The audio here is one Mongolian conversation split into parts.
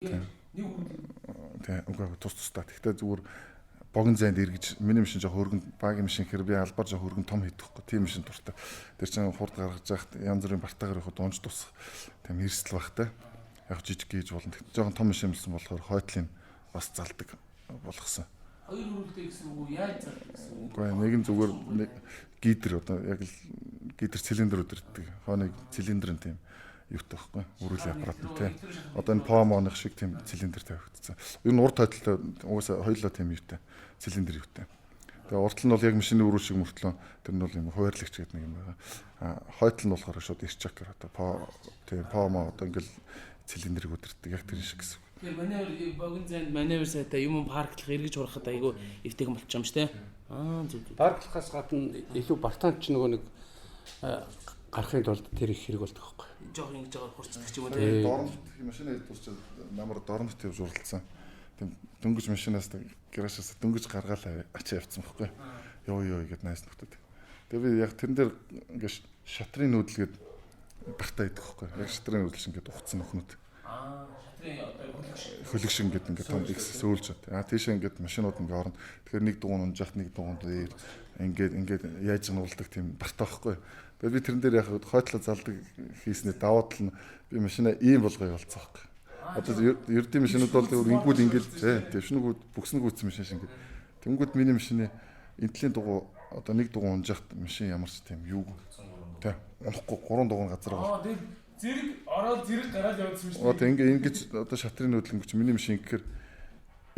Тийм үгүй тус. Тэгтээ зүгээр богино зайд эргэж миний машин жоох хөргөн багийн машин хэр би албаар жоох хөргөн том хийхгүй. Тийм машин дуртай. Тэр чинь хурд гаргаж яхад янз бүрийн бартаагаар явахад унж тусах. Тийм эрсдэл багтай. Яг жижиг хийж болно. Тэгтээ жоохон том машин болсон болохоор хойтлын бас залдаг болгосон. Хоёр хөрөлтэй гэсэн үг яаж залдаг гэсэн үг? Үгүй нэг нь зүгээр гидер одоо яг л гидер цилиндр өдөрдөг. Хоног цилиндрын тийм юутай байхгүй үрүүлийн аппарат нь тийм. Одоо энэ помоных шиг тийм цилиндр тавигдсан. Ер нь урд хойдлоо угаасаа хоёулаа тийм юутай цилиндр юутай. Тэгээ уртл нь бол яг машины өрөө шиг мөртлөө тэр нь бол юм хуваарлэгч гэдэг нэг юм байгаа. Хойдл нь болохоор шууд ирчакер одоо тийм помо одоо ингээл цилиндрийг өдөрдөг яг тэр шиг гэсэн. Тэгэхээр маневр богино зайд маневр сайтай юм парклах эргэж урахад айгүй эвтэйгэн болчих юм шүү дээ. Зүг. Парклахаас гадна илүү бартаан ч нөгөө нэг гарахын тулд тэр их хэрэг болдог байхгүй. Жохоо ингэж байгаа хурцдаг ч юм уу тийм. Дорнот машины дурч намар дорнот явж уралдсан. Тийм дөнгөж машинаас гаражаас дөнгөж гаргаал ачаа явцсан байхгүй. Ёо гэд найс нөхдөд. Тэгээ би яг тэрэн дээр ингээд шатрын нүүдэлгээд бартаа идэх байхгүй. Яг шатрын нүүдэл шиг ингээд ухцсан өхнөд. Шатрын одоо хөлөг шиг ингээд том икс сөүлж бат. Тийшээ ингээд машинууд ингээд орно. Тэгэхээр нэг дугуун унжих нэг дугуун дээр ингээд яаж нуулдаг тийм бартаа байхгүй. Тэгээд би тэрэн дээр яг хойтлоо залдаг хийснээр даваад л би машинаа ийм болгоё болцсон байхгүй. Одоо ердийн машинууд бол ингүүл ингээл тийм шүнэгүүд бүкснэг үүссэн машин шиг ингээд. Тэнгүүд миний машины энтлийн дугуй одоо нэг дугуй унжихт машин ямарч тийм юу тийм унахгүй 3 дугуй газар бол. тэгээд зэрэг ороод зэрэг гараад явуулсан шүү дээ. Одоо ингээд ингэж одоо шатрын нөдлөнгөч миний машин гэхээр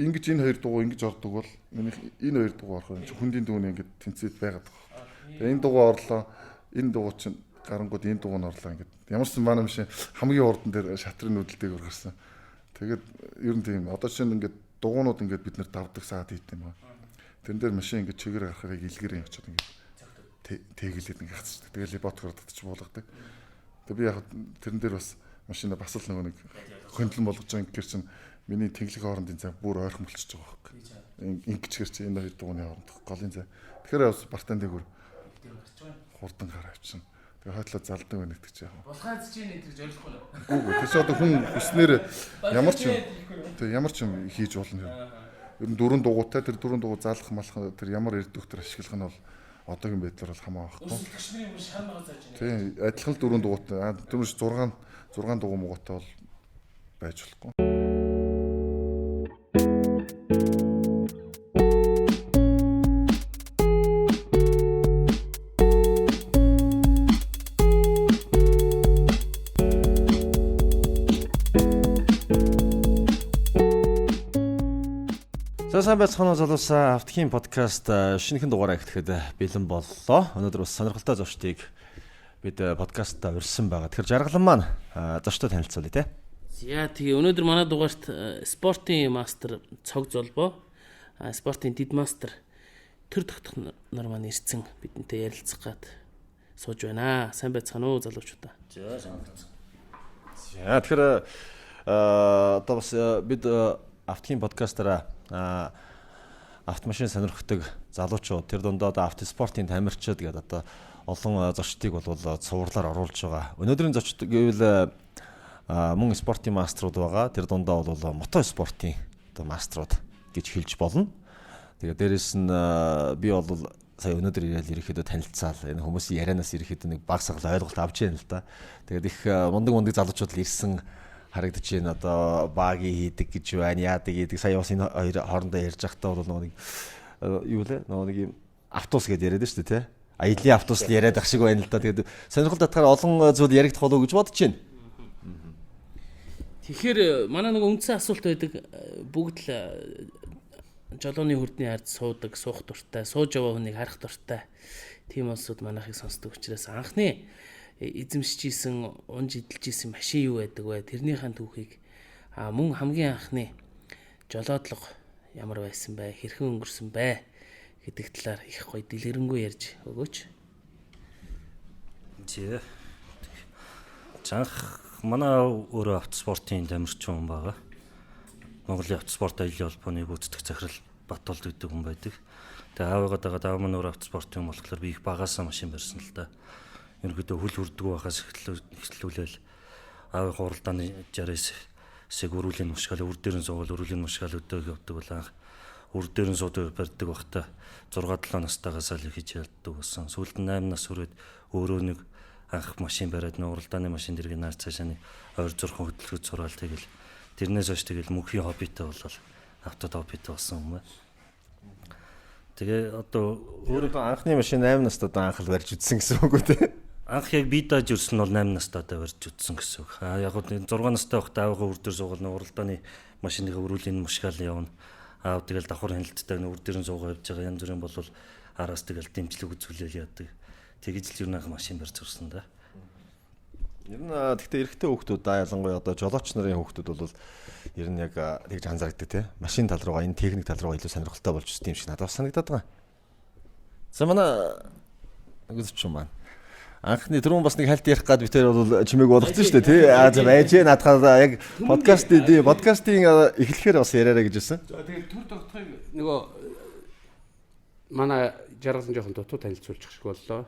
ингэж энэ хоёр дугуй ингэж ордог бол миний энэ хоёр дугуй орохоор хүндийн дүүний ингээд тэнцээд байгаад байгаа. Тэгээ энэ дугуй орлоо энэ дугуй чинь гарангууд энэ дугуй нь орлоо ингээд ямар ч манай машин хамгийн урдан дээр шатрын нүүдэлтэйг гаргасан. Тэгээд ер нь тийм одоо чинь ингээд дугуйнууд ингээд бид нэр давдаг саад хийх юм аа. Тэрэн дээр машин ингээд чигээр гарахыг илгэрэн явчихад ингээд тэгэлээд ингээд хацдаг. Тэгээд либотгоор татчих буулгадаг. Тэгээд би яг тэрэн дээр бас машина бас л нэг хөндлөн болгож байгаа гэхэр чинь миний тэнглэг хоорондын цай бүр ойрхон болчихж байгаа байхгүй. Ингэчгэр чи энэ хоёр дугууны хооронд голын цай. Тэгэхээр бас бартан дээгүүр хурдан гараа авчихсан. Тэгээ хойтлоо залдаг байна гэдэг чи яг. Булхаац чинь гэдэг зориулахгүй нөө. Үгүй тийч одоо хүн хүснээр ямар ч юм хийж болно. Ер нь дөрөв дугуйтай тэр дөрөв дугуй заалах малах тэр ямар эрдвэх төр ашиглах нь бол одоогийн байдлаар бол хамаа байхгүй. Өсөлтөгчний юм шан байгаа зааж байна. Тийм адилхан л дөрөв дугуйтай. Тэрмэш 6 дугуй муутай бол байж болохгүй. Сайн байцгаана уу залуусаа автхийн подкаст шинэхэн дугаараа эхлэхэд бэлэн боллоо. Өнөөдөр бас сонирхолтой зочдыг бид подкастта урьсан байгаа. Тэгэхээр жаргалан маань зочдод танилцуулъя те. За тэгээ өнөөдөр манай дугаарт спортын мастер цог золбоо, спортын дид мастер төр тогтох нар маань ирсэн бидэнтэй ярилцах гад сууж байна. Сайн байцгаана уу залуучуудаа. За сайн байцгаана. За тэгэхээр одоо бас бид автхийн подкастаараа автомашин сонирхдаг залуучууд тэр дундаа автоспортын тамирчид гэдэг одоо олон зочдыг бол цувралаар оруулж байгаа. Өнөөдрийн зочд гэвэл мөн спортын маструуд байгаа. Тэр дундаа бол мото спортын одоо маструуд гэж хэлж болно. Тэгээд дээрэс нь би бол сая өнөөдөр ирэхэд танилцаал энэ хүмүүсийн ярианаас ирэхэд нэг баг сагла ойлголт авч яана л да. Тэгээд их мундаг залуучууд л ирсэн харагдаж байна. Одоо багийн хийдэг гэж байна. Яадаг хийдэг. Сая бас энэ хоёр хоорондоо ярьж байхдаа бол нэг юу лээ? Нэг юм автобус гэдээ яриад шүү дээ, тий? Аялын автобус л яриад ах шиг байна л да. Тэгээд сонирхол татгаар олон зүйл яригдах болов гэж бодож байна. Тэгэхээр манай нэг үндсэн асуулт байдаг. Бүгд л жолооны хүрдний ард суудаг, суух дуртай, сууж яваа хүнийг харах дуртай. Тийм улсууд манайхыг сонсдог учраас анхны эзэмшиж исэн, унж идэлж исэн машин юу байдаг вэ? Тэрнийхэн түүхийг мөн хамгийн анхны жолоодлого ямар байсан бэ? Хэрхэн өнгөрсөн бэ? Гэдэг талаар их гоё дэлгэрэнгүй ярьж өгөөч. Зэ. Чанх манай өөрөө автоспортын тамирчин хүн байгаа. Монголын автоспорт аялал холбооны гүйцэтгэх захирал Батболд гэдэг хүн байдаг. Тэгээ аавыгаа дагаад аав маань өөрөө автоспортын хүн болохоор би их багасаа машин барьсан л да. Ерөнхийдөө хөл хүрдэг байхаас эхлүүлээл аавын хуралдааны 69 Эсвэл өрүүлийн мушгаал үр дээр нь суугаад өрүүлийн мушгаал өдөг явдаг бол анх үр дээр нь суудаг барьдаг багта 6-7 настайгаас л хийж яддаг болсон. Сүүлд нь 8 нас хүрээд өөрөө нэг анх машин бариад нөө уралдааны машин дэргийн наар цаашаа нэг ойр зурхан хөдөлгөж сураал тэгэл тэрнээс хойш тэгэл мөнхийн хоббитэй болол автод хоббитэй болсон юм байна. Тэгээ одоо өөрөө анхны машин 8 настай анх л барьж үтсэн гэсэн үг үү те? анх яг би дааж ирсэн нь бол 8 настайдаа барьж үтсэн гэсэн үг. Яг нь 6 настай байхдаа аавгаа үр дээр суугаад нөө уралдааны машиныхаа өрүүлийн мушгаал явна. Аав тэгэл давхар хяналттай үр дээр нь суугаа явж байгаа янз бүрийн болвол араас тэгэл дэмжлэг үзүүлэл яадаг. Тэгэж л юу нэг машин барьж ирсэн да. Ер нь гэхдээ эрэгтэй хүүхдүүд ялангуяа одоо жолооч нарын хүүхдүүд бол ер нь яг тэгж анзаардаг те. Машин тал руугаа энэ техник тал руугаа илүү сонирхолтой болж ирсэн юм шиг надад санагдаад байгаа. За манай үзэгч юм байна. Анхны түрүүн бас нэг хальт ярих гад битээр бол чимээг болгоцсон шүү дээ тий. За байж наадхаа яг подкастын эхлэхээр бас яриараа гэж хэлсэн. За тэгээд төр тогтхойг нөгөө манай жаргалан жоохон дутуу танилцуулчих шиг боллоо.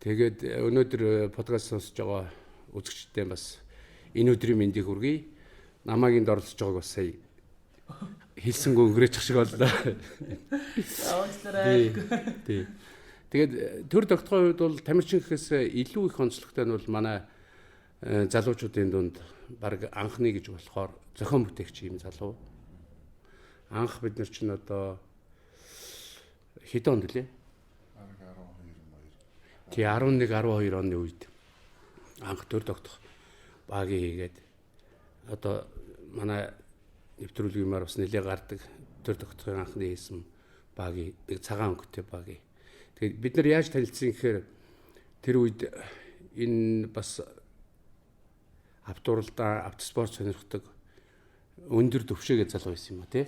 Тэгээд өнөөдөр подкаст сонсож байгаа үзэгчдээ бас энэ өдрийн мэндийг хүргэе. Намаагийн дорлож байгааг бас сая хэлсэнгөө өнгөрөөчих шиг боллоо. Тий. Тэгээд төр тогтхойн үед бол тамирчин гэхээс илүү их онцлогтой нь бол манай залуучуудын дунд баг анхны гэж болохоор зохион бүтээгч юм залуу. Анх бид нар чинь одоо хэдэн онд лээ? 11 12 оны үед анх төр тогтох багийг хийгээд одоо манай нэвтрүүлгиймээр бас нэлээ гардаг төр тогтохын анхны хийсэн багийг цагаан өнгөтэй багийг. Тэгээд бид нар яаж танилцсан гэхээр тэр үед энэ бас автуралдаа автоспорт сонирхдаг өндөр төвшөөгээ залуу байсан юм а тий.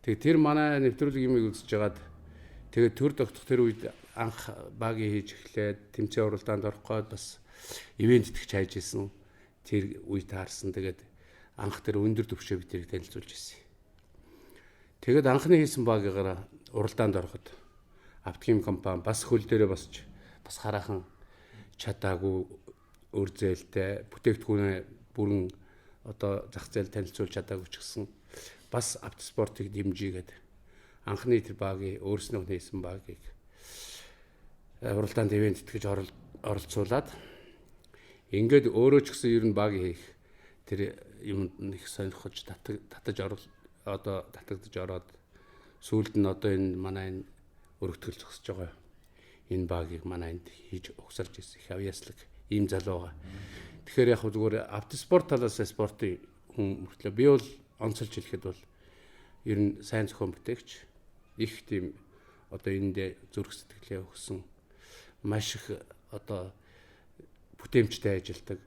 Тэгээд тэр манай нэвтрүүлэг юмыг үзэж жагаад тэгээд төр тогтох тэр үед анх багийг хийж эхлээд тэмцээн уралдаанд орох гээд бас ивент итгэж хайж исэн. Тэр үе таарсан. Тэгээд анх тэр өндөр төвшөө бидэрийг танилцуулж ирсэн. Тэгээд анхны хийсэн багаараа уралдаанд ороход Автохим компани бас хөл дээрээ босч бас хараахан чадаагүй өр зээлтэй бүтээгдэхүүнээ бүрэн одоо зах зээл танилцуулж чадаагүй ч гэсэн бас автоспортыг дэмжигээд анхны тэр багийг өөрснөө нээсэн багийг уралдаанд ивент итгэж оролцуулаад ингээд өөрөө ч гэсэн ер нь баг хийх тэр юмд их сонирхож татаж ороод сүүлд нь одоо энэ манай энэ өргөтгөл зогсож байгаа энэ багийг манай энд хийж угсарч ирсэн их авьяаслаг ийм залуу байгаа. Тэгэхээр яг зүгээр автоспорт талаас спортын хүн мөртлөө би бол онцолж хэлэхэд бол ер нь сайн зохион бүтээгч их тийм одоо эндээ зүрх сэтгэлээ өгсөн маш их одоо бүтээмжтэй ажилдаг.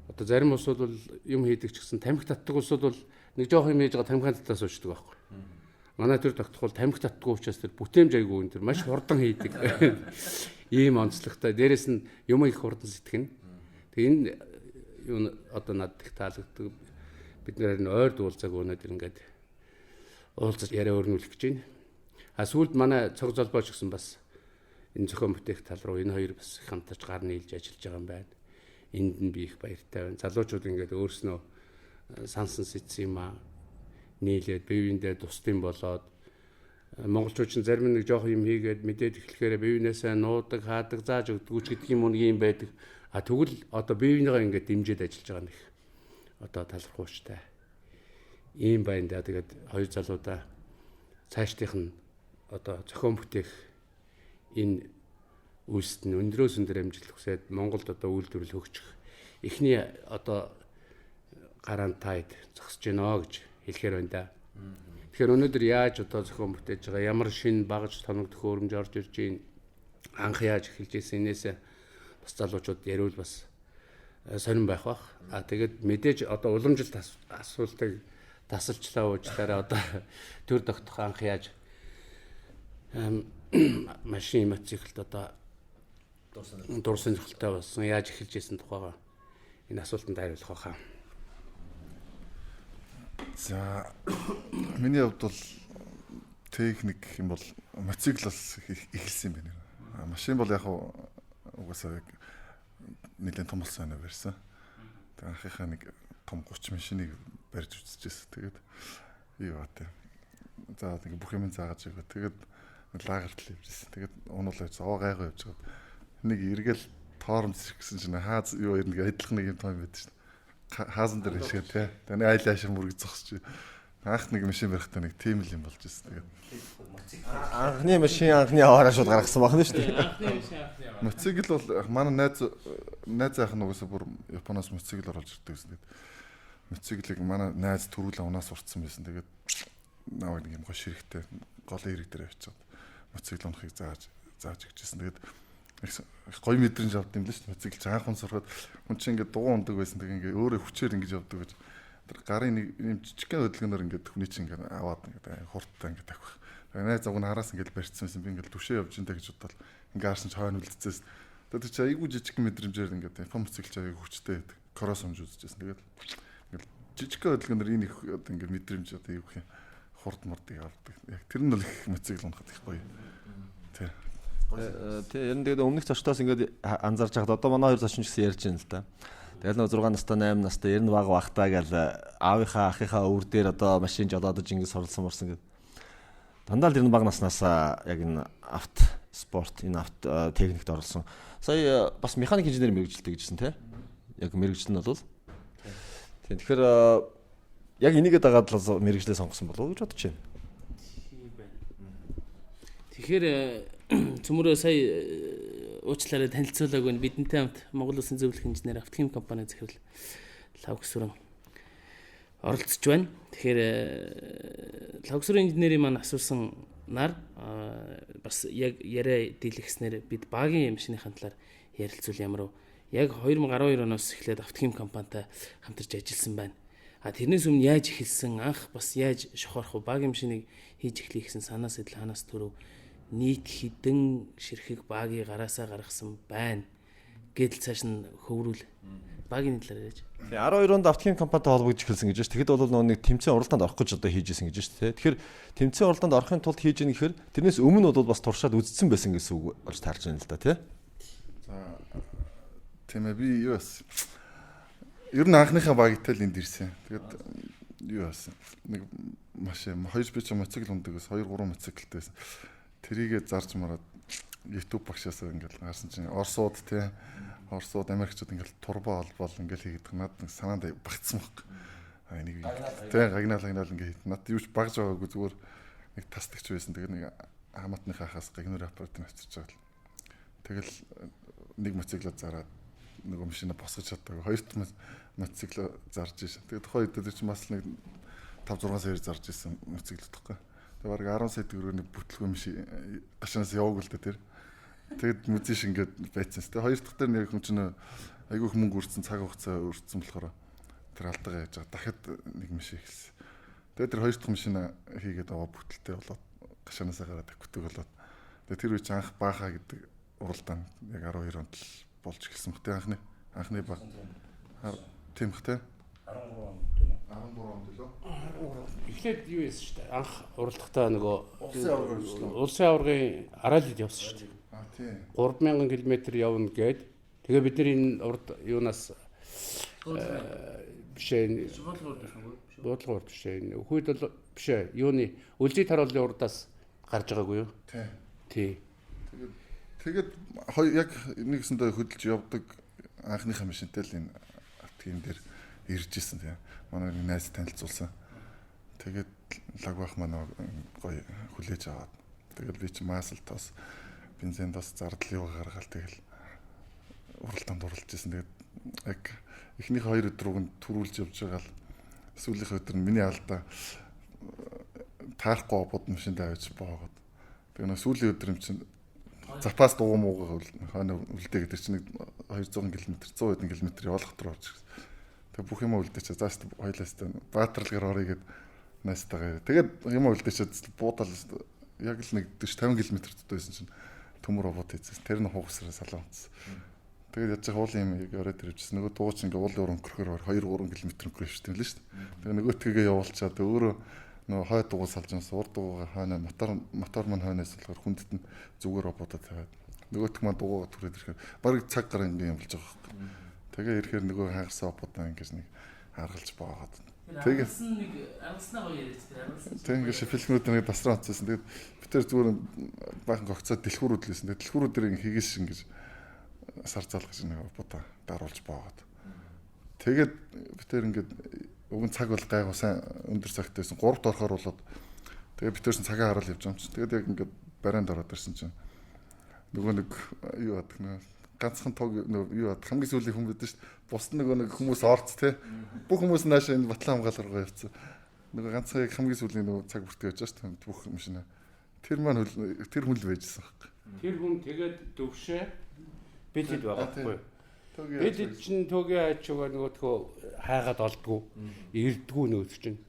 Одоо зарим улсууд бол юм хийдэг ч гэсэн тамхи татдаг улсууд бол нэг жоох юм хийж байгаа тамхиан татаа суучдаг байхгүй. Манай төр тогтхол тамхи татдаггүй учраас тэр бүтээмж айгүй энэ тэр маш хурдан хийдэг. Ийм онцлогтой. Дээрээс нь юм их хурдан сэтгэнэ. Тэгээ энэ юу одоо надад их таалагддаг. Бид нэр энэ ойр дуулцааг өнөөдөр ингээд уулзаж яриа өрнүүлэх гэж байна. Сүүлд манай цог золбооч гэсэн бас энэ зохион бүтээх тал руу энэ хоёр бас хамтарч гар нийлж ажиллаж байгаа юм байна. Энд нь би их баяртай байна. Залуучууд ингээд өөрснөө сансан сэцсэн юм аа нийлээд бивэндээ тусдын болоод монголчууд ч зарим нэг жоох юм хийгээд мэдээд эхлэхээр бивнээсээ нуудаг, хаадаг, зааж өгдөг ч гэдэг юм нэг юм байдаг. Тэгвэл одоо бивнийгаа ингээд дэмжиж ажиллаж байгаа нэг одоо талархууштай. Ийм байна да. Тэгээд хоёр залуудаа цаашдынх нь одоо зохион бүтээх энэ үйлсэд нь өндрөөс өндөр амжилт хүсээд Монголд одоо үйлдвэрлэл хөгжих эхний одоо гарантайд зогсож байна гэж хэлэхээр байна да. Тэгэхээр өнөөдөр яаж одоо зохион бүтээж байгаа, ямар шин багж тоног төхөөрөмж орж ирж байна, анх яаж эхэлж ирсэн энээсээ бас залуучууд яриул бас сонирн байх бах. Тэгээд мэдээж одоо уламжилт асуултыг тасалчлаа уучлаарай одоо төр тогтох анх яаж машин мотоциклд одоо дурсан сонирхолтой болсон, яаж эхэлж ирсэн тухайга энэ асуултанд хариулах байхаа. За миний хувьд бол техник гэх юм бол мотоциклс эхэлсэн юм байна. Машин бол яг угаасаа нэлээд том болсон байна версэн. Тэг анхынхаа нэг том 30 машиныг барьж үзчихсэн. Тэгээд юу батай. За ингээ бүх юм заагаад өгөө. Тэгээд лагерт л явжсэн. Тэгээд унуулж зоо гайгаа явж байгаа. Нэг эргэл тоормс гэсэн чинь хааз юу нэг адилхан нэг юм том байдаг шүү дээ. Хаазан дээр ишээ тий. Таны айл ашир мөрөг зогсож. Анх нэг машин барихтаа нэг тийм л юм болж ирсэн. Тэгээд анхны машин анхны аваараа шууд гаргасан байна шүү дээ. Анхны машин анхны аваа. мотоцикл бол манай найз ах нь угаасаа бүр Японоос мотоцикл оруулж ирдэг гэсэн. Тэгээд мотоциклыг манай найз төрүүлэн унаас уртсан байсан. Тэгээд наваг нэг юм гоо ширхтэй голын хэрэг дээр авчиад мотоцикл унахыг зааж өгчээсэн. Тэгээд их гоё мэдрэмж авд юм л шүү дээ. Мотоцикл анхан сурахад хүн чинь ингээд дугуй ундаг байсан. Тэгээд ингээд өөрөө хүчээр ингэж явдаг гэж тэр гарын нэг юм жижигхэн хөдөлгөөнөөр ингээд хүний чинь ингээд аваад ингээд хурдтай ингээд тавих. Тэгээд найз зуг нь араас ингээд барьцсан байсан. Би ингээд түшээ явж интэй гэж бодвол ингээд арсан ч хойно үлдцээс. Тэгээд чи айгүй жижигхэн мэдрэмжээр ингээд Япон мотоцикл айгүй хүчтэй байдаг. Кросс өмж үзчихсэн. Тэгээд ингээд жижигхэн хөдөлгөөнөөр энэ их ингээд мэдрэмж одоо юу гэх юм хурд мурдыг авдаг. Яг тэр нь бол их мотоцикл унахад их гоё. Тий. Тий, ер нь тэгээд өмнөх зочдоос ингээд анзаарч байхад одоо манай хоёр зочин ч гэсэн ярьж байна л да. Тэгэл нөө 6 настай 8 настай ер нь баг багтаа гэл аавынхаа ахынхаа өвөр дээр одоо машин жолоодож ингээд сорлсон морсон гэдэг. Дандаа л ер нь баг наснасаа яг энэ авт спорт энэ авт техникт оролцсон. Сая бас механик инженер мэргэжилтэй гэжсэн тий. Яг мэргэжил нь бол. Тий. Тэгэхээр яг энийгээ дагаад л мэргэжлээ сонгосон болов уу гэж бодож байна. Тэгэхээр цөмөрөө сая уучлаарай танилцуулаагүй бидэнтэй хамт Монгол Улсын зөвлөх инженер автохим компани захирал Лавгсүрэн оролцож байна. Тэгэхээр Лавгсүрэн инженерийн маань асуусан нар бас яг яриа дийлгэснээр бид багийн машиныхаа талаар ярилцвал ямар вэ? Яг 2012 оноос эхлээд автохим компанитай хамтарч ажилласан байна. Тэрнээс өмнө яаж эхэлсэн, анх бас яаж шохорох вэ? Багийн машиныг хийж эхлэх гэсэн санаа сэтэл ханаас төрөв? Нийт хідэн ширхэг багийг гараасаа гаргасан байна. Гэдэл цааш нь хөврүүл. Багийн талаар яаж? 12 онд автохим компанитай холбогдож эхэлсэн гэж байна. Тэгэхэд бол нэг тэмцээн уралдаанд орох гэж одоо хийж исэн гэж байна. Тэгэхээр тэмцээн уралдаанд орохын тулд хийж ийн гэхээр тэрнээс өмнө бол бас туршаад үзсэн байсан гэсэн үг болж таарч байна л да тий. За тийм ээ би юу бас ер нь анхныхаа багтай л энд ирсэн. Тэгээд юу бас нэг машин хоёр бич мотоцикл ундаг ус 2 3 мотоциклтэй байсан. Тэрийгээ зарж мараад YouTube багшаасаа ингээл гарсан чинь Оросууд тий Оросууд Америкчууд ингээл турбо олбол ингээл хийгээд надад нэг санаанд багцсан баг. Энийг тий гагнаал ингээд надад юуч багж байгаагүй зүгээр нэг тасдагч байсан. Тэгээд нэг хамаатныхаа хаас гагнур аппаратыг авчирч байгаа л. Тэгэл нэг мотоциклоо зараад нөгөө машина босгож чаддаг. Хоёрт мотоциклоо зарж ийсэн. Тэгээд тухайн үед тэр чинь бас нэг 5 6 сая зарж ийсэн мотоцикл тоххой. Тэгээд бараг 10 сая төгрөгийн бүтлгүй машин гашаанаас яваг л да тэр. Тэгэд мүзиш ингээд байцсан. Тэгээд хоёр дахь дээр нэг хүн чинь айгүй их мөнгө өрцөн цаг хугацаа өрцсөн болохоор тэр алдагаа яаж байгаа. Дахиад нэг машин ихэлсэн. Тэгээд тэр хоёр дахь машина хийгээд аваа бүтэлтэй болоод гашаанаасаа гараад акутыг болоод. Тэгээд тэр үе чинь анх баахаа гэдэг уралдаан яг 12 онд л болж эхэлсэн хөтэй анхны баг. Тийм хөтэй. 13 онд лөө. Эхлээд юу яасан шүү дээ. Анх уралдахдаа нөгөө улсын аваргын араалид явсан шүү дээ. Тийм. 3000 км явна гээд тэгээ бид нар энэ урд юунаас бишээ бодлогоор бишээ хүйд бол бишээ юуны үлзий таруулын урдаас гарч байгаагүй юу? Тий. Тэгээд яг нэгсэндээ хөдөлж явдаг анхныхаа машинтай л энэ автгийн дээр ирж исэн тийм. Манай найз танилцуулсан. Тэгээд лаг бах манай гоё хүлээж аваад. Тэгээд би чи маасл тоос бензин тоос зардлыг гаргаал тэгэл уралдаанд оролж исэн. Тэгээд яг эхнийх 2 өдрөг нь төрүүлж явж байгаа л сүүлийнх өдөр нь миний алдаа таарахгүй бод машиндаа авч боогод. Тэгээд нэг сүүлийн өдөр юм чинь запас дуу муугаа хойно үлдээ гэдэг чинь 200 км 100 хэдэн км явах дотор орж ирсэн. Тэгээ бүх юм үлдээч. Заас хоёлаастай баатарлагаар орё гэд найстайгаа. Тэгээд юм үлдээч буудал яг л нэг 40 50 км төдөөсөн чинь төмөр робот хийсэн. Тэр нь хугасраа салаанцсан. Тэгээд яаж уулын юм яг ороод ирчихсэн. Нөгөө дуу чинь ингээ уулын өнгөрөхөөр 2 3 км өнгөрөв шүү дээ. Тэгээ нөгөөтгөө явуулчаад өөрөө нөгөө хой дугуй салж юмс урд дугуйгаа хойно мотор маань хойноос болохоор хүндэт нь зүгээр роботоо тавиад нөгөөтг маань дугуйгаа түрээд ирэхээр бараг цаг гар ингээ юм болж байгаа байхгүй. Тэгээ ирэхээр нөгөө хагасаа роботоо ингээс нэг аргалж баагаад. Тэгээд аргалснаа гоё яриад тэр аргалсан. Тэг ингээд шифилгнүүд нэг тасраа онцсон. Тэгээд бид тэр зүгээр баахан гогцоо дэлхүүрүүд лээсэн. Тэгээд дэлхүүрүүд дээр ингээд хийгээс ингэж сар зал гэж нэг будаа даруулж баагаад. Тэгээд бид тэр ингээд уг цаг бол гайгүй сайн өндөр цагт байсан. 3-т орохоор болоод тэгээд бид тэрсэн цагаа хараад явж байгаа юм чи. Тэгээд яг ингээд барианд ороод ирсэн чинь нөгөө нэг юу яадаг нэ ганцхан тог юу яадаг хамгийн сүүлийн хүн байдаг шүү дээ. Бус нөгөө нэг хүмүүс орц те. Бүх хүмүүс наашаа энэ Батлан хамгаалал руу явцсан. Нөгөө ганцхан яг хамгийн сүүлийн нөгөө цаг бүртээ явж байгаа шүү дээ. Бүх юм шинэ. Тэр маань тэр хүн л байжсэн байхгүй. Тэр хүн тэгээд дөвшөө бид хэд байгаа байхгүй. Бид хэд чинь төгийн хайчгаа нөгөөдхөө хайгаад олдгоо. Ирдгүү нөөц чинь.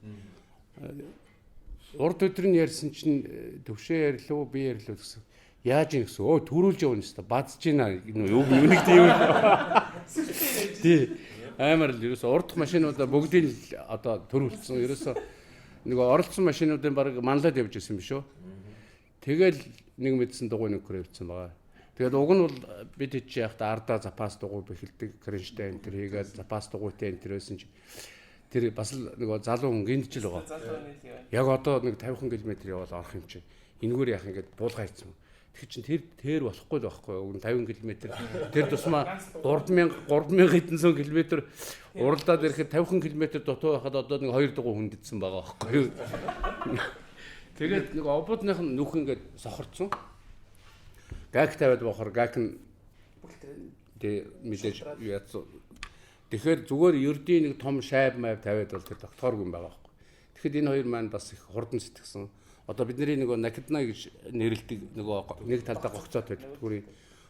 Урд өдрийн ярьсан чинь төвшөө ярьлуу би ярьлуу гэсэн. Яаж юм гэсэн. Өө төрүүлж явна шүү дээ. Бадж гинэ юу нэг тийм. Тий. Амар л ерөөсө урд машинуудаа бүгдийг одоо төрүүлсэн. Ерөөсө нөгөө оролцсон машинуудын баг манлаад явж исэн юм шүү. Тэгэл нэг мэдсэн дугуй нөхөр явцсан байгаа. Тэгээд уг нь бол бид хэд чи яхта ардаа запас дугуй бэхэлдэг кринжтэй энэ төр хийгээд запас дугуйтай энэ төр байсан чи тэр бас л нөгөө залуу хүн гинж л байгаа. Яг одоо нэг 50 км явал орох юм чи. Энэгээр яах ингээд буулгаа хийцэн. Тэгэхээр чин тэр болохгүй л байхгүй. Уг нь 50 км. Тэр тусмаа 3000 хэдэн зуун км уралдаад ирэхэд 50 км дутуу байхад одоо нэг 2 дугуй хүндэтсэн байгаа байхгүй. Тэгээд нэг ободных нь нүх ингээд сохорцсон. Гак тавиад бохор гак нь тэ мэдээж яатсан. Тэгэхээр зүгээр ердийн нэг том шайб майв тавиад бол тэр докторгүй юм байгаа байхгүй. Тэгэхэд энэ хоёр маань бас их хурдан сэтгсэн. Одоо бидний нөгөө накидна гэж нэрлэдэг нөгөө нэг талдаа гогцоод байдаг. Түгүрийн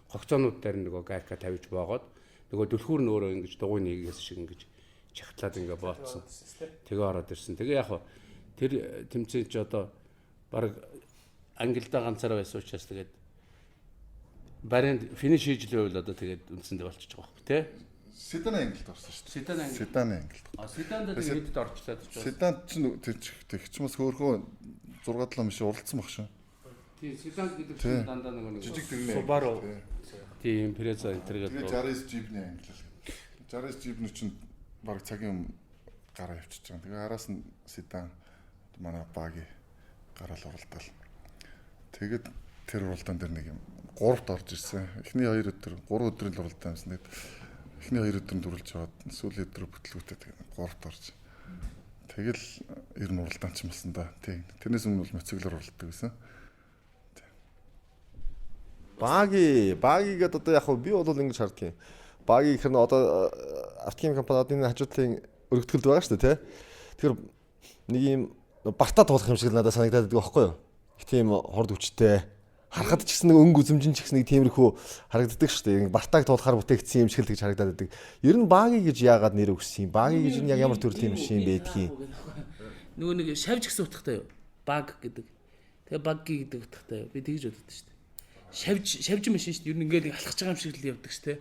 гогцоонууд дээр нөгөө гайка тавьж боогоод нөгөө дүлхүүр нь өөрөө ингэж дугуй нэгээс шиг ингэж чахтлаад ингээ бооцсон. Тэгээ ороод ирсэн. Тэгээ яг тэр тэмцээч одоо баг Англидаа ганцаараа байсан учраас тэгээд баринд финиш хийж л байвал одоо тэгээд үндсэндээ болчихж байгаа байхгүй тий. Седан англид орсон шүү дээ. Седан англид. Седан англид. Седанд тэгээд хэд орчлаад ч байна. Седан чинь тэгчмээс хөөхөө 6-7 миш уралцсан баг шүү. Тий, седан гэдэг чинь дандаа нэг жижиг тэрний Subaru. Тий, Impreza энтергээд. Тэгээ 60 жибний англи. 60 жибний чинь баг цагийн гараа явчихж байгаа. Тэгээ араас нь седан манай баги гараал уралдаал. Тэгээд тэр уралдаан дээр нэг юм 3-т орж ирсэн. Эхний 2 өдөр 3 өдрийн л уралдаан юмсан. Эхний 2 өдөр дүрлж аваад сүүлийн өдөр бүтлгүүтээ тэгээд 3-т орж. Тэгэл ер нь уралдаан ч юм болсон да. Тийм. Тэрнээс өмнө бол моциклоор уралддаг байсан. Багигээд одоо яг би бол ингэж харддаг юм. Баги гэх нь одоо автохим компаниудын хажуудлын өргөтгөлд байгаа шүү дээ, тий. Тэгэхээр нэг юм бартаа туулах юм шиг надад санагдаад байдаг байхгүй юу? Их тийм хорд хүчтэй. Харахад ч гэсэн нэг өнгө үзэмжин ч гэсэн нэг тиймэрхүү харагддаг шүү дээ. Бартааг туулахаар бүтээгдсэн юм шиг л гэж харагдаад байдаг. Ер нь баги гэж яагаад нэр өгсөн юм? Баги гэж нь яг ямар төрлийн машин байдаг юм? Нөгөө нэг шавж гэсэн утгатай юу? Баг гэдэг. Тэгээ багги гэдэг утгатай юу? Би тэгж боддог шүү дээ. Шавж машин шүү дээ. Ер нь ингээд алхаж байгаа юм шиг л явдаг шүү дээ.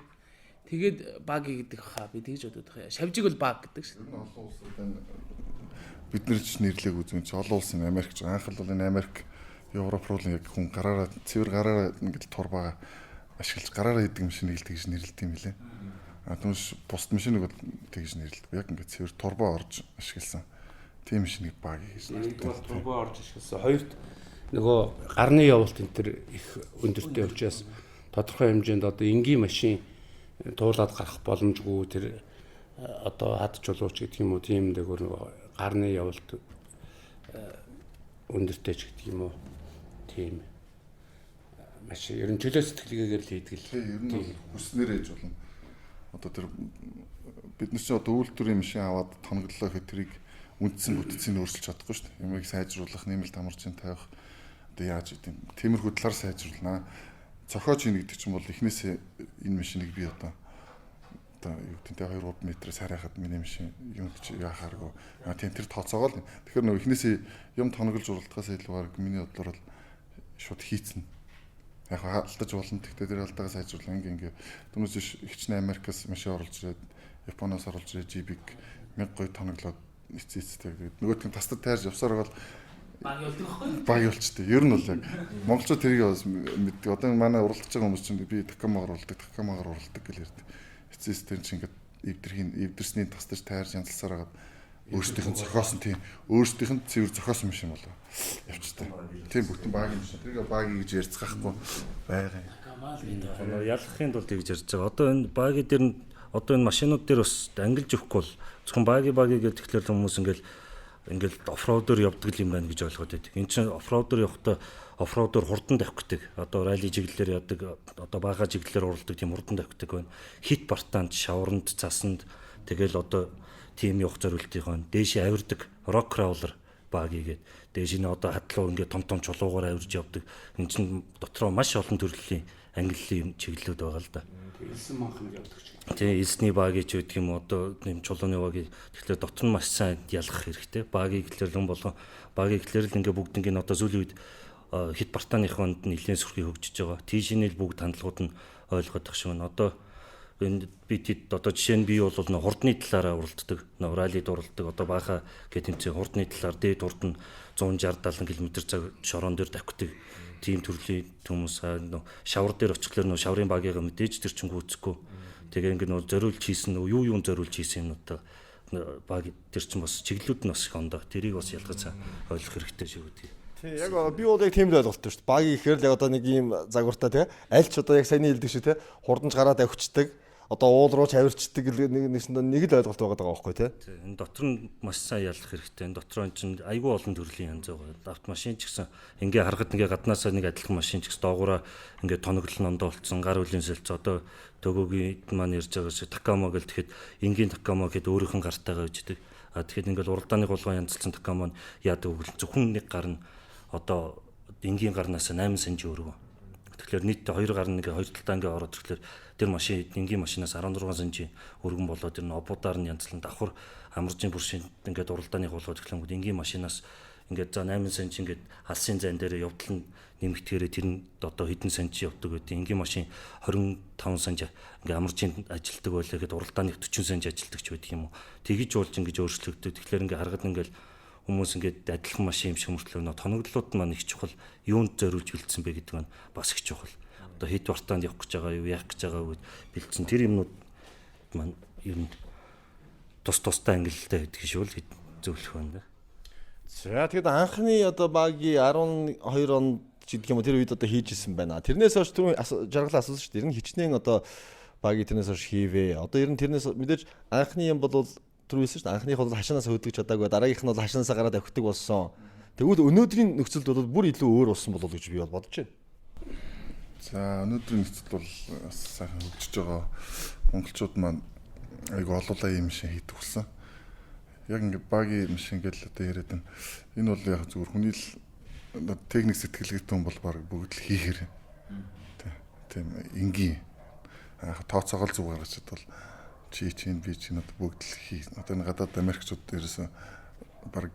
Тэгээд баги гэдэг хаа би тэгж боддог хаа. Шавжиг бол баг гэдэг шүү дээ. Олон улсуудын бид нар ч нэрлээг үзэн чи олон улсын Америкч анх л бол энэ Америк Европ руу яг хүн гараараа цэвэр гараараа ингээд турбаа ашиглаж гараараа хийдэг машиныг л тэгж нэрлэдэг юм лээ. А түүнээс бусд машиныг бол тэгж нэрлэдэг. Яг ингээд цэвэр турбаа орж ашигласан. Тийм машиныг баг гэж нэрлэдэг. Турбаа орж ашигласан. Хоёрт нөгөө гарны явалт энэ төр их өндөртэй учраас тодорхой хэмжээнд одоо энгийн машин туулаад гарах боломжгүй тэр одоо хад чулууч гэдэг юм уу тийм дээгүүр нөгөө гарны явалт өндөртэй ч гэдэг юм уу тийм машин ер нь чөлөө сэтгэлгээгээр л хийдэг л. Тийм ер нь хүснээр ээж болно. Одоо тэр бид нар чинь одоо үйлдвэрийн машин аваад тоноглолоо гэхэд тэрийг үндсэн бүтцийг өөрчилж чадахгүй шүү дээ. Ямыг сайжруулах, нэмэлт амарчин тавих одоо яаж идэм. Тиймэрхүү талаар сайжруулнаа. Цохиож ийн гэдэг чинь бол эхнээсээ энэ машиныг би одоо юу гэдэг 2-3 метрээс харахад миний машин юм чи яхааргүй. Тийм тэр тооцоогоо л. Тэгэхээр нөгөө эхнээсээ юм тоноглож уралдахаас илүүгээр миний бодлоор л шууд хийцэн. Яг алдаж болно. Тэгтээ тэр алдаагаа сайжруулах ингээ түүнээс ихчнээ Америкаас машин оруулж ирээд Японоос оруулж ирээд жибиг 1000 гой тоноглоод эцээцтэй. Нөгөөдгөө тастад тайрж явсаар бол баг явдаг байхгүй. Баг явуулчихдээ. Ер нь бол яг монголчууд тэрийг бас мэддэг. Одоо манай уралдаж байгаа хүмүүс чинь би Такамагаар уралдаг гэж ярьдаг. Эцээстэй чинь ингээд эвдэрсний тасдаж тайрж янзлсаар хагаад өөрсдийнх нь зохиосон тийм өөрсдийнх нь цэвэр зохиосон машин болоо явчихдаг. Тийм бүтэн багийн машин. Тэр багийн гэж ярьцгаахгүй байгаа юм. Ялгахын тулд гэж ярьж байгаа. Одоо энэ багийн дээр нь одоо энэ машинууд дээр бас ангилж өгөхгүй бол зөвхөн багийн гэж тэгэхээр хүмүүс ингээл офроудер явдаг юм байна гэж ойлгоод байдаг. Энд чинь офроудер явахдаа офроудер хурдан давхдаг. Одоо ралли чиглэлээр яадаг, одоо бага чиглэлээр уралдаг тийм хурдан давхдаг байна. Хит бартаанд, шавранд, цасанд тэгэл одоо тим явах зорилтынхон дээшээ авирдаг рок краулер багийгээд дээш нь одоо хатлуу ингээд том чулуугаар авирж явдаг. Энд чинь дотроо маш олон төрлийн ангиллын чиглэлүүд байгаа л да. Элсэн манхан явдаг ч. Тэгээ элсний багий ч гэдэг юм одоо нэм чулууны багий тэгэхээр дотор нь маш сайн ялгах хэрэгтэй. Багий гэхэлэр л болгон багий гэхэлэр л ингээд бүгднийг одоо сүүлийн үед хит бартааных хонд нэлээд сүрхий хөгжиж байгаа. Тийшнэл бүгд хандлагууд нь ойлгоод тах шиг байна. Одоо энэ бид одоо жишээ нь би бол хурдны талаараа уралддаг. Раллид уралддаг. Одоо бааха гэх тэмцээн хурдны талаар дээд хурд нь 160-70 км/цаг шорон дээр давхдаг. Тийм төрлийн хүмүүс шавар дээр очихлоор шаврын багийг мэдээж тэр чинь гүйцэхгүй. Тэгээ ингээд зориулж хийсэн юун зориулж хийсэн юмнуудаа баг тэр чинь бас чиглэлүүд нь бас их ондоо. Тэрийг бас ялгаж ойлгох хэрэгтэй шиг үү. Тийм яг би бол яг тийм л ойлголттой шүү дээ. Багийн ихээр л яг одоо нэг ийм загвартай тий. Аль ч одоо яг саяны хэлдэг шүү тий. Хурданж гараад авчдаг. Одоо уул руу ч авирчдаг нэг л ойлголт байгаа байхгүй тий. Энэ дотор нь маш сайн ялах хэрэгтэй. Энэ дотроо чинь айгүй олон төрлийн янз байгаа. Автомашин ч гэсэн ингээ харахад ингээ гаднаасаа нэг адилхан машин ч гэсэн доогуура ингээ тоноглол ондоо болцсон гар үлийн сэлц одоо төгөөгийн маань ярьж байгаа шиг такамо гэл тэгэхэд энгийн такамо гэд өөрийнх нь гартайгаа үждэг. Тэгэхэд ингээл уралдааны гулгын янзлсан такамо нь яадаг үгэл зөвхөн нэг гар нь одоо энгийн гарнаас 8 см өргөө. Тэгэхээр нийт 2 гар нэг 2 талдаа ингээ ороод ирэхлээр тэр машин энгийн машинаас 16 см өргөн болоод тэр обуудаар нь янзлан давхар амаржийн бүршинд ингээд уралдааны гулгууд гэхлэнгүүд энгийн машинаас ингээд за 8 см ингээд алсын зайн дээр явдал нь нэмэгдэхээр тэр нь одоо хэдэн см явдаг гэдэг. Энгийн машин 25 см ингээд амаржийн ажилтдаг байлаа гэхэд уралдааны 40 см ажилтдаг ч байдаг юм уу. Тэгэж уулж ингээд өөрчлөгдөв. Тэгэхээр ингээд харахад ингээд хүмүүс ингээд адилхан машин юм шиг мөртлөө тоноглолууд маань их чухал юунд зориулж бэлдсэн бэ гэдэг нь бас их чухал. Одоо хит бартаанд явах гэж байгаа юу, яах гэж байгаа үед бэлдсэн тэр юмнууд маань ер нь тустай ангиллалтай байдаг шүү л зөвлөх байна. За тэгэд анхны одоо багийн 12 онд гэдэг юм тэр үед одоо хийжсэн байна. Тэрнээс хойш түрүү жаргалаа асуусан шүү дээ. Ер нь хичнээн одоо багийн тэрнээс хойш хийвэ. Одоо ер нь тэрнээс мэдээж анхны юм бол түрүүсэн шүү дээ. Анхных бол хашаанаас хөдөлж чадаагүй. Дараагийнх нь бол хашаанасаа гараад авхдаг болсон. Тэгвэл өнөөдрийн нөхцөлд бол бүр илүү өөр болсон болов уу гэж би бол бодож байна. За өнөөдрийн нөхцөл бол сайхан хөгжиж байгаа. Монголчууд маань айгу олуулаа юм шиг хийдэг болсон. Яг ингээд багийн машин гэж одоо яриад байна. Энэ бол яг зүгээр хүний л техник сэтгэлгээтэй хүн бол баг бүгд л хийхээр. Тийм энгийн тооцоогоо зүг гаргачд бол би чинь бүгд л хий. Одоо энэ гадаад Америкчууд ерөөсөө баг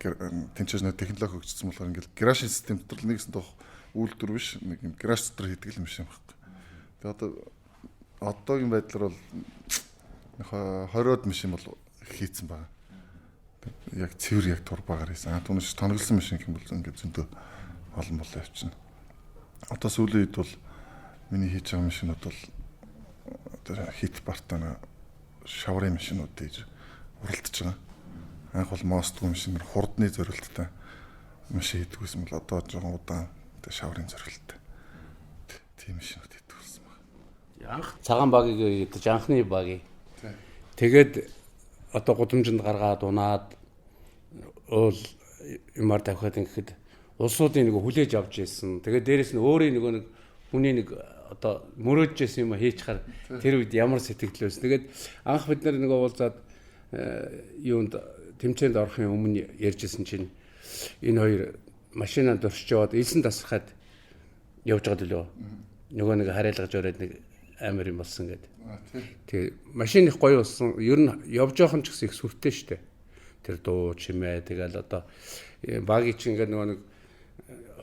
тэнцэж нөө технологи хөгжсөн болохоор ингээд гараж систем дотор л нэгсэн тоох үйлдвэр биш нэг юм гараж дотор хийдэг юм шиг байхгүй. Тэгээ одоогийн байдлаар бол 20-од машин бол хийцэн байна. Яг цэвэр яг тур багаар хийсэн. Түүнээс тоноглосон машин юм бол ингээд зөндөө олон болоо явчихна. Одоо сүүлийн үед бол миний хийж байгаа машинууд бол одоо хит бартана шаврын машинууд гэж уралдаж байгаа. Анх бол мостгүй машин хурдны зорилттой машин хийдэг байсан бол одоо жоохон удаан шаврын зорилттой. Тийм машинууд хийдэг болсон байна. Анх цагаан багийг гэдэг анхны багийг. Тэгээд одоо гудамжинд гаргаад унаад уул юмар тавихад ингээд улсуудын нэг хүлээж авч ийсэн. Тэгээд дээрэс нь өөрийн нэг хүний нэг одоо мөрөөж ийсэн юм хийж хаар тэр үед ямар сэтгэл байсан. Тэгээд анх бид нар нэг уулзаад юунд тэмцээнд орохын өмнө ярьжсэн чинь энэ хоёр машинаа дурсч яваад элсэн тасрахад явж байгаа дөлөө. Нөгөө нэг хариалгаж ороод нэг амар юм болсон гэдэг. Тэгээ машин их гоё болсон. Ер нь явж жоохон ч гэсэн их сүртэй штэ. Тэр дуу чимээ тэгэл одоо багийн чинь ингээд нөгөө нэг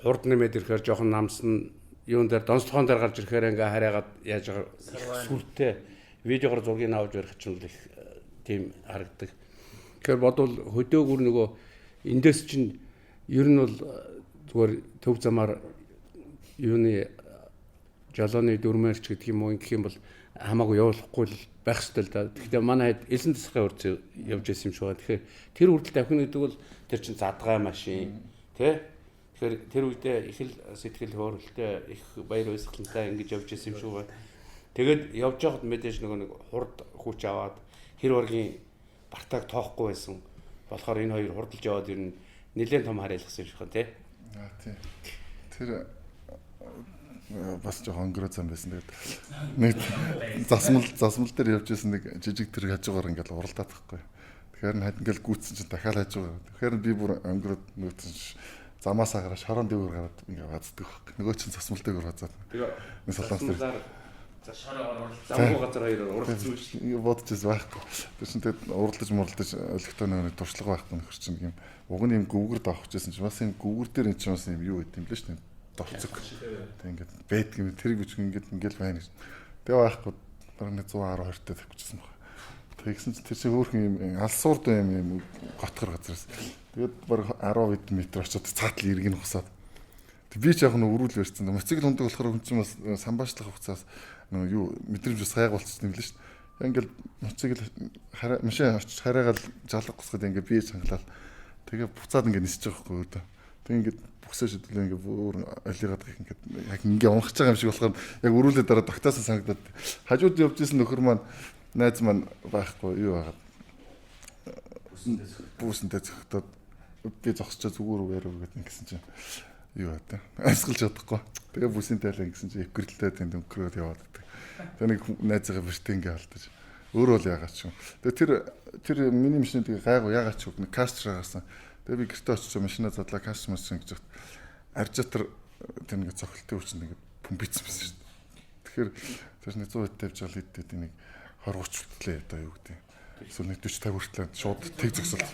хурд нэмээд ирэхээр жоохон намсан юун дээр донцлогоон дээр гарч ирэхээр ингээ хараагаад яаж байгаа сүртэй видеогоор зургийг авч барих чинь л их тийм харагдаг. Тэгэхээр бодвол хөдөөгөр нөгөө эндээс чинь ер нь бол зүгээр төв замаар юуны жолооны дөрмөрч гэдэг юм уу ингэх юм бол хамаагүй явуулахгүй л байх ёстой л да. Гэхдээ манай хэд элсэн тасгын урд явж байсан юм шиг байна. Тэгэхээр тэр хүртэл авхин гэдэг бол тэр чинь задгай машин тий. Тэгэхээр тэр үедээ их л сэтгэл хөөрөлтэй их баяр баясгалантай ингэж явж байсан юм шиг байна. Тэгээд явж байхад мэдээж нөгөө нэг хурд хүч аваад хэр ургийн бартааг тоохгүй байсан. Болохоор энэ хоёр хурдалж яваад ер нь нэлээд том харилцсан юм шиг байна тий. Тийм. Тэр бас жоохон өнгөрөө зам байсан. Тэгээд нэг засмал дээр явж байсан нэг жижиг тэр хажуугаар ингээл уралдаад байхгүй. Тэгэхээр хад ингээл гүйтсэн чинь дахиад хажуугаар. Тэгэхээр би бүр өнгөрөөд нүүтэн замаас агараа шорон дээгүүр гараад ингээ ваздаг байхгүй. Нөгөө чинь засмал дээгүүр вазаад. Тэгээ солонгос дээр шороо замгүй газар хоёроор уралдсан шүү дээ. Бодож байхгүй. Тэр чинь тэгээд уралдаж олигтой нэг туршлага байхгүй нөхөр чинь юм. Уг нь юм гүгэр давах гэсэн чинь бас юм гүгэр дээр энэ чинь бас юм юу гэдэм блэ шүү дээ. Довцог. Тэг ингээд байдаг юм тэрийг бичих ингээл байна гэж. Тэгээ байхгүй бараг 112 таа тавьчихсан байна. Тэгсэн чинь тэр чинь хөөрхөн юм алсуурд юм готгор газараас. Тэгээд бараг 10 м очоод цаатал иргэн хусаад. Тэг би ч яг нь өрүүл барьсан. Мотоцикл ундаг болохоор хүн чинь бас самбаачлах хугацаас нөгөө юу мэдрэмж бас хайгуулчихсан юм лээ шүү дээ. Ингээл мотоцикл машин очиж хараагаал жалга гусгаад ингээд бие чангалал. Тэгээ буцаад ингээд нисэж байгаа хгүй өөдөө. Тэг ингээд бүсээ шидлээ ингээд бүр олигаад ингээд яг ингээд унахж байгаа юм шиг болохоор яг өрүүлээ дараа тогтаасан санагдаад хажууд явж исэн нөхөр маань найз маань байхгүй юу байгаад бүүсэндээ зөгтөөд би зогсчоо зүгээр үгээр үгээд ингэсэн чинь юу аа асгалж чадахгүй. Тэгээ бүсийн тайлаа ингэсэн чинь эвгэрэлтэй тэнд өнгөрөөд яваад байдаг. Тэгээ нэг найзгаа бэртээ ингээд алдаж өөрөө л яагаад ч юм. Тэгээ тэр миний машин тэгээ гайгүй яагаад ч үг нэг кастр гарсан. Тэгээ би гэртээ очиж машинаа задлаа кастр машин гэж хат аржатар тэр нэг цохилтын хүчин ингээд бомбицсан байсан шүү дээ. Тэгэхээр тэр 100 хэд тавьж байгаа хэд нэг 20-30 хүртлээ одоо юу гэдэг. Эсвэл нэг 40-50 хүртлээ шууд тэг зөксөл.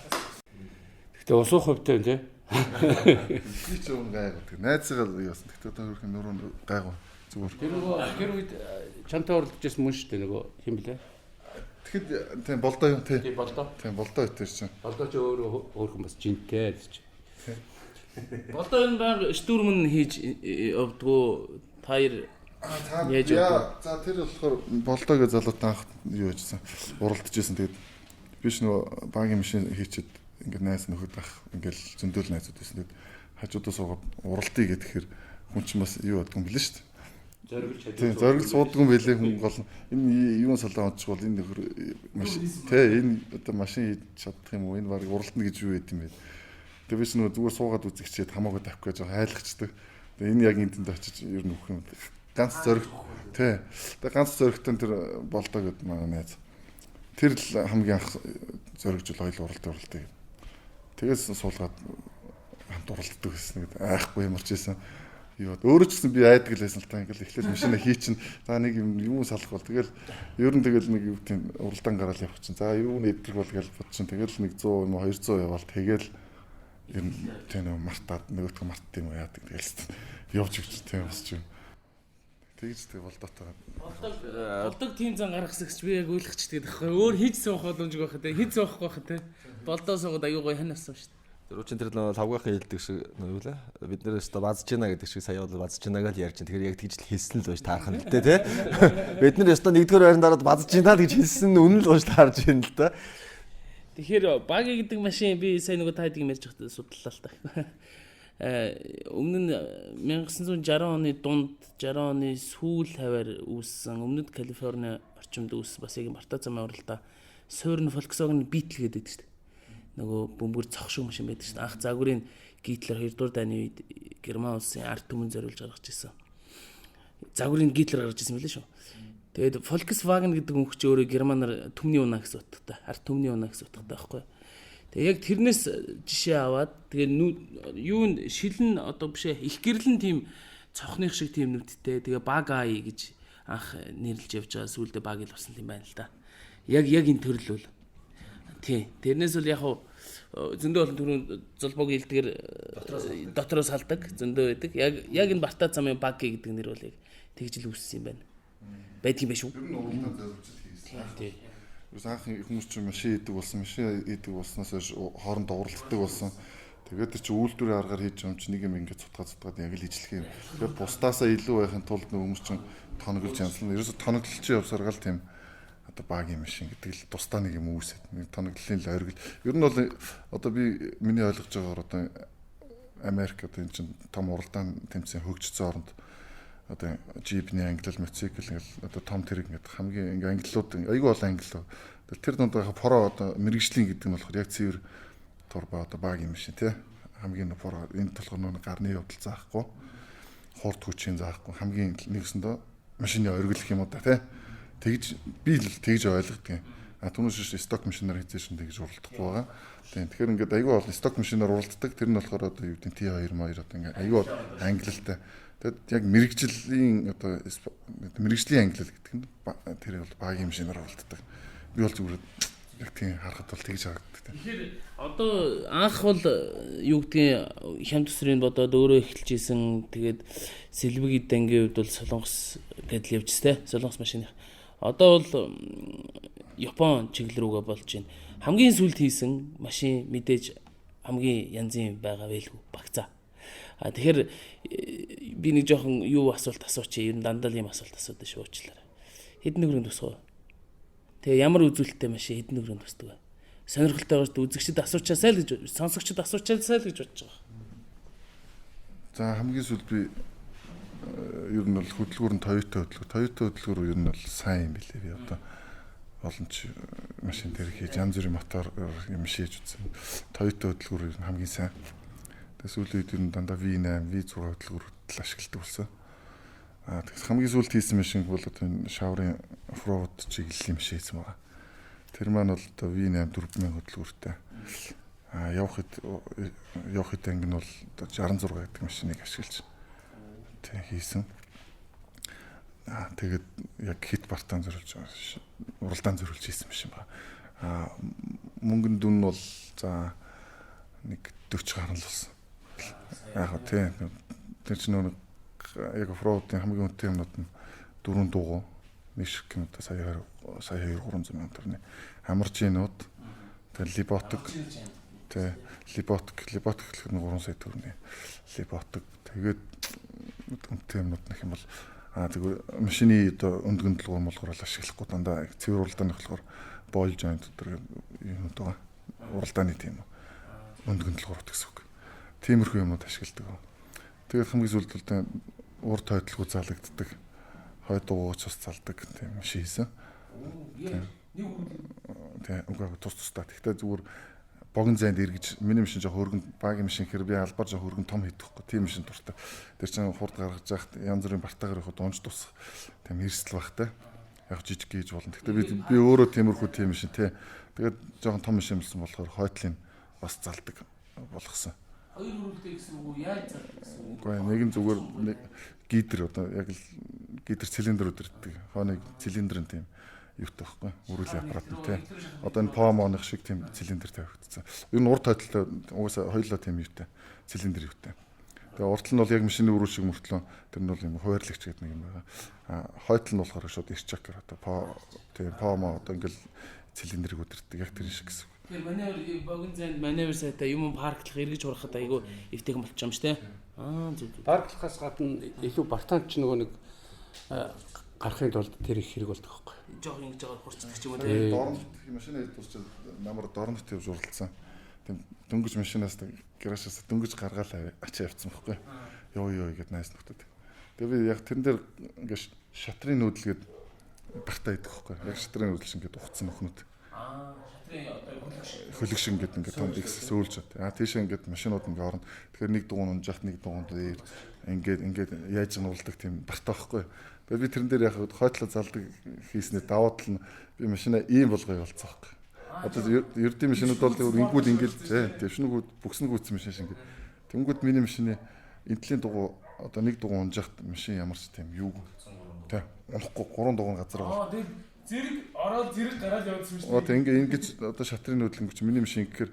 Гэхдээ усуух хувьтай тий. Би ч юм гайгүй. Тэг найзгаа юу яасан. Гэхдээ одоо хөрх нөрөө гайгүй. Зүгээр. Тэр нөгөө тэр үед чамтай уралдаж байсан мөн шүү дээ нөгөө хэм блэ. Тэгэхэд тийм болдоо юм тий. Тийм болдоо. Тийм болдоо өтер чинь. Болдоо ч өөрөө өөрхөн бас жинтэй гэж. Болдоо энэ баг штурмын хийж явдгуу таяр яаж явдаг. За тэр болохоор болдоо гэж залуутай анх юу яжсан. Уралдаж байсан. Тэгээд биш нөгөө багийн машин хийчихэд ингээд найз нөхөд ах ингээд зөндөөл найзууд байсан. Тэгээд хажуудаа суугаад уралдъя гэхээр хүн чинь бас юу бодгон билээ шүү дээ. Тийм зориг суудаг юм байлээ хүн гол энэ юун салаа онцгой бол энэ нөхөр машин тий энэ одоо машин хийж чадах юм уу энэ баг уралдана гэж юу байд юм бэ. Тэгээ биш нөгөө зүгээр суугаад үзэгчээд хамаагүй тавих гэж хайлгчдаг. Тэгээ энэ яг энтэнд очиж ер нь үх юм. Ганц зориг тий. Тэгээ ганц зоригтой тэр болдоо гэд манай найз. Тэр л хамгийн анх зоригжул хоёул уралдаа. Тэгээс суулгаад хамт уралддаг гэсэн нэг айхгүй юмарч ийсэн. Юу өөрөө ч гэсэн би айдаг л байсан л та ингээл эхлээд машина хийчин за нэг юм салах бол тэгэл ер нь тэгэл нэг юу тийм уралдаан гараал явах чинь за юу нэдрэх бол гэж бодчихсон тэгэл нэг 100 юм 200 яваал тэгэл ер нь тийм мартаад нөгөөдгөө март юм яадаг тэгэл явж өгч тийм бас ч юм тэгж тэг болдоотойгоо Болдог тим зан гаргахсагч би яг ойлгочдөг байхгүй өөр хийж суух боломжгүй байх те хийж суухгүй байх те болдоо суугаад аюу гой ханасан шүү дээ. Зүрүүчин тэр нэг лавгаахан хэлдэг шиг юу лээ. Бид нэр өстө базж гинэ гэдэг шиг сая бол базж гинэ гэж ярьж байна. Тэгэхээр яг тэгж л хэлсэн л байж таархан л дээ тий. Бид нэр өстө нэгдүгээр байранд дараад базж гинэ гэж хэлсэн үнэн л болж таарж байна л да. Тэгэхээр баги гэдэг машин би сая нөгөө тайдыг ярьж байхдаа судлаа л та. Өмнө нь 1960 оны дунд 60 оны сүүл хаваар үүссэн өмнөд Калифорни орчимд үүссэн бас яг марта замын уралдаа суурн Volkswagen Beetle гэдэг шүү дээ. Нөгөө бөмбөр цох шиг машин байдаг шүү дээ. Анх загварын Гитлер 2 дугаар дайны үед Герман улсын ард түмэн зориулж гаргаж ирсэн. Загварын Гитлер гаргаж ирсэн мэлээ шүү. Тэгээд Volkswagen гэдэг өнгөч өөрөө германаар түмний унаа гэсэн утгатай. Ард түмний унаа гэсэн утгатай байхгүй. Тэгээ яг тэрнээс жишээ аваад тэгээ юу шилэн одоо биш их гэрлэн тийм цохных шиг тийм нүдтэй тэгээ баг ай гэж анх нэрлж явж байгаа сүүлдээ баг ил болсон юм байна л да. Яг энэ төрөл бол тий. Тэрнээс бол яг зөндөө олон төрлийн золбог илдгэр дотроос салдаг зөндөө байдаг. Яг энэ барта замын баг гэдэг нэр бол яг тэгж л үүссэн юм байна. Байдгийн байх шүү. ер нь уралдаан зориулж хийсэн. Тий. Анх хүмүүс ч машин идэг болсон, машин идэг болсноос хоорондоо уралддаг болсон. Тэгээд чи үйлдвэрийн аргаар хийж юм чи нэг юм ингээд цутгаад яг л ижлэх юм. Тэгээд бусдаасаа илүү байхын тулд хүмүүс чинь тоноглож янзлна. Ерөөсө тоноглолчин явсараа л тийм одоо багийн машин гэдэг л тусдаа нэг юм үүсэт. Нэг тоноглолын л оргил. Ер нь бол одоо би миний ойлгож байгаагаар одоо Америк одоо энэ чинь том уралдаан тэмцээн хөгжсөн оронд одоо джипний англи мотоцикл ингээл одоо том тэрэг ингээд хамгийн ингээ англиуд айгүй бол англи. Тэр донд байгаа поро одоо мэрэгжлийн гэдэг нь болохоор яг цэвэр турба одоо багийн машин тий хамгийн поро энэ толгойн гарны явдал заахгүй хурд хүчийн заахгүй хамгийн нэгсэндээ машины оргилох юм уу да тий тэгж би л тэгж ойлгодог юм. Түүнээс шиш сток машинаар хийжсэн тэгж уралдахгүй байгаа. Тэгэхээр ингээд айгүй бол сток машинаар уралддаг. Тэр нь болохоор одоо юу гэдэг T2 2 одоо ингээд айгүй бол англилтай. Тэгэд яг мэрэгжлийн одоо мэрэгжлийн англи гэдэг нь тэр бол багийн машинаар уралддаг. Би бол зүгээр яг тийм харахад бол тэгж харагддаг. Тэгэхээр одоо анх бол юу гэдгийг хямд төсрийг бодоод өөрөө эхэлж исэн. Тэгээд Сэлбэг дангийн хувьд бол Солонгос гэдэл явжтэй. Солонгос машины. Одоо бол Япон чиглэл рүүгээ болж байна. Хамгийн сүүлд хийсэн машин мэдээж хамгийн янзын байгаа байлгүй багцаа. Тэгэхээр би нэг жоохон юу асуулт асуучих. Ер нь дандаа л юм асуулт асуудаг шүү уучлаарай. Хэдэн нөхрөнд тусах вэ? Тэгээ ямар үзүүлэлттэй машин хэдэн нөхрөнд тусдаг вэ? Сонирхолтой гэж үзэгчд асуучаасаа л гэж сонсогчд асуучаасаа л гэж бодож байгаа. За хамгийн сүүлд би ер нь бол хөдөлгүүр нь Toyota хөдөлгүүр ер нь бол сайн юм билээ би одоо олон ч машин дээр хийж янз бүрийн мотор юм шийдэж үзсэн. Toyota хөдөлгүүр ер нь хамгийн сайн. Тэгээс сүүлийн үед ер нь дандаа V8, V6 хөдөлгүүрүүд ашигладаг болсон. Тэгээс хамгийн сүүлд хийсэн машин бол одоо энэ шаврын оффроуд чиглэлийн машин хийсэн байгаа. Тэр маань бол одоо V8 4000 хөдөлгүүртэй. Явахд анги нь бол 66 гэдэг машиныг ашиглаж хийсэн. Тэгээд яг хит бартаан зориулж уралдаан зориулж хийсэн юм шиг байна. Мөнгөн дүн нь бол за нэг 40 гаруй л болсон. Яг тийм. Тэр чинь нэг яг оффроудын хамгийн үнэтэй юмнууд нь 4 дугуй нэг шиг юм одоо сая 2-300 мянган төгрөний амаржинууд тэгээд либотик гэх нь 3 сая төгрөний либотик тэгээд үнэтэй юмнууд нэх юм бол тэгвэл машины одоо өндгөн дэлгүүр молгоор ашиглахгүй дандаа цэвэр уралдааны болохоор бойл joint гэдэг юмнууд байгаа. Уралдааны тийм өндгөн дэлгүүрт гэсэн үг. Тиймэрхүү юмнууд ашигладаг. Тэгээд хамгийн сүүлд бол ур тойдлого залагддаг. Хойд дугуйч ус залдаг тийм шийсэн. Тийм уг тус-тустай. Гэхдээ зүгээр богино зайд эргэж миний машин жоох хөргөн багийн машин хэр би албаар жоох хөргөн том хийдэхгүй тийм машин дуртай. Тэр чинь хурд гаргаж яхад янз бүрийн бартаагаар явахад унж тусах тийм эрсдэл багтай. Яг жижиг гэж болно. Гэхдээ би өөрөө тиймэрхүү тийм машин тий. Тэгээд жоохон том машин болсон болохоор хойдлын бас залдаг болгосон. Хоёр хөрөлтэй гэсэн үг яаж залдаг гэсэн үг? Гэхдээ нэг нь зүгээр гидер одоо яг л гидер цилиндрүүд ирдэг. Хоног цилиндрын тийм юутай байхгүй үрүүлийн аппарат нь тий. Одоо энэ помоных шиг тийм цилиндр тавигдсан. Ер нь урт хойдлоо угаасаа хоёулаа тийм юутай цилиндр юутай. Тэгээ уртл нь бол яг машины үрүү шиг мөртлөө тэр нь бол юм хуваарлагч гэдэг нэг юм байгаа. Хойдл нь болохоор шууд ирчакер одоо тийм помо одоо ингээл цилиндрийг удирддаг яг тэр шиг гэсэн. Тэгэхээр манайвар богино зайд манайвар сайта юм парклах эргэж урахад айгүй эвтэйхэн болчих юм шүү дээ. Зүг. Парклахаас гадна илүү бартаан ч нөгөө нэг гарахын тулд тэр их хэрэг болдог байхгүй. Жог ингэж байгаа хурцдаг ч юм уу тийм. Дорнот машины тусч намар дорнот явж уралдсан. Тийм дөнгөж машинаас гаражаас дөнгөж гаргаал ачаа явцсан байхгүй. Ёо гэд найс нөхдөд. Тэгээ би яг тэрэн дээр ингээд шатрын нүүдэлгээд бартаа идэх байхгүй. Яг шатрын нүүдэл шиг ингээд ухцсан нөхнүүд. Шатрын одоо хөлөг шиг ингээд тонд их сөүлж чад. Тийшээ ингээд машинууд ингээд орно. Тэгэхээр нэг дугуун унжахт нэг дугуун дээр ингээд яаж нуулдаг тийм бартаа байхгүй. Тэгээ би тэрэн дээр яг хойтлоо залдаг хийснээр даваа тал нь би машинаа ийм болгоё болцсон байхгүй. Одоо ердийн машинууд бол ингүүд ингээд дэвшнүүд бүкснэгүүдсэн машин шиг ингээд. Тэнгүүд миний машины энтлийн дугуй одоо нэг дугуй унжахт машин ямар ч тийм юу тий унахгүй 3 дугуй газар байгаа. тэгээд зэрэг ороод зэрэг гараад явуулсан шүү дээ. Одоо ингэж одоо шатрын нүүдэлнгүүч миний машин гэхээр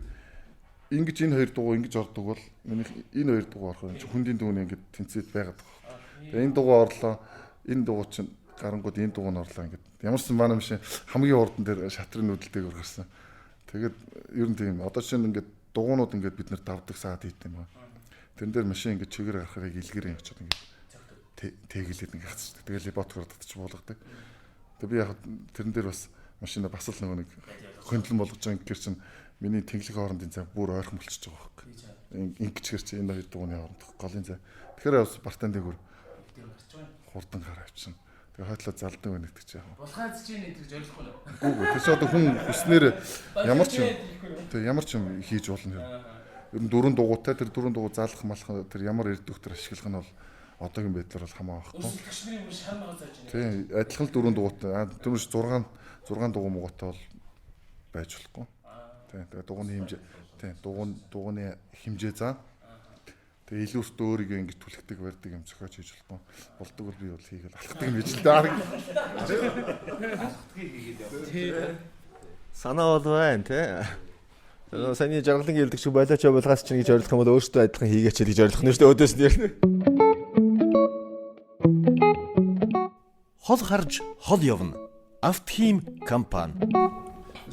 ингэж энэ хоёр дугуй ингэж ордог бол миний энэ хоёр дугуй орох юм чи хүндийн дүүний ингэж тэнцээд байгаад байгаа. Тэгээ энэ дугуй орлоо энэ дугуй чинь гарангууд энэ дугуй нь орлоо ингэж ямар ч манай машин хамгийн урдан дээр шатрын нүүдэлтэйгээр гарсан. Тэгээд ер нь тийм одоо чинь ингэж дугуйнууд ингээд бид нэр давдаг саад хийд юм байна. Тэрэн дээр машин ингээд чигээр гарахаар илгэрээ очиод ингээд тэгэлээд ингээд хацдаг. Тэгэл ботгоор татчих болгодог. Тэгээ би яг тэрэн дээр бас машина бас л нэг хөндлөн болгож байгаа гэхэр чинь миний тэнглэг хоорондын цай бүр ойрхон болчихж байгаа байхгүй. Ингэчгэр чи энэ хоёр дугууны хооронд голын цай. Тэгэхээр бас бартан дээгүр хурдан гараа авчихсан. Тэгээ хойтлоо залдаг байна гэдэг чи яг. Булхаац чинь гэдэг зориулахгүй л. Үгүй тэр ч одоо хүн хүснээр ямар ч юм хийж болно юм. Ер нь дөрөв дугуйтай тэр дөрөв дугуй заалах малах тэр ямар редуктор ашиглах нь бол одоогийн байдлаар бол хамаа байхгүй. Өсөлтөгчдийн бүр шармаа зааж байна. Тийм адилхан л дөрөв дугуйтай. Тэрс 6 дугуй муутай бол байж болохгүй. Тийм тэгээ дугууны хэмжээ тийм дугууны хэмжээ заа. Тэгээ илүүртөө өөрийгөө ингэж түлхдэг барьдаг юм зохиож хийж болохгүй. Болдог бол би бол хийгээл алхдаг юм биш л дээ. Санаа бол байна тий. Саний жаргалан гэлдэг шиг болооч булгаас чинь гэж зорилох юм бол өөртөө адилхан хийгээч гэж зорилох нь шүү дээ өдөөс нь ярина. Хол харж хол явна. Автхим компани.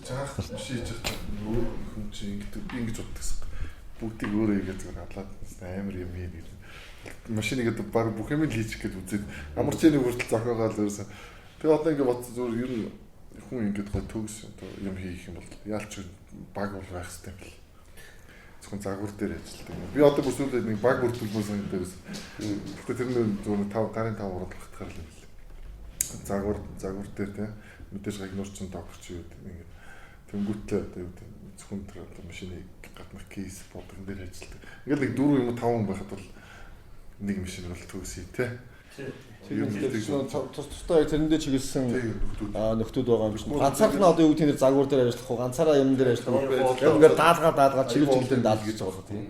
Цаах шийдэж байгаа хүн чинь ингэж би ингэж боддогсан. Бүгдийг өөрөө хийгээд зүгээр хадлаад амар юм ийм. Машиныг баг бүх юм хийчих гээд үзээд ямар ч нэг хүртэл зохиогоол ерөөсөн. Тэгээ одоо ингэ бод зүгээр ер нь хүн ингэж гой төгс юм хийх юм бол яалч баг бол байх хэрэгтэй юм бэл. Зөвхөн загвар дээр ажилладаг. Би одоо бүр сүүлд нэг баг бүртгүүлсэн юм дээрээс. Гэхдээ тэр нэг зүгээр 5 гарын 5 уралдахтаар л юм бэл. Загвар дээр те мэдээж гагнуур чин докторч юу гэдэг ингэ тэнгүүтлээ одоо юу гэдэг зөвхөн тэр одоо машины гаднах кейс бодгон дээр ажилладаг. Ингээл нэг 4 юм 5 хүн байхад бол нэг машин бол төгсөй те. Тустай тэрэндээ чиглэсэн нөхдүүд байгаа юм биш. Ганцаарх нь одоо юу гэдэг нь загвар дээр ажиллах уу, ганцаараа юм дээр ажиллах уу. Яг ингээд даалгаа чиглэлээр даалгаж байгаа тийм.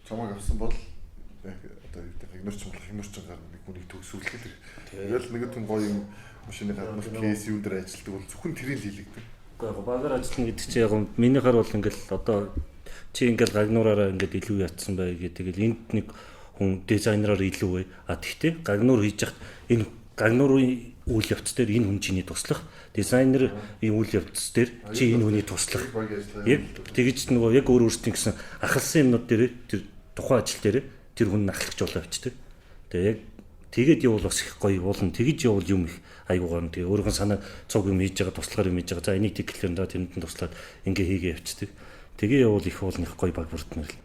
Чамайг авсан бол одоо юу гэдэг гагнуур чин болох юм чин гар нэг хүнийг төгсүүлэх л. Тэгэл нэг тийм гоё юм машины гаднах кейс юу дээр ажилладаг бол зөвхөн тэрийг хийлэгдэг. Гэхдээ багаар ажиллана гэдэг чинь яг миний хар бол ингээл одоо чи ингээл гагнуураараа ингээд илүү ятсан бай гэдэг. Тэгэл энд нэг хүн дизайнераар илүү бай. А тэгтээ гагнуур хийж яхад энэ гагнуурын үйл явц дээр энэ хүн чиний туслах, дизайнерын үйл явц дээр чи энэ хүний туслах. Яг тэгэж нөгөө яг өөр өөртөө гэсэн ахалсан юмнууд дээр тэр тухайн ажил дээр тэр хүн ахлагч болоо авчдаг. Тэгээ яг тэгээд явуул бас их гоё уулна. Тэгэж явуул юм их айгуугаар нь тэгээ өөрийнхөө санаа цог юм хийж байгаа, туслахаар юм хийж байгаа. За энийг тэглэлээр даа тэрэнд нь туслаад ингээ хийгээ явчихдаг. Тэгээ явуул их уулна их гоё баг бүртнэр л.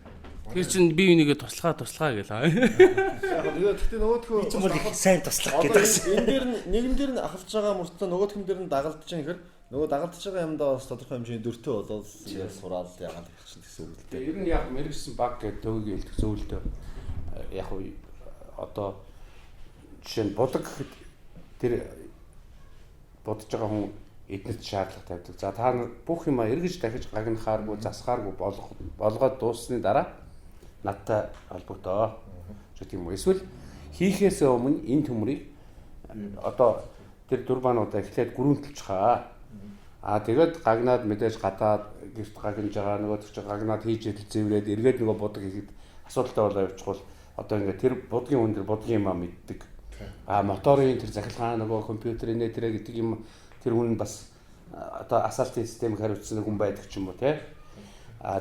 Тэр чинь би энийгээ туслахаа гэл аа. Гэхдээ нөгөөхөө Чи бол их сайн туслах гэдэг гэсэн. Энэ дээр нэгэн дээр нь ахалж байгаа мөртөө нөгөөх дээр нь дагалдаж байгаа гэхээр нөгөө дагалдаж байгаа юмдаа бас тодорхой хэмжээний дөртөө болоод сураал яагаад их чинь гэсэн үг л дээ. Ер нь яг мэрэгсэн баг гэдэг төгөөг хэлдэг зөвлөдөө яг одоо жишээ нь будаг гэхэд тэр бодож байгаа хүн эднэрт шаардлага тавьдаг. За та нар бүх юма эргэж дахиж гагнахааргүй, засахааргүй болгоод дууссаны дараа надтай холбогдоо. Ч тийм үү. Эсвэл хийхээс өмнө энэ төмрийг одоо тэр дурбаануудаа эхлээд гүрүүнтэлж хаа. Тэгээд гагнаад мэдээж гадаад гэрт гагнаж байгаа нөгөө ч гагнаад хийж идэл зэврээд эргээд нөгөө будаг хийхэд асуудалтай болоо явчихвал одоо ингээд тэр будгийн хүн тэр будгийн юмаа мэддэг. Моторын тэр захилгаан нөгөө компьютерийн нэтэрэ гэдэг юм тэр хүн бас одоо асаалтын системийг хариуцсан хүн байдаг ч юм уу те.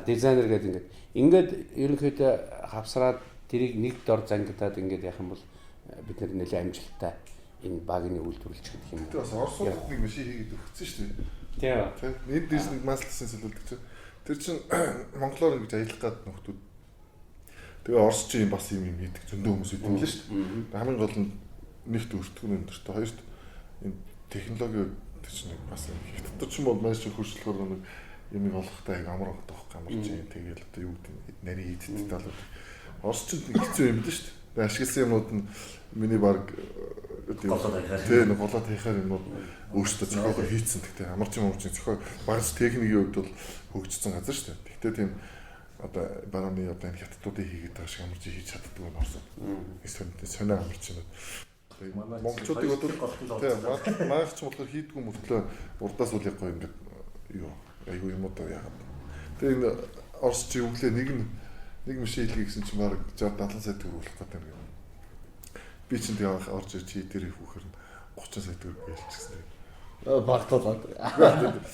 Дизайнер гэдэг ингээд ерөнхийдөө хавсраад тэрийг нэг дор зангидаад ингээд яах юм бол бид нар нэлээд амжилттай энэ багийн үйлдвэрлэж гэдэг юм. Бас Оросууд нэг машин хийгээд өгсөн шүү дээ. Тийм. Энд дэс нэг маслсан сэлүүлдэг чинь. Тэр чинь Монголоор ингэж аялах гад нөхдүүд. Тэгээ Орос чинь бас юм хийдэг зөндөө хүмүүс идэв лээ шүү дээ. Хамгийн гол нь нэгт өртгөн өндөртэй. Хоёрт энэ технологи тэр чинь бас хятад ч юм уу маш их хурцлахаар нэг юм олохтой яг амар гоохтой амар чинь тэгээл одоо юу гэдэг нарийн хийдтэй талууд. Орос чинь нэг хэцүү юм дээ шүү дээ. Тэгээ ашигласан юмнууд нь миний баг тийм болоод хайхаар юмнууд өөртөө зохиогоор хийцэн гэхдээ амар ч юм уу чинь зохиог багц техникийн хувьд бол хөгжсөн газар шүү дээ. Гэхдээ тийм одоо барууны одоо энэ хятадуудын хийгээд байгаа шиг амар чи хийж чаддаг юм орсон. Эсвэл сонио амар чинь. Монголчуудыг одоо тийм маагч болохоор хийдгүү мөртлөө урдаас үл яг гоё ингээд юу айгүй юм уу яагаад. Тэгээ энэ Орос чи өглөө нэг машин хийлгээ гэсэн чинь баг 60-70 сая төгрөг болох гэдэг юм. Би чинь тэгээ орж ирж чи дээр хүүхээр 30 сая төгрөг гэлчихсэн. Багтуулаад.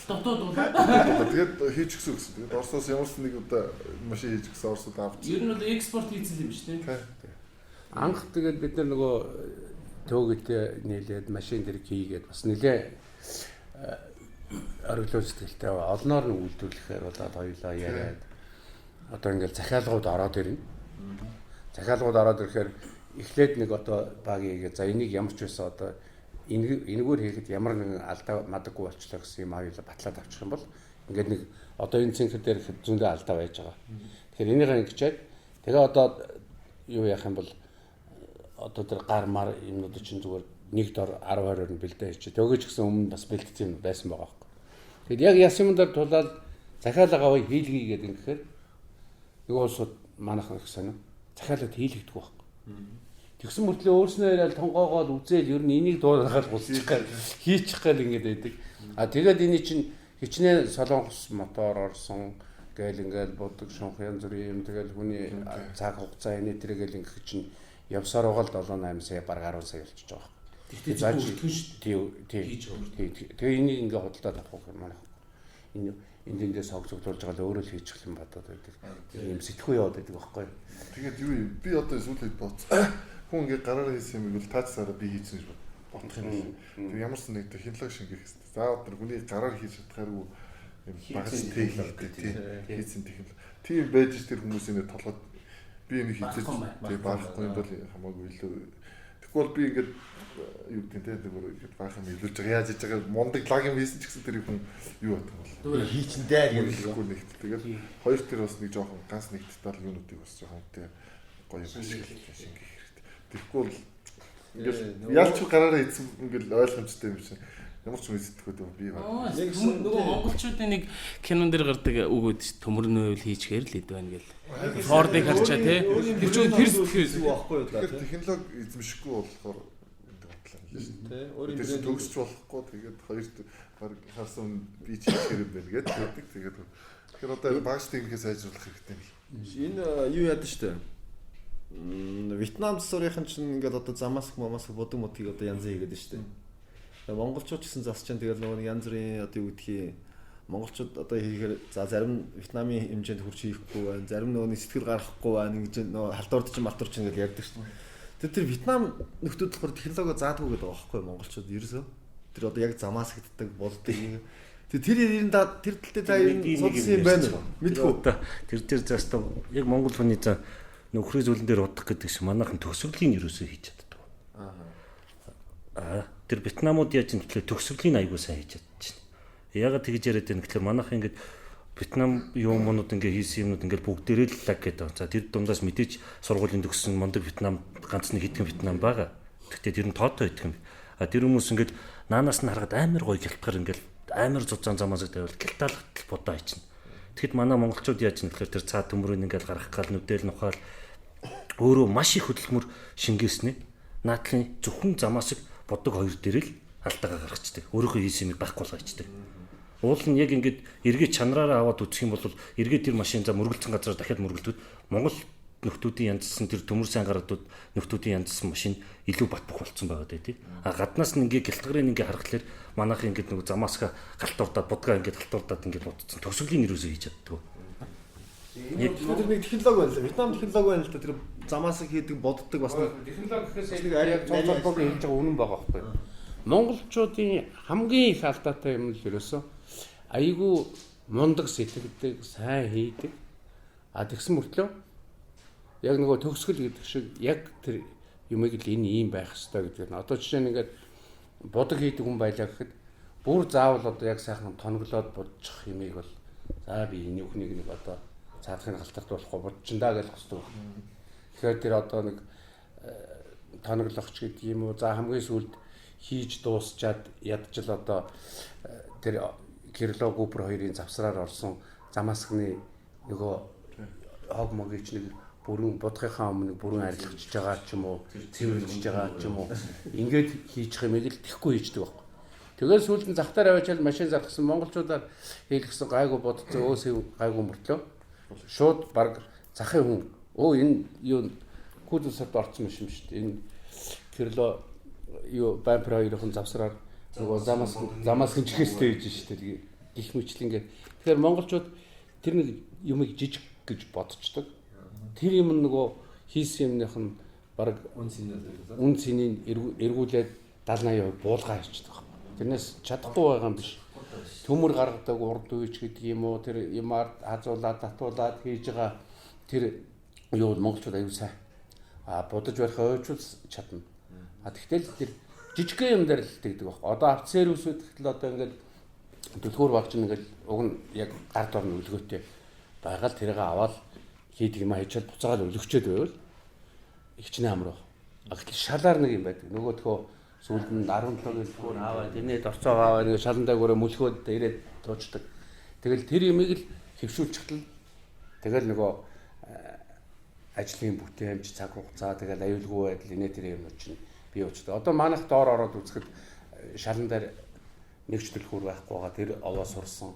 Дотоод бол Тэгээд хийчихсэн гэсэн. Тэгээд Оросоос ямарс нэг удаа машин хийж гисэн Оросод авч. ер нь бол экспорт хийсэн юм шүү дээ. Анх тэгээд бид нар нөгөө төөгөтэй нийлээд машин дээр хийгээд бас нэлээ ориглоо сэтгэлтэй олноор нь үйлдвэрлэхээр болоод хоёулаа яриад одоо ингээл захиалгууд ороод ирнэ. Захиалгууд ороод ирэхээр эхлээд нэг одоо баг хийгээд за энийг ямар ч байсан одоо энэгээр хийхэд ямар нэгэн алдаа мадаггүй болчлоо гэсэн юм хоёулаа батлаад авчих юм бол ингээд нэг одоо энэ цэнхэр дээр зөндөө алдаа байж байгаа. Тэгэхээр энийг ингэчээд тэгээ одоо юу яах юм бол одоо тэр гар мар юмнууд чинь зүгээр нэг дор 10-20 нь бэлдээ хийчих. Төгөөж гисэн өмнө бас бэлдсэн юм байсан байгаа байхгүй. Тэгэд яг ясмын дээр тулаад захиалга аваа хийлгий гэдэг ингэхээр нөгөө улсууд манайхан их сонио захиалгад хийлгдэг байхгүй. Тэгсэн мөртлөө өөрснөө яриад тонгоогоод үзээл ер нь энийг дуурайгаад гусчих гал хийчих гал ингэж байдаг. А тэгээд энэ чинь хичнээн солонгос мотор орсон гээл ингээл бодог шунх янз бүрийн юм тэгэл хүний цаг хугацаа энэ тэргээл ингэх чинь явсаар байгаа л 7-8 сая бараг 10 сая болчихж байгаа. Тэгтээ зөв өртгөн шүү дээ. Тэгээ энийг ингээ худалдаад авах юм маань. Энэ эндээс огцогдуулж байгаа л өөрөө л хийчих юм бодоод байдаг. Ийм сэтгүү яваад байдаг байхгүй. Тэгээд юу юм би одоо сүүлд бодсон. Хүн ингээ гараар хийсэн юм бол таацсараа би хийсэн гэж бодох юм. Тэг ямарсан нэг технологи шингэх хэрэгтэй. За одоо хүний гараар хийж чадхааргүй юм багц технологи хийсэн технологи. Тийм байж тэр хүмүүсийн толгойд би энийг хийчихэж тэг барахгүй юм бол хамаагүй илүү. Тэгвэл би ингээд юу гэдэг те ингээд баахан илүүж байгаа яаж хийж байгаа мундаг лаг юм хийсэн ч гэсэн тэр хүн юу батг бол Хийчиндээ хэрэггүй нэгт. Тэгээд хоёр тэр бас нэг жоохон ганц нэг деталь юунуудыг бас жоохон тэ гоё ашиглах шингэх хэрэгтэй. Тэгэхгүй бол ингээд ялч гараараа хийсэн ингээд ойлгомжтой юм шиг ямар ч юм сэтгэхүйд би байна. Яг нөгөө монголчуудын нэг кинон дээр гардаг үг үүд чинь төмөрнөө үйл хийчихээр л ид байна гэл. Фордыг харчаа тий. Тэр чинь тэр сэтгэхүйс байхгүй юу та. Технологи эзэмшихгүй болохоор бодлоо шүү дээ. Өөрөөр төгсч болохгүй тэгээд хоёрт харсан би чигээр юм байна гэдэг. Тэгээд тэгэхээр одоо багш техникээ сайжруулах хэрэгтэй юм. Энэ юу яадаг шүү дээ. Вьетнам засварын чинь ингээд одоо замаск бодог мотгийг одоо янз хийгээд шүү дээ. Монголчууд гэсэн засч чинь тэгэл нөгөө янз бүрийн одоо юу гэдгийг монголчууд одоо хийхээр за зарим Вьетнамын хэмжээнд хүрч хийхгүй байна. Зарим нөгөө сэтгэл гаргахгүй байна. Ингэж нөгөө халдвард чинь малтур чинь гэж ярьдаг шүү дээ. Тэр Вьетнам нөхдүүд болохоор технологи заадгүй гэдэг байгаа байхгүй монголчууд ерөөсөө. Тэр одоо яг замаас хитдэг болдог юм. Тэр ирэн да тэр тал дээр та судсан юм байна уу? Мэдгүй. Тэр заастаа яг монгол хүний за нөхрийн зүйлэн дээр удах гэдэг шиг манайхан төгсгөлийн ерөөсөө хийж чаддаг. Тэр Вьетнамууд яаж юм тэгэхээр төгсгөлийн аягүй сайн хийж чадчих. Ягаад тэгж яриад байна гэхээр манайхан ингээд Вьетнам юмнууд ингээ хийсэн юмнууд ингээ бүгдээрээ л лаг гэдэг. За тэр дундаас мэдээж сургуулийн төгссөн мондөг Вьетнам ганц нэг хитгэн Вьетнам байгаа. Гэхдээ тэр нь тоотой байдаг юм. Тэр хүмүүс ингээ наанаас нь хараад амар гоё гэлтгэр ингээ амар зузаан замаас тавиул гялтаалгат бодоо хийчихнэ. Тэгэхэд манай монголчууд яаж юм тэгэхээр тэр цаа төмрөөр ингээ гаргах гал нүдэл нухаал өөрөө маш их хөдөлмөр шингээснэ. Наадлын зөвхөн замаас бодог хоёр дээр л алдаагаа гаргацдаг. Өөрийнхөө хийсэн юм байхгүй болгоочдаг. Уул нь яг ингээд эргээд чанараараа аваад үсэх юм бол эргээд тэр машин за мөргөлцсөн газараа дахиад мөргөлдвөл Монгол нөхдүүдийн янзсан тэр төмөр сайн гаруудууд нөхдүүдийн янзсан машин илүү бат бох болцсон байгаа дээ тий. Гаднаас нь ингээ гэлтгэрийн ингээ харахад манайх ингээд нэг замаасаа галтуурдаад будгаа ингээд галтуурдаад ингээд бодсон. Төсвөлийн нэрөөсөө хийж чаддаг. Яг тэр нэг технологи байна л. Вьетнам технологи байна л да тэр замаас хийдэг боддог бас технологи гэхээс яг цонцолбог хийж байгаа үнэн байгаа байхгүй. Монголчуудын хамгийн их алдаатай юм л ерөөсөө айгүй мундаг сэтгэдэг, сайн хийдэг. Тэгсэн мөртлөө яг нөгөө төгсгөл гэдэг шиг яг тэр юмыг л энэ ийм байх хэрэгтэй гэдэг нь. Одоо жишээ нь ингээд бодог хийдэг хүн байлаа гэхэд бүр заавал одоо яг сайхан тоноглоод бодчих юмыг бол за би энэ үхнийг нэг одоо цаадахын галтарт болохгүй бодчихдаа гэж хэвчдэг. Тэгэхээр тэр одоо нэг тоноглохч гэдэг юм уу. За хамгийн сүүлд хийж дуусчаад ядчил одоо тэр Кирилло Гупер хоёрын завсраар орсон замаасгны нөгөө хог могич нэг бүрэн бодохынхаа өмнө бүрэн арилгачж байгаа ч юм уу, цэвэрлж байгаа ч юм уу. Ингээд хийчих юмыг л тэхгүй хийждэг байхгүй. Тэгээд сүүлд нь захтаар аваачаал машин зархсан монголчуудаар хийлгсэн гайгүй бодцоо өөсөө гайгүй мөртлөө шууд баг захын хүн энэ юу кудусад орсон юм шүү дээ. Энэ Кирилло юу бампер хоёрын завсраар нөгөө замаас хинчгээстэй гэж шүү дээ. Гих мэтлэн ингээд. Тэгэхээр монголчууд тэр нэг юмыг жижиг гэж бодцдог. Тэр юм нөгөө хийсэн юмных нь баг үн цэнийг эргүүлээд 70-80% буулгаа хийчихдэг. Тэрнээс чадахгүй байгаа юм биш. Төмөр гаргадаг урд үйч гэдэг юм уу тэр юмар хазуулаад татуулаад хийж байгаа тэр юу монголчууд аюу сайн. Будаж барих ойчул чадна. Тэгтэл тэр жижигхэн юм дээр л тэгдэг баг. Одоо авцсэр үсүүд гэтэл одоо ингээд дэлгүүр багч ингээд уг нь яг гард орно өлгөөтэй байгаад тэрийг аваад хийдэг юм хайчаад буцаагаад өлгөчөөд байвал ихчнээ амрах. Гэтэл шалаар нэг юм байдаг. Нөгөөдхөө сүүлд нь 17 гэлбүүр аваад инээд орцоо аваад нэг шалан даагаараа мөлхөөд ирээд туучдаг. Тэгэл тэр юмыг л хэвшүүлчихтэл тэгэл нөгөө ажлын бүтээмж цаг хугацаа тэгэл аюулгүй байдал инээ тэр юмнууд чинь бий болчихдог. Одоо манайх доор ороод үзэхэд шалан дээр нэгч дэлгүүр байхгүй байгаа тэр овоо сурсан.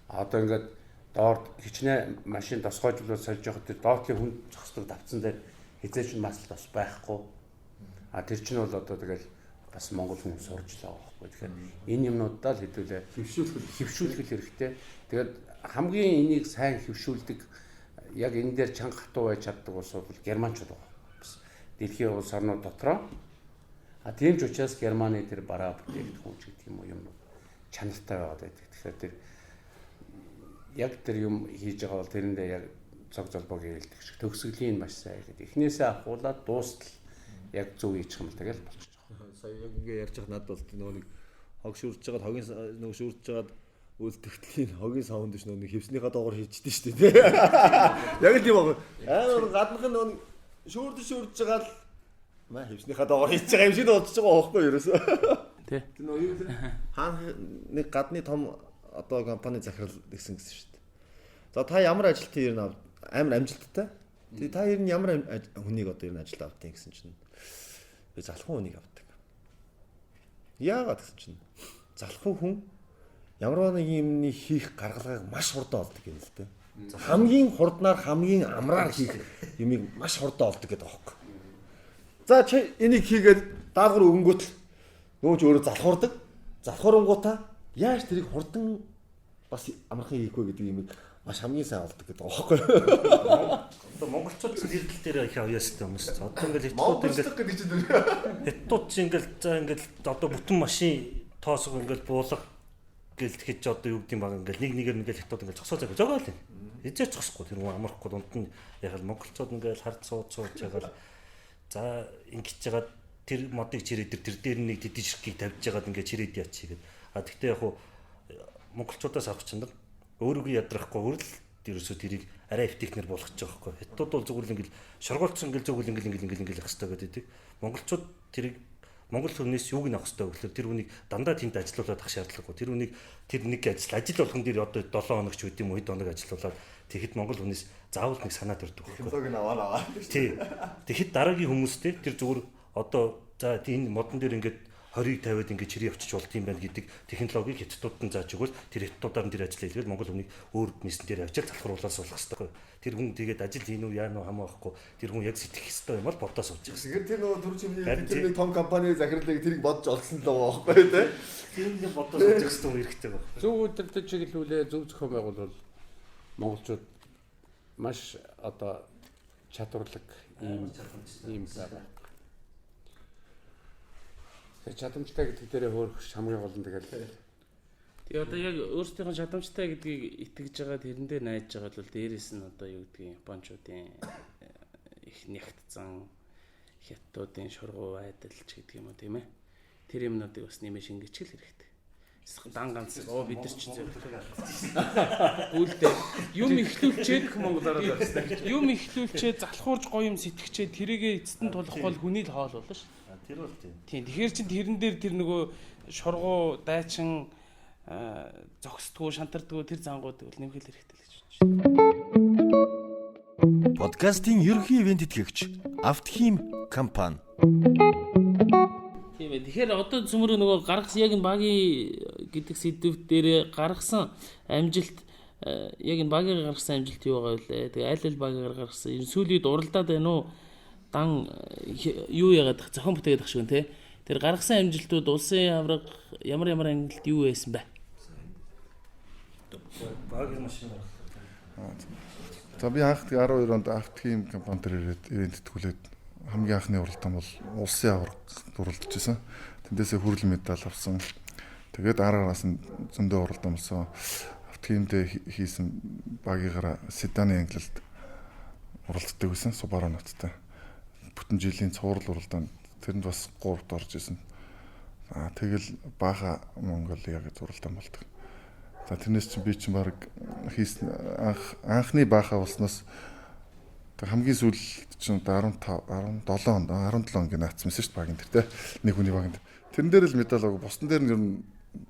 Одоо ингээд доор хичнээн машин тосгоожлол сольж явахад тэр доотлын хүн зогсдог давцсан дээр хизээч масл бас байхгүй. Тэр чинь бол одоо тэгэл бас монгол хүн сурж лаа байхгүй. Тэгэхээр энэ юмнуудаа л хэдүүлээ хөвшүүлэх хэрэгтэй. Тэгээд хамгийн энийг сайн хөвшүүлдэг яг энэ дээр чанга хатуу байж чаддаг улс бол германчууд байна. Бас дэлхийн улс орнууд дотроо. Тийм ч учраас Германы тэр бараа бүтээгдэхүүн хүн ч гэдэг юм уу юм чанартай байгаад байдаг. Тэгэхээр тэр яг тэр юм хийж байгаа бол тэрэндээ яг цог золбог хийлдэг шиг төгсгөлийн маш сайн гэдэг. Эхнээсээ авахуулаад дуустал яг зөв хийчих юм л тэгэл болчих жоох. Сая яг ингэ ярьж байгаа надад бол нөгөө нэг хог шүрж жагаад хогийн нөгөө шүрж жагаад үлдэгтлийн хогийн саунд биш нөгөө хевснийхаа доогоор хийчихдээ шүү дээ. Яг л тийм баг. Амар гаднах нь нөгөө шүрж жагаад маа хевснийхаа доогоор хийж байгаа юм шиг бодож байгаа байхгүй юу ерөөсөө. Тэ. Тэр нөгөө юу вэ? Хаан нэг гадны том одоо компани захирал гэсэн шүү дээ. За та ямар ажилт ер нь амар амжилттай. Тэгээ та ер нь ямар хүнийг одоо ер нь ажилд авдیں гэсэн чинь би залхуу хүнийг авдаг. Яагаад гэсэн чинь залхуу хүн ямар нэг юмны хийх гаргалгааг маш хурдан олдог юм л дээ. Хамгийн хурднаар хамгийн амраар хийх юмыг маш хурдан олдог гэдэг аахгүй. За чи энийг хийгээд даалгавар өгөнгөт л нөгөө ч өөрөө залхуурдаг. Залхуурангуудаа яаж тэрийг хурдан бас амархан хийх вэ гэдэг юмыг маш хамгийн сайн олдог гэдэг аахгүй. Одоо монголчууд зэрэгдэл дээр их авьяастай хүмүүс. Одоо ингээл хятадууд чинь ингээл за ингээл одоо бүтэн машин тоосго ингээл буулга гэл тэгэхэд ч одоо юу гэдэг юм баг ингээл нэг нэгээр ингээл хятад ингээл зогсоо зогоол юм. Эзээ зогсохгүй тэр хүн амархгүй дунд нь яг л монголчууд ингээл хард сууж ягаад за ингэж жагаад тэр модыг чирээд тэр дээр нэг тэдэн ширхгийг тавьж жагаад ингээд чирээд яач гэдэг. Тэгтээ яг монголчуудаас авах чинь өөрийгөө ядрахгүй хөрл ерөөсөө тэрийг арай эвтихнэр болгож байгаа байхгүй. Хятадууд бол зүгээр л ингээл шоргоолцсон ингээл зөвхөн ингээл явах хэрэгтэй гэдэг. Монголчууд тэрийг монгол хүнээс юуг нь авах хэрэгтэй вэ гэхээр тэр хүнийг дандаа тэнд ажилуулад ах шаардлагагүй. Тэр хүнийг тэр нэг ажил болгон дээр одоо 7 хоног ч үгүй юм уу хэд хоног ажилуулад тэгэхэд монгол хүнээс заавал нэг санаа төрдөг байхгүй. Технологи аваа. Тий. Тэгэхэд дараагийн хүмүүстэй тэр зүгээр одоо за энэ модон дээр ингээд 20-ыг тавиад ингээд чирээ авчиж болт юм байна гэдэг технологиг хятадууд нь зааж өгвөл тэр хятадуудаар нь тэр ажил хийлгээл монгол хүнийг өөр мессен дээр авчиж залхууруулаад суулгах хэрэгтэй. Тэр хүн тэгээд ажил хийн үү яа нуу хамаахгүй тэр хүн яг сэтгэх хэрэгтэй юм бол бодоо сууж байгаа. Тэгэхээр тэр нөгөө төрч юмний тэр нэг том компани захирлыг тэрийг бодож олсон л байгаа байхгүй тий. Тэр нэг бодоо сууж гэсэн юм хэрэгтэй байна. Зөв өдөртөж чиглүүлээ зөв зохион байгуулвал монголчууд маш одоо чадварлаг ийм байгаа. Чадамжтай гэдэг дээрээ хөөрөх хамгийн гол нь тэгэл. Тэгээ одоо яг өөрсдийнх нь чадамжтай гэдгийг итгэж байгаа тэрэн дээр найдаж байгаа бол дээрэс нь одоо юу гэдгийг Япончуудын их нягтцсан хятадуудын шургуу айдал ч гэдэг юм уу тийм ээ. Тэр юмнуудыг бас нэмээ шингээчих хэрэгтэй. Дан ганц бид нар ч үлдээ юм ихлүүлчээд монголоор юм ихлүүлчээд залхуурж гоё юм сэтгэчээд тэрийгэ эцэст нь тулахгүй бол хүний л хоол болно шүү. Тэр бол тийм. Тэгэхээр чин тэрэн дээр тэр нөгөө шоргуу дайчин зогсдгоо шантардгоо тэр зангуудыг бол нэмэх хэрэгтэй л гэж байна. Подкастын ерөнхий ивент тэтгэгч Автхим компани. Тийм ээ. Тэгэхээр одоо зөвмөр нөгөө гаргасан яг энэ багийн гэдэг сэдвүүд дээр гаргасан амжилт яг энэ багийн гаргасан амжилт юу байгаа вэ? Тэгээ аль багийн гаргасан энэ сүүлийн уралдаад байна уу? Дан юу яагаад зохион бүтээгээд ах шиг байна те. Тэр гаргасан амжилтууд улсын авраг ямар ангилалд юу байсан бэ? Багийн машин За би анх 12 онд Автхим компани дээр ирээд ивент тэтгүүлээд хамгийн анхны уралдаан бол улсын авраг уралдаж байсан. Тэндээсээ хүрэл медаль авсан. Тэгээд араас нь зөндөө уралдаан болсон. Автхимдээ хийсэн багийнхаараа седаны ангилалд уралддаг байсан. Subaru ноттой. Бүтэн жилийн цуврал уралдаанд тэрэнд бас 3-т орж исэн. Тэгэл бааха Монголиа гэж уралдаан болдог. За тэрнээс чинь би чинь баг хийсэн анхны бааха болсноос хамгийн сүүлд чинь 15 17 онд 17 он гинацсан шүү дээ багийн тэр те нэг хүний багинд. Тэрэн дээр л медаль авах. Бусдын дээр нь ер нь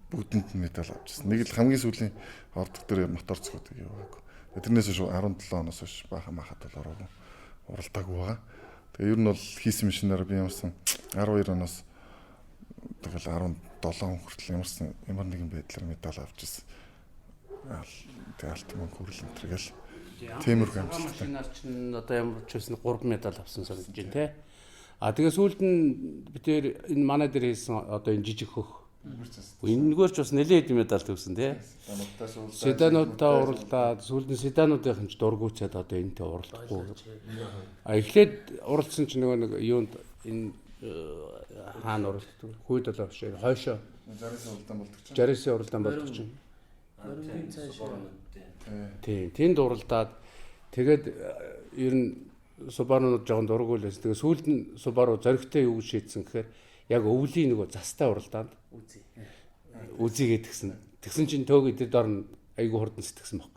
бүгдэнд медаль авчихсан. Нэг л хамгийн сүүлийн ордог дээр мотор цогод яваагүй. Тэрнээс шүү 17 оноос хойш бааха махад бол ороогүй. Уралдаагүй байгаа. Тэгээ ер нь бол хийсэн машинаар би ямарсан 12 оноос тэгэл 17 он хүртэл ямар нэгэн байдлаар медаль авч ирсэн. Тэгээ алт мөн хүрэл энтергээл тиймэрхүү амжилттай. Машинаар чинь одоо ямар ч байсан 3 медаль авсан санагдаж байна те. Тэгээ сүүлд нь бид энэ манай дээр хийсэн одоо энэ жижиг хөх. Энэгээр ч бас нэлээд медаль төвсөн те. Седануудаа уралдаад сүүлд нь седануудын ч дургуйцаад одоо энэтэй уралдахгүй. Эхлээд уралдсан чинь нэг юунд энэ хаана уралддаг? Хүйд болоо биш. Хойшоо 60-ийн уралдаан болдог чинь. Тийм, тэнд уралдаад тэгээд ер нь Subaru-нууд жоохон дургуул байсан. Тэгээд сүүлд нь Subaru зоригтой юу шийдсэн гэхээр яг өвлийн нөгөө застай уралдаанд үзий гэдгсэн. Тэгсэн чинь төг эдэр дор нь айгүй хурдан сэтгсэн баг.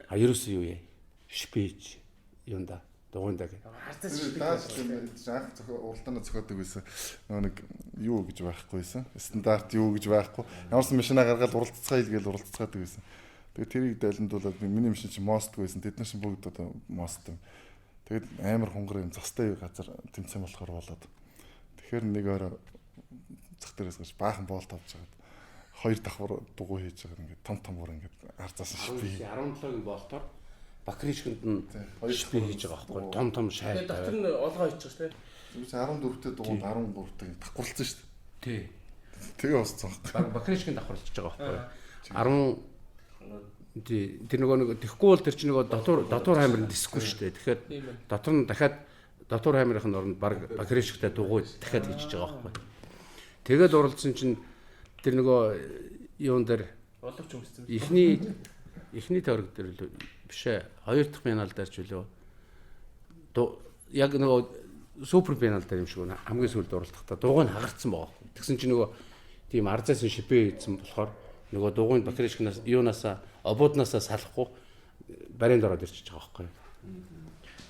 Ерөөсөө юу яа? Шпэж юунда дугуйнда гэх. Анх уралдаанаа зохиодог байсан. Нэг юу гэж байхгүйсэн. Стандарт юу гэж байхгүй. Ямарсан машина гаргаад уралццгаа хийгээл уралццаадаг байсан. Тэгээд тэрийг дайландуулаад миний машин чинь мостг байсан. Тэд нар чинь бүгд одоо мост. Тэгээд амар хунгар юм застай газар тэмцээн болохоор болоод. Тэгэхээр нэг орой зах дээрээс гарч баахан боолт авч жагаад хоёр давхар дугуй хийж байгаа ингээд том бүр ингээд арзаасан шипи. 17-гийн боолтоор Бакришгэнд нь шипи хийж байгаа байхгүй. Том шай. Дотор нь олгоо хийчих шүү дээ. Зүгээс 14-т дугуйд 13-т давхарлцсан шүү дээ. Тий. Тэгээ усцсан. Бакришгэнд давхарлаж байгаа байхгүй. 10 тэр нөгөө тэхгүй бол тэр чинь нөгөө дотор хаймар нь дисгүй шүү дээ. Тэгэхээр дотор нь дахиад дотор хаймарын оронд баг Бакришгтай дугуй дахиад хийчихэж байгаа байхгүй. Тэгээд уралдсан чинь тэр нөгөө юун дээр Боловч өмссөн. Эхний тойрог дээр л биш ээ. Хоёр дахь пенал дээр ч үлээ. Яг нөгөө супер пенал дээр юм шиг байна. Хамгийн сүүлд уралдахдаа дугуй нь хагарцсан байгаа байхгүй. Тэгсэн чинь нөгөө тийм арзаасан шипэ хийсэн болохоор нөгөө дугуйн Бакришгнаас юунаасаа обууднаасаа салахгүй баринд ороод ирчихэж байгаа байхгүй.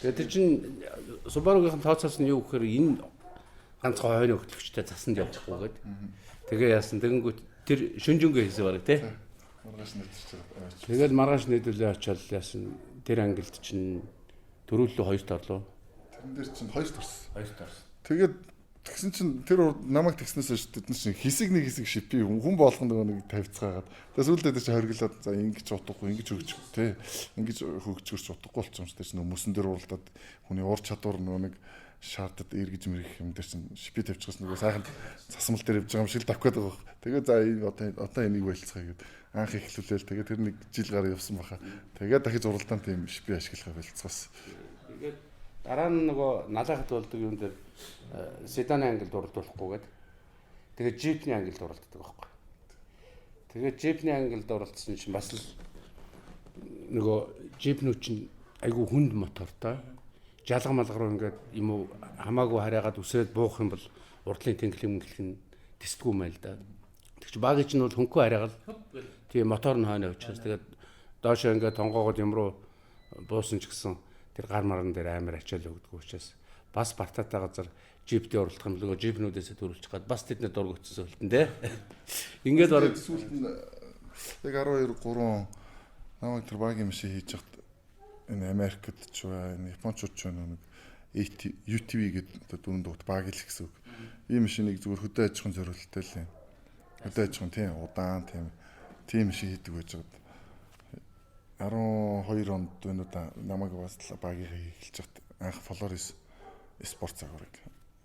Тэгээд тэр чинь Subaru-гийн тооцоос нь юу гэхээр энэ ганцхан хойно хөтлөгчтэй засанд явчихгүй гээд. Тэгээ яасан тэгэнгүүт тэр шүнжүнгээ хийсэн баг тий. Маргааш нэвтэрч байгаа. Тэгэл маргааш нэдүүлээ очиод яасан тэр ангилд чинь дөрвөлөө хоёрт орлоо. Тэрэн дээр чинь хоёрт орсон. Хоёрт орсон. Тэгээд тэгсэн чинь тэр намайг тэгснээс хойш тэд нар чинь нэг хэсэг шипи хүн болгоно нэг тавьцгаагаад. Тэгээд сүүлдээ тэр чинь хориглоод за ингэж утгагүй ингэж хөгжих тий. Ингэж хөгжгөрч утгагүй болсон юм чинь тэр мөсөн дээр уралдаад хүний ур чадвар нэг шаардад эргэж мэрэх юм дээр чинь шипи тавьчихсан нөгөө сайхан засмал дээр явж байгаа юм шиг л давхад байгаа. Тэгээд за одоо энийг байлцгаая гэд анх эхлүүлээл тэгээд тэр нэг жил гар явсан баха. Тэгээд дахиж уралдаан тийм шипи ашиглахаа байлцгаас. Тэгээд дараа нь нөгөө налахад болдог юм дээр седаны ангилд уралдуулахгүйгээд тэгээд жипний ангилд уралддаг байхгүй. Тэгээд жипний ангилд уралдсан чинь бас л нөгөө жипнүүд чинь айгүй хүнд мотортой жалга малга руу ингээд юм уу хамаагүй хараагаад үсээд буух юм бол урдлын тэнхлэг нь тисдгүй мэй л да. Тэг чи багийн чинь бол хөнхөө хараагаад тийм мотор нь хойно явчихсан. Тэгээд доошоо ингээд тонгоогод юм руу буусан ч гэсэн тэр гар марган дээр амар ачаал өгдөг учраас бас бартаатай газар жиптэй уралдах юм нөгөө жипнүүдээсээ төрүүлчих гад бас тэдний дургуцсан хөлтөн дээ. Ингээд орог сүүлд нь яг 12 3 намайг тэр багийн машин хийж хат энэ Америкт ч бай, Япончууд ч нэг UTV гэдэг дөрөв дуут баг л гэсэн үг. Ийм машиныг зүгээр хөдөө аж ахуйн зориулалттай л юм. Хөдөө аж ахуйн тийм удаан тийм машин хийдэг байж байгаа. 12 онд өнөөдөр намайг бас багийг эхэлж хат анх Flores спорт загварыг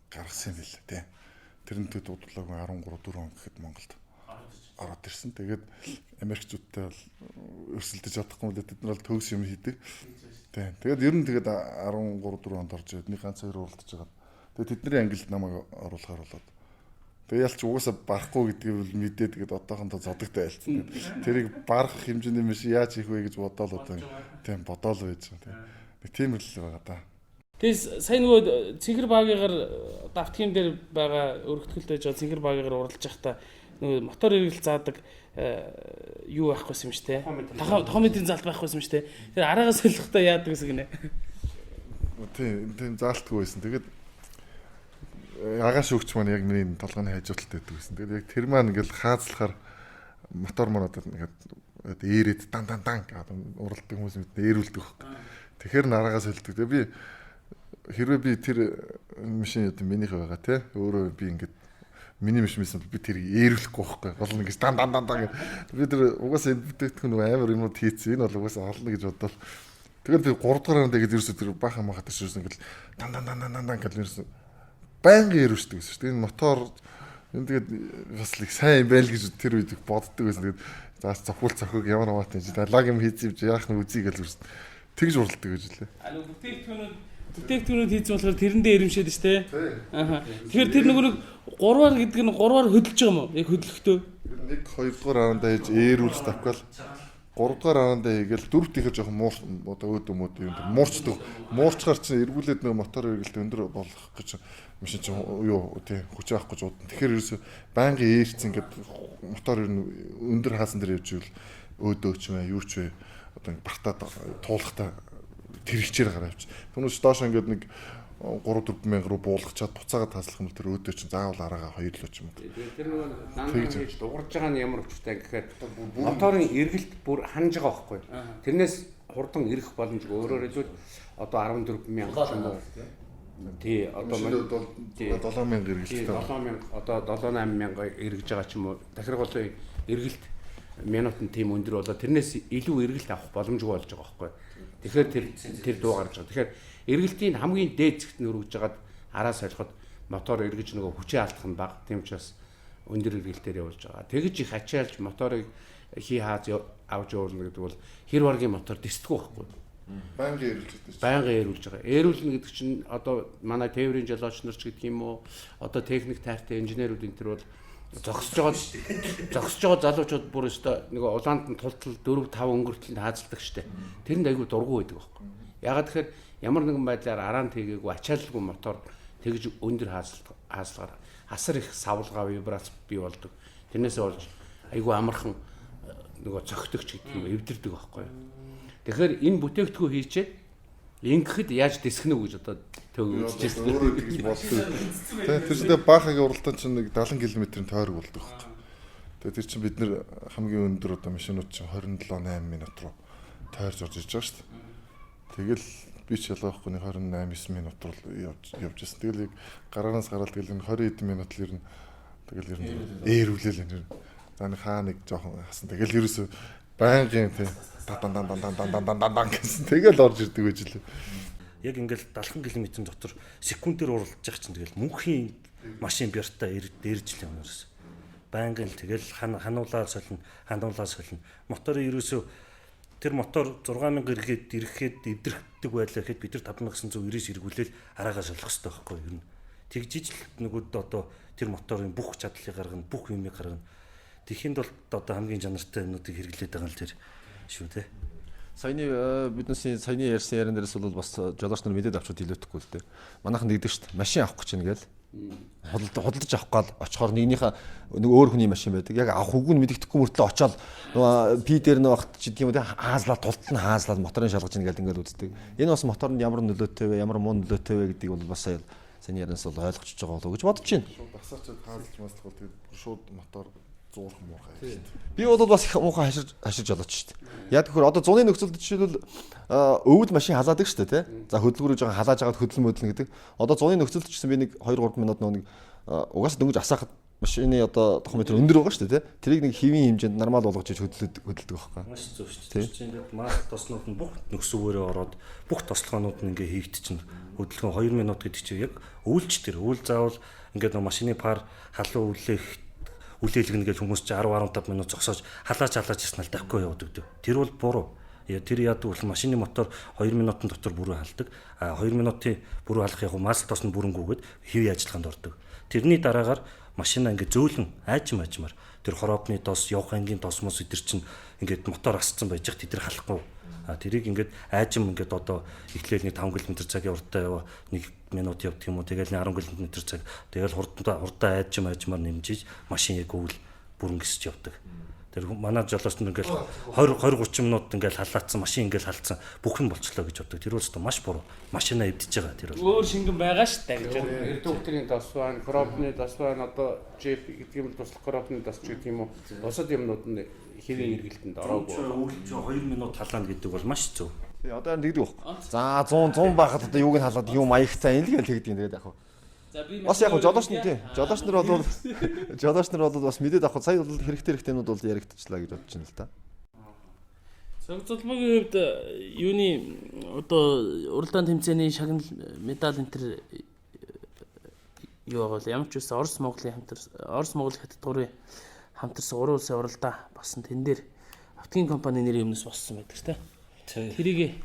гаргасан юм билээ тий. тэрнтэй дуудлаагүй 13 4 он гэхэд Монголд ороод ирсэн. Тэгээд Америкчуудтай бол өрсөлдөж чадахгүй л тэд нар бол төгс юм хийдэг. Тийм. Тэгээд ер нь тэгээд 13 4 онд орж ирээд нэг ганц хоёр уралдаж байгаа. Тэгээд тэдний ангилд намайг оруулахаар болоод. Тэгээд ялч угаасаа барахгүй гэдгийг бол мэдээ тэгээд одоохондоо зодогтой айлцсан. Тэрийг барах хэмжээний биш яаж хийх вэ гэж бодоол одоо тийм бодоол байж байгаа. Тийм л байгаа да. Тэгээс сайн нөгөө Цэнгэр багийнгаар давтхим дээр байгаа өргөтгөлд байж байгаа Цэнгэр багийнгаар уралдаж байхдаа нөгөө мотор эргэл заадаг юу байхгүй юм штэ. Тахометрийн залт байхгүй юм штэ. Тэр араагаас солихдоо яадаг гэсэн гинэ. Тийм заалтгүй байсан. Тэгээд агаш өгч маань яг миний толгойн хажуудалтай байдаг гэсэн. Тэгээд яг тэр маань ингээл хаацлахаар мотор манад ингээд ээрэд дан гэдэг уралдаг хүмүүс ээрүүлдэг баг. Тэгэхээр нараагаас солидөг. Тэгээд би хэрвээ би тэр машин одоо минийх байгаа те өөрөө би ингээд миний машин би тэрийг ээрүүлэхгүй байхгүй гол нь ингэж дан гэх би тэр угаасаа энэ бүтээгдэхүүн нөгөө амар юмуд хийцээ энэ бол угаасаа олно гэж бодвол тэгэл би 3 дугаар ангид ингэж ерөөсөө тэр баахан махад ирсэн ингээд дан гэж ерөөсөө байнга ээрүүлдэг гэсэн шүү дээ энэ мотор энэ тэгээд бас л их сайн байл гэж тэр үед боддог байсан тэгээд заас цохол цохог ямар хамаатай чи далаг юм хийцээ яах нь үзье гэж ерөөсөө тэгж уралдаг гэж лээ. Бүтээгдэхүүнүүд хийсэн болохоор тэрэндээ ирэмшээд штэ. Ааха. Тэгэхээр тэр нөгөө нэг 3-аар гэдэг нь 3-аар хөдөлж байгаа юм уу? Яг хөдлөхдөө. 1 2 дугаар араандаа хийж ээрүүлж тавкал 3 дугаар араандаа хийгээл 4-т ихэр жоохон муур одоо өөд юм муурчдаг. Муурчгаар чинь эргүүлээд нөгөө мотор эргэлт өндөр болох гэж машин чинь юу тий хүч авахгүй ч удаа. Тэгэхээр ерөөсө байнгын ээрц ингээд мотор өндөр хаасан дээр явж ивэл өөдөөч вэ юу ч вэ одоо бартаад туулахтаа тэр хичээр гараа авч. Түүнээс доош ингээд нэг 3-4 мянга руу буулгачаад буцаагаад таслах юм бол тэр өөдөө чинь заавал араагаа хоёрлоо ч юм уу. Тэр нөгөө дан хийж дуурж байгаа нь ямар өвчтэй гэхээр моторын эргэлт бүр ханаж байгаа байхгүй. Тэрнээс хурдан ирэх боломжгүй өөрөөр хэлбэл одоо 14 мянга ч юм уу. Тий одоо 7 мянга эргэлттэй. 7 мянга одоо 7-8 мянга эргэж байгаа ч юм уу. Дахиргаалын эргэлт минутын тийм өндөр болоо тэрнээс илүү эргэлт авах боломжгүй болж байгаа байхгүй. Тэгэхээр тэр дуу гарч байгаа. Тэгэхээр эргэлтийн хамгийн дээд зэгт нь өргөж жагаад араа солиход мотор эргэж нөгөө хүчээ алдах нь бага. Тийм учраас өндөр эргэлтээр явуулж байгаа. Тэгэж их ачаалж моторыг хий хааз авч явуулна гэдэг бол хэр варгийн мотор дэсдэггүй байхгүй. Байнгын ээрүүлж байгаа. Байнгын ээрүүлж байгаа. Ээрүүлнэ гэдэг чинь одоо манай тээврийн жолооч нар ч гэдэг юм уу одоо техник тайртай инженерүүд энэ төр бол зогсож байгаа залуучууд бүр өстой нэг улаанд нь тултал 4 5 өнгөртөлд хаазалдаг штэ. Тэрэнд айгүй дургу байдаг байхгүй. Ягаад тэгэхээр ямар нэгэн байдлаар араан тэгээгүй ачааллгүй мотор тэгж өндөр хааслагаар хасар их савлгаа вибрац бий болдог. Тэрнээсээ болж айгүй амархан нөгөө цогтөгч гэдэг юм эвдэрдэг байхгүй. Тэгэхээр энэ бүтээгдэхүүн хийчээд ингэхэд яаж дэсгэнэ үү гэж одоо төгөө үзчихсэн. Өөрөө тэгж болдог. Тэр чинь баахагийн уралдаан чинь нэг 70 км-ийн тойрог болдог байхгүй. Тэгээ тэр чинь бид нэр хамгийн өндөр одоо машинууд чинь 27-8 минут руу тойрж орж иж байгаа шүү дээ. Тэгэл би ч ялгаахгүй нэг 28-9 минут руу явж байсан. Тэгэл яг гараараас гараад тэгэл энэ 20 хэдэн минут л ер нь тэгэл ер нь ээрүүлээл энэ. За нэг хаа нэг жоохон хасан. Тэгэл ерөөсөө байнгын тийм дан гэсэн тэгэл орж ирдэг байж лээ. Яг ингээл 70 км дотор секундээр уралдаж байгаа чинь тэгэл мөнхийн машин бяртаа дээрж л юм ерөөс. Байнгын л тэгэл хануулаа солино. Моторын ерөөсөө тэр мотор 6000 ирэхэд эвдэрхдэг байлаа гэхэд бид нар 5990 эргүүлээл араагаа солих хэрэгтэй байхгүй юу? Тэгжиж л нөгөөд одоо тэр моторын бүх чадлыг гаргана, бүх юмыг гаргана. Тэхийн тулд одоо хамгийн чанартай юмнуудыг хэрэглээд байгаа л тэр шүү те. Саяны бидний саяны ярьсан яран дээрээс бол бас жолооч нар мэдээд авчуд илүүдэхгүй л дээ. Манайхан нэгдэг шүү дээ. Машин авах гэж байна гээл. Худалдаж авах гал очихоор нэгнийхээ нэг өөр хүний машин байдаг. Яг авах үгүй мэддэхгүй мөртлөө очоод нөгөө пи дээр нэг багт ч тийм үү хаазлаад тултал нь хаазлаад моторын шалгаж ийн гэдэг ингээд үздэг. Энэ бас моторонд ямар нөлөөтэй вэ, ямар муу нөлөөтэй вэ гэдгийг бол бас саяны яранаас бол ойлгочихж байгаа болов уу гэж бодож байна. Басаач хаалж маслах бол тэгээд шууд мотор зуурах муурхай шүү дээ. Би бол бас их муухай хаширж болооч шүү дээ. Яг тэгэхээр одоо зуны нөхцөлд жишээлбэл өвөл машин халаадаг шүү дээ, тий. За хөдөлгөөрөж байгаа халааж агаад хөдөл мөдлөн гэдэг. Одоо зуны нөхцөлд ч гэсэн би нэг 2 3 минут нэг угаасаа дөнгөж асаахад машины одоо тахометр өндөр байгаа шүү дээ. Тэрийг нэг хэвийн хэмжээнд нормал болгож иж хөдөлдөг байхгүй. Маш зөв шүү дээ. Чи ингээд мас тоснууд нь бүх нөхсөвөөрөө ороод бүх тослогоонууд нь ингээ хийгдчихнэ. Хөдөлгөөн 2 минут гэдэг чинь яг өвлж тэр өвл заавал ингээд машины пар халуун үлээлгэнэ гэж хүмүүс чи 10-15 минут зогсоож халаач ирсэн л давхгүй явдаг. Тэр бол буруу. Тэр яадаг бол машины мотор 2 минутын дотор бүрэн халдаг. 2 минутын бүрэн халах яг мас тосны бүрэнгүүгээд хэвийн ажиллагаанд ордог. Тэрний дараагаар машина ингээд зөөлөн аажмаар тэр хороопны тос, явах ангийн тос мос өдр чинь ингээд мотор асцсан байж хат тэр халахгүй. Тэрийг ингээд аажим ингээд одоо эхлээл нэг 5 км цагийн уртаа яваа 1 минут явдаг юм уу. Тэгэл 10 км цаг. Тэгэл хурдаа аажмаар нэмжиж машин яг өвл бүрэн гисэж явдаг. Тэр манай жолооч нь ингээл 20-30 минут ингээл халаацсан машин ингээл халдсан бүх юм болчлоо гэж боддог. Тэр бол маш буруу. Машина эвдэж байгаа тэр бол. Өөр шингэн байгаа шүү дээ гэж байна. Эрдүүхтрийн тос байна, кропны тос байна, одоо джип гэдэг юм туслах кропны тос ч гэдэг юм уу. Бусад юмнууд нь хэвийн эргэлтэнд ороогүй. Өвлж 2 минут халаана гэдэг бол маш зөв. Одоо тэгдэг байхгүй. За 100 байхад одоо юуг нь халаад юу маягтай энэ л тэгдэг юм тэгээд яг. Бас яг жолооч нар бол бас мэдээд авах сая бол хэрэгтэйнүүд бол яригдчихлаа гэж бодож байна л да. Цаг зулмагийн хувьд юуны одоо уралдаан тэмцээний шагнал медаль энэ төр юу байгаа л ямар ч үсэн Орос Монгол хятад гурвын хамтарсан 3 улсын уралдаан басан тэн дээр автгийн компани нэрийн өмнөөс боссон байдаг ч тийм. Тэрийг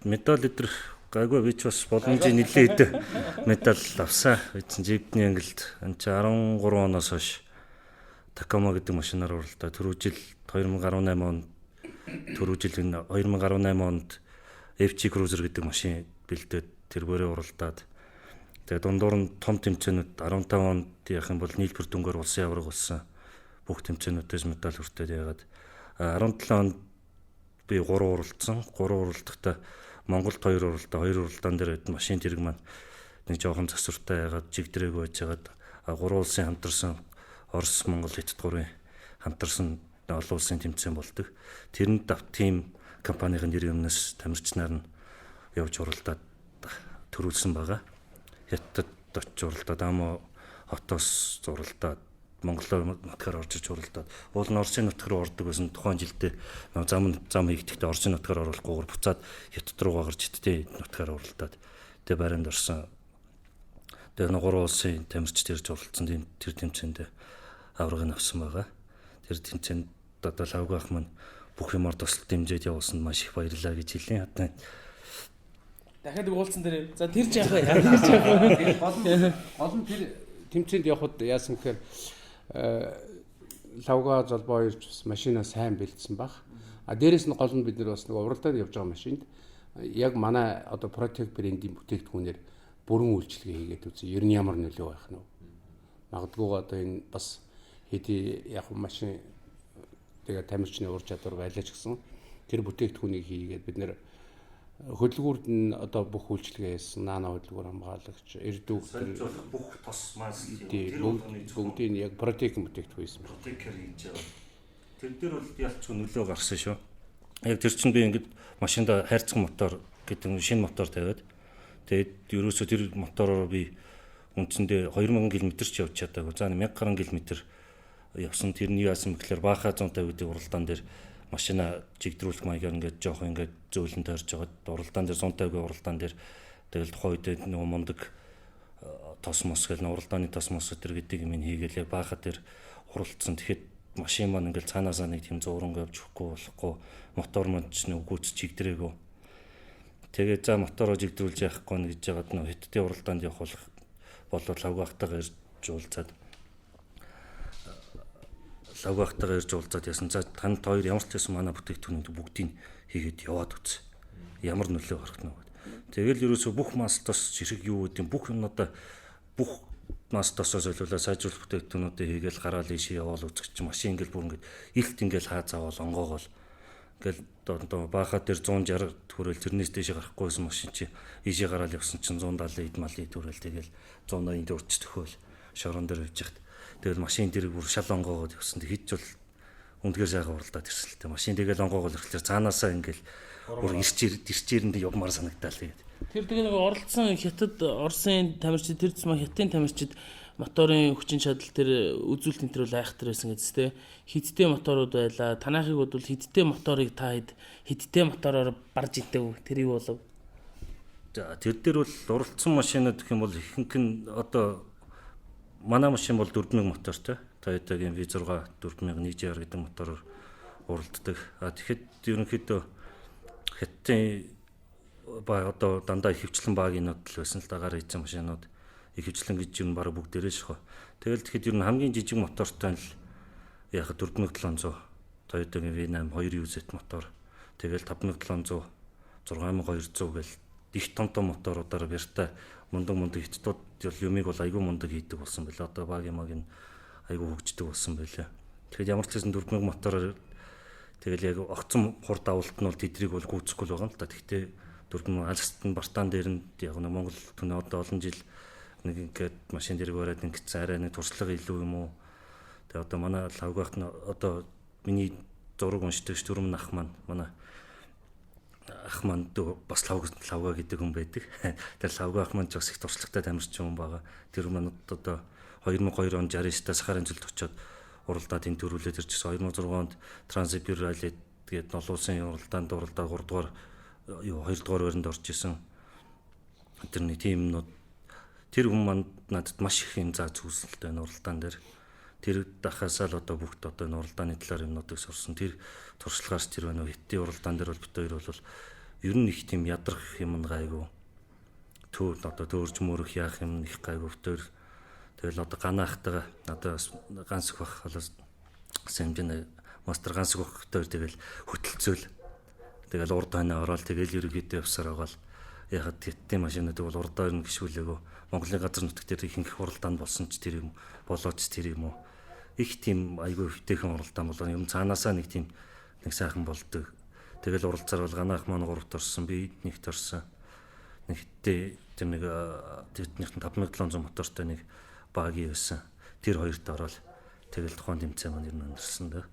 медаль өдр гайгүй би ч бас боломжийн нэлээд медаль авсан. Эцэн жигдний ангилд энэ чи 13 оноос хойш Такома гэдэг машинаар уралдаа. Түрүү жил 2018 онд FC Cruiser гэдэг машин бэлдээд тэргээрээ уралдаад. Тэгээ дундуур нь том тэмцээнүүд 15 онд яах юм бол нийлбэр дүнгээр улсын аварга болсон. Бүх тэмцээнүүдээс медаль хүртээд яагаад 17 онд би 3 уралдсан. 3 уралдахдаа Монголд 2 уралдаан дээр машин тэрэг маань нэг жоохон засвартай ягаад жигдрээг байж хагаад 3 улсын хамтарсан Орос Монгол хятад гурвын хамтарсан олон улсын тэмцээн болдог. Тэрэнд тим компанийн нэрийн өмнөөс тамирчнаар нь явж уралдаад төрүүлсэн байгаа. Хятад очиж уралдаад Амо хотоос уралдаад Монголоор нутгаар орж иж уралдаад уул нь Оросын нутгаар ордог байсан тухайн жилдээ зам хийгдэхдээ Оросын нутгаар оруулахгүйгээр буцаад Хятад руу гарч хятадын нутгаар уралдаад тэгээ баринд орсон. Тэгээ 3 улсын тамирч тэрж уралдсан тэр тэмцээнд аврагыг авсан байгаа. Тэр тэмцээнд одоо лавгаах маань бүх юмар тусалт дэмжиж явуулсанд маш их баярлалаа гэж хэлье. Одоо дахиад уулзсан дээр за тэр ч яах вэ? Гол нь тэр тэмцээнд явхад яасан гэхээр лавга золбоо ирж бас машина сайн бэлдсэн баг. Дээрээс нь гол нь бид нар бас нэг уралдаанд явж байгаа машинд яг манай одоо Protec брендийн бүтээгдэхүүнээр бүрэн үйлчилгээ хийгээд үзье. Ер нь ямар нөлөө байх нь вэ? Магадгүй одоо энэ бас хэдий яг машин тэгээ тамирчны ур чадвар байлаа ч гэсэн тэр бүтээгдэхүүнийг хийгээд бид нэр хөдөлгүүрд нь одоо бүх үйлчилгээ хийсэн. Наана хөдөлгүүр хамгаалагч, эрдүүг бүх тос мас бүгдийг яг Protec бүтээгдэхүүн хийсэн. Protec-ээр хийж байгаа. Тэр дээр бол ялцгүй нөлөө гарсан шүү. Яг тэр чинь би ингээд машинда хайрцаг мотор гэдэг шинэ мотор тавиад тэгээд ерөөсөө тэр мотороор би үндсэндээ 2000 км ч явж чадаагүй. За 1000 гаруй км явсан. Тэрний яасан гэхээр бааха 150 гэдэг уралдаан дээр машина жигдрүүлэх маягаар ингээд жоох ингээд зөөлөн тойрж байгаа. Уралдаан дээр 150-гийн уралдаан дээр тэгэл тухайн үед нэг мундаг тос мос гэл уралдааны тос мос өтер гэдэг юм хийгээл бааха дээр уралдсан. Тэгэхэд машин маань ингээд цаанаасаа нэг тийм зураг явж өгөхгүй болохгүй. Мотор маань ч нэг үгүйц жигдрээгүй. Тэгээд за мотороо жигдрүүлж яахгүй нь гэж яагаад нөө хятадын уралдаанд явах болоод лавгаахтайгаа ирж уулзаад ясан. За танд хоёр ямар ч байсан манай бүтээгдэхүүнийг бүгдийг хийгээд яваад үз. Ямар нөлөө гарах нь вэ? Тэгэл ерөөсөө бүх мас тос жирэг юу гэдэг бүх юмнуудаа бүх мас тосоо солиулаад сайжруулах бүтээгдэхүүнүүдээ хийгээл гараал ийшээ яваал үзэх чинь машин ингээл бүр ингээд илт ингээл хаазаавал онгоогоол ингээл одоо баахад дээр 160 төрөл тэрнээс дэше гарахгүйсэн машин чи ийшээ гараал явсан чинь 170 эд малын төрөл тэгэл 180 дөрч төхөөл шорон дээр явж хат. Тэгэл машин дэрэг бүр шал онгоогоод явсан. Тэгж бол үндгээр сайхан уралдаад ирсэн л дээ. Машин тэгэл онгоогоор ирэхлээр цаанаасаа ингээл өөр ирчээрэн явмаар санагдал тэгээд. Тэр тэгээ нэг оролцсон Хятад Оросын тамирчид тэр зам Хятадын тамирчид моторын хүчин чадал тэр үзүүлэлт энэ төр бол айхтар байсан гэдэгс те. Хидтэй моторууд байла. Танахыг бол хидтэй моторыг та хидтэй мотороор барж идэв. Тэр юу болов? За тэр дээр бол уралдсан машинууд гэх юм бол ихэнх нь одоо манай машин бол 4000 мотортой. Toyota-гийн V6 4000 1GR гэдэг мотороор уралддаг. Тэгэхэд ерөнхийдөө Хятадын одоо дандаа ихэвчлэн багийнууд л байсан л дагаар хийсэн машинууд ихэвчлэн гэж юм баг бүгдээрээ шахав. Тэгэл тэгэхэд ер нь хамгийн жижиг мотортой л яг 4700 Toyota-гийн V8 2 UZ мотор. Тэгэл 5700 6200 гэл их том моторуудаар бяртай мундаг хятадууд юмыг бол айгүй мундаг хийдэг болсон байлаа. Одоо багийн айгүй хөгждөг болсон байлаа. Тэгэхээр ямар ч хэсэн 4000 мотороор тэгэл яг огцом хурд авалт нь бол тэдрийг бол гүйцэхгүй л байгаа юм л да. Гэхдээ 4000 алстан бартаан дээр нь яг нэг Монгол түнэ одоо олон жил нэг ингээд машин дэрэг бариад ингэсэн арай нэг туршлага илүү юм уу. Тэгээ одоо манай лавгахт нь одоо миний зураг уншдаг Штүрм ах маань манай ах маань бас лавга гэдэг хүн байдаг. Тэр лавга ах маань ч бас их туршлагатай тамирчин хүн байгаа. Тэр маань одоо 2002 онд 69-та Сахарын цөлд очиод уралдаанд энэ төрүүлээд ирчихсэн. 2006 онд Транссибир ралли тэгээд олон улсын уралдаанд 3 дугаар 2 дугаар байранд орж исэн. Тэр нэг тимнүүд тэр хүн маань надад маш их юм заа зүйлсэлтэй уралдаан дээр. Тэр дахасаа л одоо бүгд одоо энэ уралдааны талаар юмнуудыг сурсан. Тэр туршлагаас тэр байна уу Хятадын уралдаан дээр бол бит хоёр бол ер нь их тийм ядрах юм гайгүй. Одоо төөрж мөрөх яах юм их гайгүй бит хоёр. Тэгэл одоо ганаахтайгаа одоо ганс бах болоос сэмжнэ мастер ганс бах дээр тэгэл хөтөлцөөл. Тэгэл урд хойно ороод тэгэл ерөөдөө явсаар байгаа л яхад Хятадын машинууд бол урд хойно гიშүүлээгөө Монголын газар нутаг дээр ихэнх уралдаанд болсон ч тэр юм болооч тэр юм уу. Их тийм айгүй хөвтэйхэн уралдаан болоо юм цаанаасаа нэг тийм нэг сайхан болдог. Тэгэл уралцаар бол ганаах маань 3-т орсон, би нэгт орсон. Нэгтээ тэр нэг тэднийх нь 5700 мотортой нэг багийн байсан. Тэр хоёрт ороод тэгэл тухайн тэмцээн маань ер нь өнөрсөн дээ.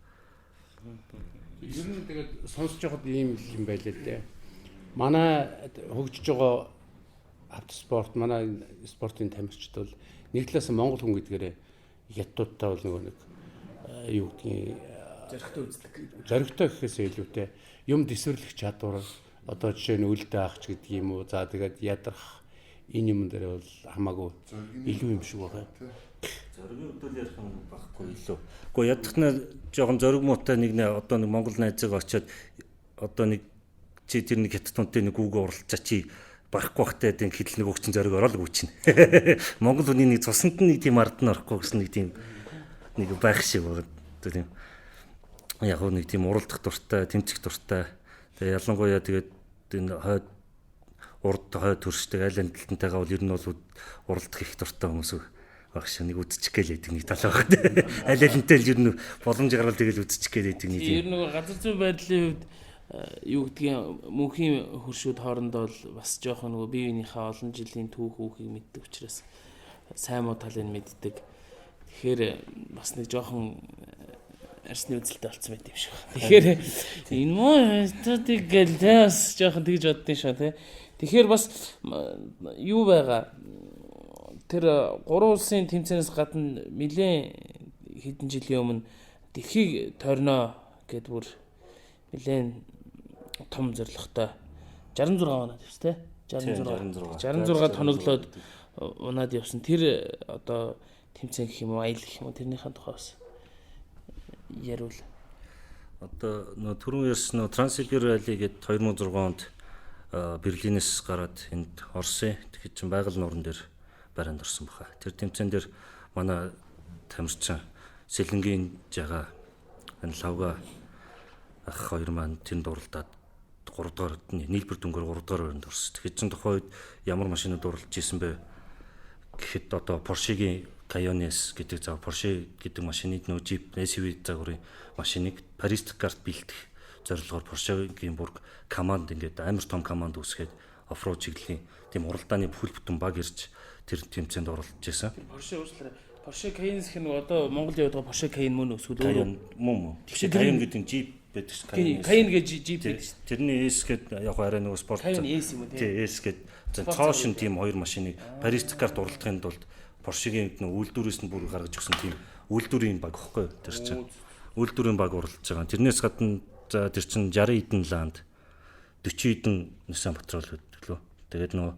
Ер нь тэгээд сонсож байхад ийм юм байлаа л дээ. Манай хөгжиж байгаа автоспорт, манай спортын тамирчид бол нэг талаас Монгол хүн гэдгээрээ хятадтай бол нэг юу гэдгийг зоригтой гэхээс илүүтэй юм дэвсвэрлэх чадвар одоо жишээ нь үлдээ авах гэдэг юм уу. За тэгээд ядрах энэ юм дээр бол хамаагүй илүү юм шиг байгаа. Зоригийн өдөл ярих юм багхгүй илүү. Гэхдээ ядахна жоохон зориг муутай нэг одоо нэг Монгол найзыг очиод одоо нэг чи тэр нэг хятадтай нэг үгээ уралцаа чи барахгүй бахтай гэдэг хидл нэг өгчин зориг ороод гүйчин. Монгол хүний нэг цусанд нэг тийм ард нь орохгүй гэсэн нэг тийм нэг байх шиг байгаа. Тийм. Яг нэг тийм уралдах дуртай, тэмцэх дуртай. Тэгээ ялангуяа тэгээд энэ хойд урд хойд төрштэй айл амталтантайгаа бол ер нь бол уралдах их дуртай хүмүүс багш нэг үдчих гээл байдаг нэг тал байгаа. Айл амталтай л ер нь боломж гарвал тэгэл үдчих гээл байдаг нэг. Ер нь газар зүй байдлын хувьд юу гэдгийг мөнхийн хөршүүд хоорондоо бол бас жоохон нөгөө бие биенийхээ олон жилийн түүх үүхийг мэддэг учраас сайн муу талыг мэддэг. Тэгэхээр бас нэг жоохон арсны үзэлтэй болсон байт юм шиг. Тэгэхээр энэ муу тэтиг гэл бас жоохон тэгж боддсон шүү тий. Тэгэхээр бас юу байгаа тэр 3 улсын тэмцээнээс гадна нэлээд хэдэн жилийн өмнө дэлхийг тойрноо гэдээ бүр нэлээд том зорилготой 66 оноод явсан тий 66 тоноглоод унаад явсан тэр одоо тэмцээн гэх юм уу аял гэх юм уу тэрнийхэн тухай бас ярил. Одоо нөө түрүүн ярьсан нөө Транссибир ралли гээд 2006 онд Берлинээс гараад энд Оросын тэгэхэд чинь байгаль нууран дээр барианд орсон баха. Тэр тэмцээн дээр манай тамирчин Сэлэнгийн жагаа энэ лавга ах хоёр маань тэнд уралдаад 3 дугаар нийлбэр дүнгээр 3 дугаар байранд орсон. Тэгэхээр чинь тухайн үед ямар машинууд уралдаж исэн бэ гэхэд одоо Porsche-гийн Cayenne-с гэдэг зав Porsche гэдэг машиныг нөө Jeep SUV загварын машиныг Paris-Dakar-т бэлдэх зорилгоор Porsche-гийн бүр команд ингээд амар том команд үүсгээд оффроуд чиглэлийн тийм уралдааны бүхэл бүтэн баг ирж тэр тэмцээнд оролцож байсан. Porsche Cayenne гэх нь одоо Монголын яваад байгаа Porsche Cayenne мөн өсвөл Cayenne мөн. Тэгэхээр Cayenne гэдэг нь Jeep байдаг ш. Каин гэж жип байдаг ш. Тэрний S гээд яг арай нөгөө спорт. Каин S юм уу тий? S гээд цоошин тийм хоёр машиныг Парис Дакарт уралдахын тулд Поршегийн нөгөө үйлдвэрээс нь бүр гаргаж өгсөн тийм үйлдвэрийн баг ихгүй тэр чинь. Үйлдвэрийн баг уралдаж байгаа. Тэрнээс гадна за тэр чинь 60 эдэн ланд 40 эдэн Nissan Patrol гэдэг лөө. Тэгээд нөгөө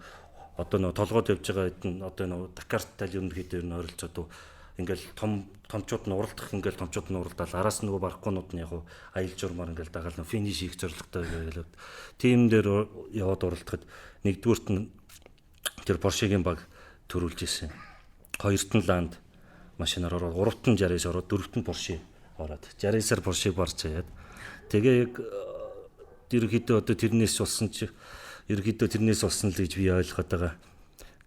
одоо нөгөө толгойд явж байгаа эдэн одоо нөгөө Дакарттай ерөнхийдөө нь ойролцоод ингээл томчууд нь уралдах ингээл томчууд нь уралдаал араас нөгөө барахгүйнууд нь яг аялал журмаар ингээл дагаал нөгөө финиш хийх зорилготой гэлээд тим дээр яваад уралдахад нэгдүгüүрт нь тэр Поршегийн баг төрүүлж ирсэн. Хоёрт нь ланд машинаар ороод, гуравт нь 60-аас ороод, дөрөвт нь Порше ороод. 60-аар Поршег барж хаяад. Тэгээ яг ерөнхийдөө одоо тэрнээс болсон л гэж би ойлгоод байгаа.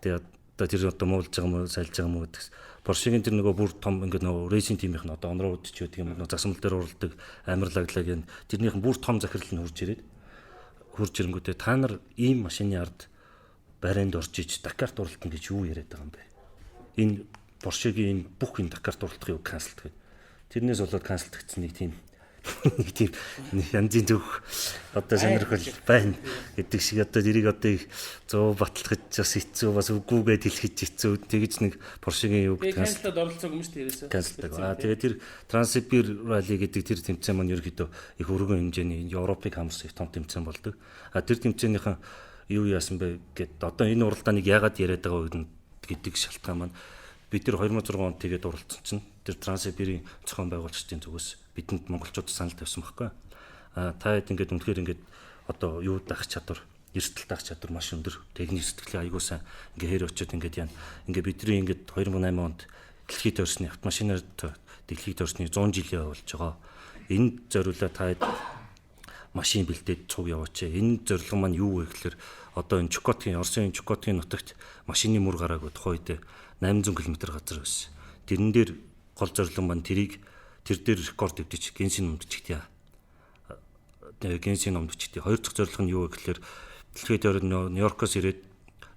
Тэгээ одоо тэр одоо муулж байгаа мó сайлж байгаа мó гэдэг. Поршегийн тэр нөгөө бүр том ингээд нөгөө рейсинг тимийнх нь одоо онроо үдч гэдэг юм нөгөө засмал дээр уралдаг амарлаглаг энэ тэрнийх нь бүр том захирал нь хурж ирэнгүүтээ та нар ийм машины ард барайнд орж иж Дакарт уралдана гэж юу яриад байгаа юм бэ? Энэ Поршегийн бүх энэ Дакарт уралдахыг канселт гэв. Тэрнээс болоод канселтгдсан нэг тийм янзын зөвх одоо сонирхол байна гэдэг шиг одоо дэрийг одоо их 100 баталгаж бас хэцүү бас үгүйгээд хэлхэж хэцүү тэгж нэг Поршегийн юу гэдэг канселтад оролцоог юм шүү дээ. Канселтаг. Тэгээ тэр Транссибир ралли гэдэг тэр тэмцээн маань ерөөхдөө их өргөн хэмжээний Европыг хамарсан их том тэмцээн болдог. Тэр тэмцээнийхэн юу яасан бэ гэд одоо энэ уралдааныг яагаад яриад байгаа гэдэг шалтгаан маань бид тэр 2006 онд тэгээд уралдсан чинь тэр Транссибирийн зохион байгуулагчдын зүгээс бидэнд монголчууд санал тавьсан байхгүй. Та хэд ингээд үнэхээр ингээд одоо юу дах чадвар, эрсдэл дах чадвар маш өндөр. Техник сэтгэлийн аягүй сайн ингээд хээр очиод ингээд яа. Ингээд бидний ингээд 2008 онд дэлхийд орсны автомашинаар дэлхийд орсны 100 жилийн болж байгаа. Энэ зориулаа та хэд машин бэлдээд цуг яваач. Энэ зорилго маань юу вэ гэхээр одоо энэ Чукотгийн Оросын Чукотгийн нутагт машины мөр гараагүй тухай үед 800 км газар байсан. Тэрэн дээр гол зорилго маань тэр дээр рекорд өвдөж генсийн номдчихтээ. Генсийн номдчихтээ. Хоёр дахь зорилго нь юу вэ гэхээр дэлхийд ороод Нью-Йоркоос ирээд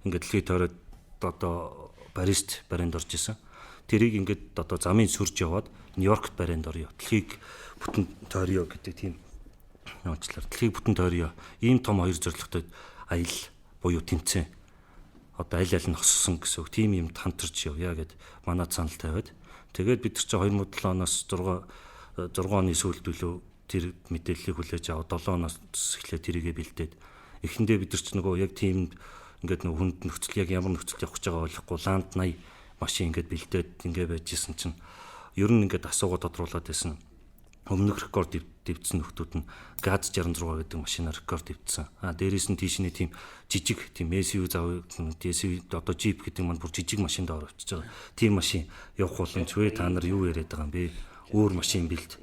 ингээд дэлхийд ороод одоо Парист барайнд орж исэн. Тэрийг ингээд одоо замын сүрж яваад Нью-Йоркт барайнд орё. Дэлхийг бүтэн тойрё гэдэг тийм нууцлаар дэлхийг бүтэн тойрё. Ийм том хоёр зорилготой аялал буюу тэмцээн. Одоо аль аль нь хоссон гэсэн үг. Тим юм хамтарч явъя гэд манад санал тавиад тэгээд бид нар чинь 2007 оноос 6 оны сүүлд үлээ тэр мэдээллийг хүлээж аваад 7 оноос эхлээд тэрийгэ бэлдээд эхэндээ бид нар чинь нөгөө яг тиймд ингээд нөгөө хүнд нөхцөл яг ямар нөхцөлд явах гэж байгаа ойлгохгүй ланд 80 машин ингээд бэлдээд ингээд байжсэн чинь ер нь ингээд асуугаад тодруулаад байсан. Өмнөх рекорд дэвдсэн нөхдүүд нь ГАЗ 66 гэдэг машинаар рекорд дэвдсэн. Дээрээс нь тийшний тийм жижиг тийм SUV зав SUV одоо Jeep гэдэг маань бүр жижиг машинд орж байгаа. Тийм машин явах боломж вэ? Та нар юу яриад байгаа юм бэ? Өөр машин бэлд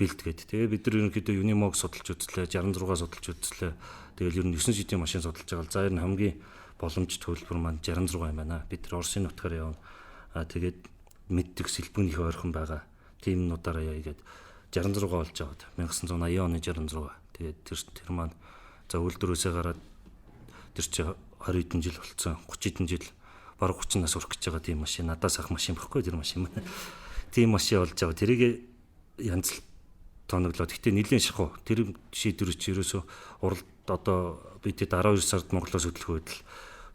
гээд. Тэгээ бид нар ерөнхийдөө Unimog судалж үзлээ, 66 судалж үзлээ. Тэгэл ер нь 9 шидийн машин судалж байгаа. За ер нь хамгийн боломж төлбөр маань 66 юм байна. Бид нар Оросын нутгаар явна. Тэгээд мэддэг сэлбэгнийхээ ойрхон байгаа. Тийм нуудаараа яа гээд 66 болж аваад 1980 оны 66. Тэгээд тэр маань за үйлдвэрөөсөө гараад тэр чи 20 хэдэн жил болцсон. 30 хэдэн жил бараг 30 нас урах гэж байгаа тийм машин. Надаас ах машин баггүй тэр машин маань. Тийм машин болж байгаа. Тэрийг янз тоноглоод гэтээ нэлийн шахуу. Тэр шийдвэр чи ерөөсөө уралд одоо бид 12 сард Монголоос хөдөлгөөд л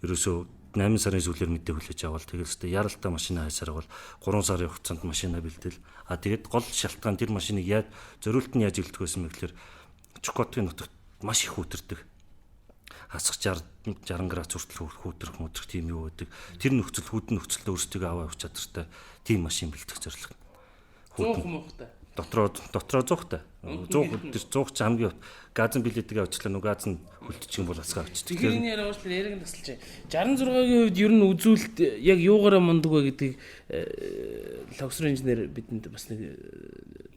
ерөөсөө 8 сарын сүүлээр мэдээ хүлээж авал тэгэл өстэй яралтай машина хайсаар бол 3 сарын хугацаанд машина бэлдэл. Тэгээд гол шалтгаан тэр машиныг яаж зориулт нь яаж бэлдэх байсан бэ гэхээр Чукотгийн нутагт маш их хүүтэрдэг. Хасах 60 градус хүртэл хүүтрэх мөдрөх тийм юу гэдэг. Тэр нөхцөл хүүдэн нөхцөлдөө өөрсдөө аваа явах чадвартай тийм машин бэлдэх зорилго. 100 хүмүүхтэй. Дотроо 100-тай. 100 ч хамгийн газын билетийг авчлаа нүг газ нь хүлдчих юм бол асгаа авчих. Тэгэхээр энэ яриа уучлаарай яриг тасалж. 66-гийн үед ер нь үзүүлэлт яг юугаараа мундаг вэ гэдгийг логсор инженер бидэнд бас нэг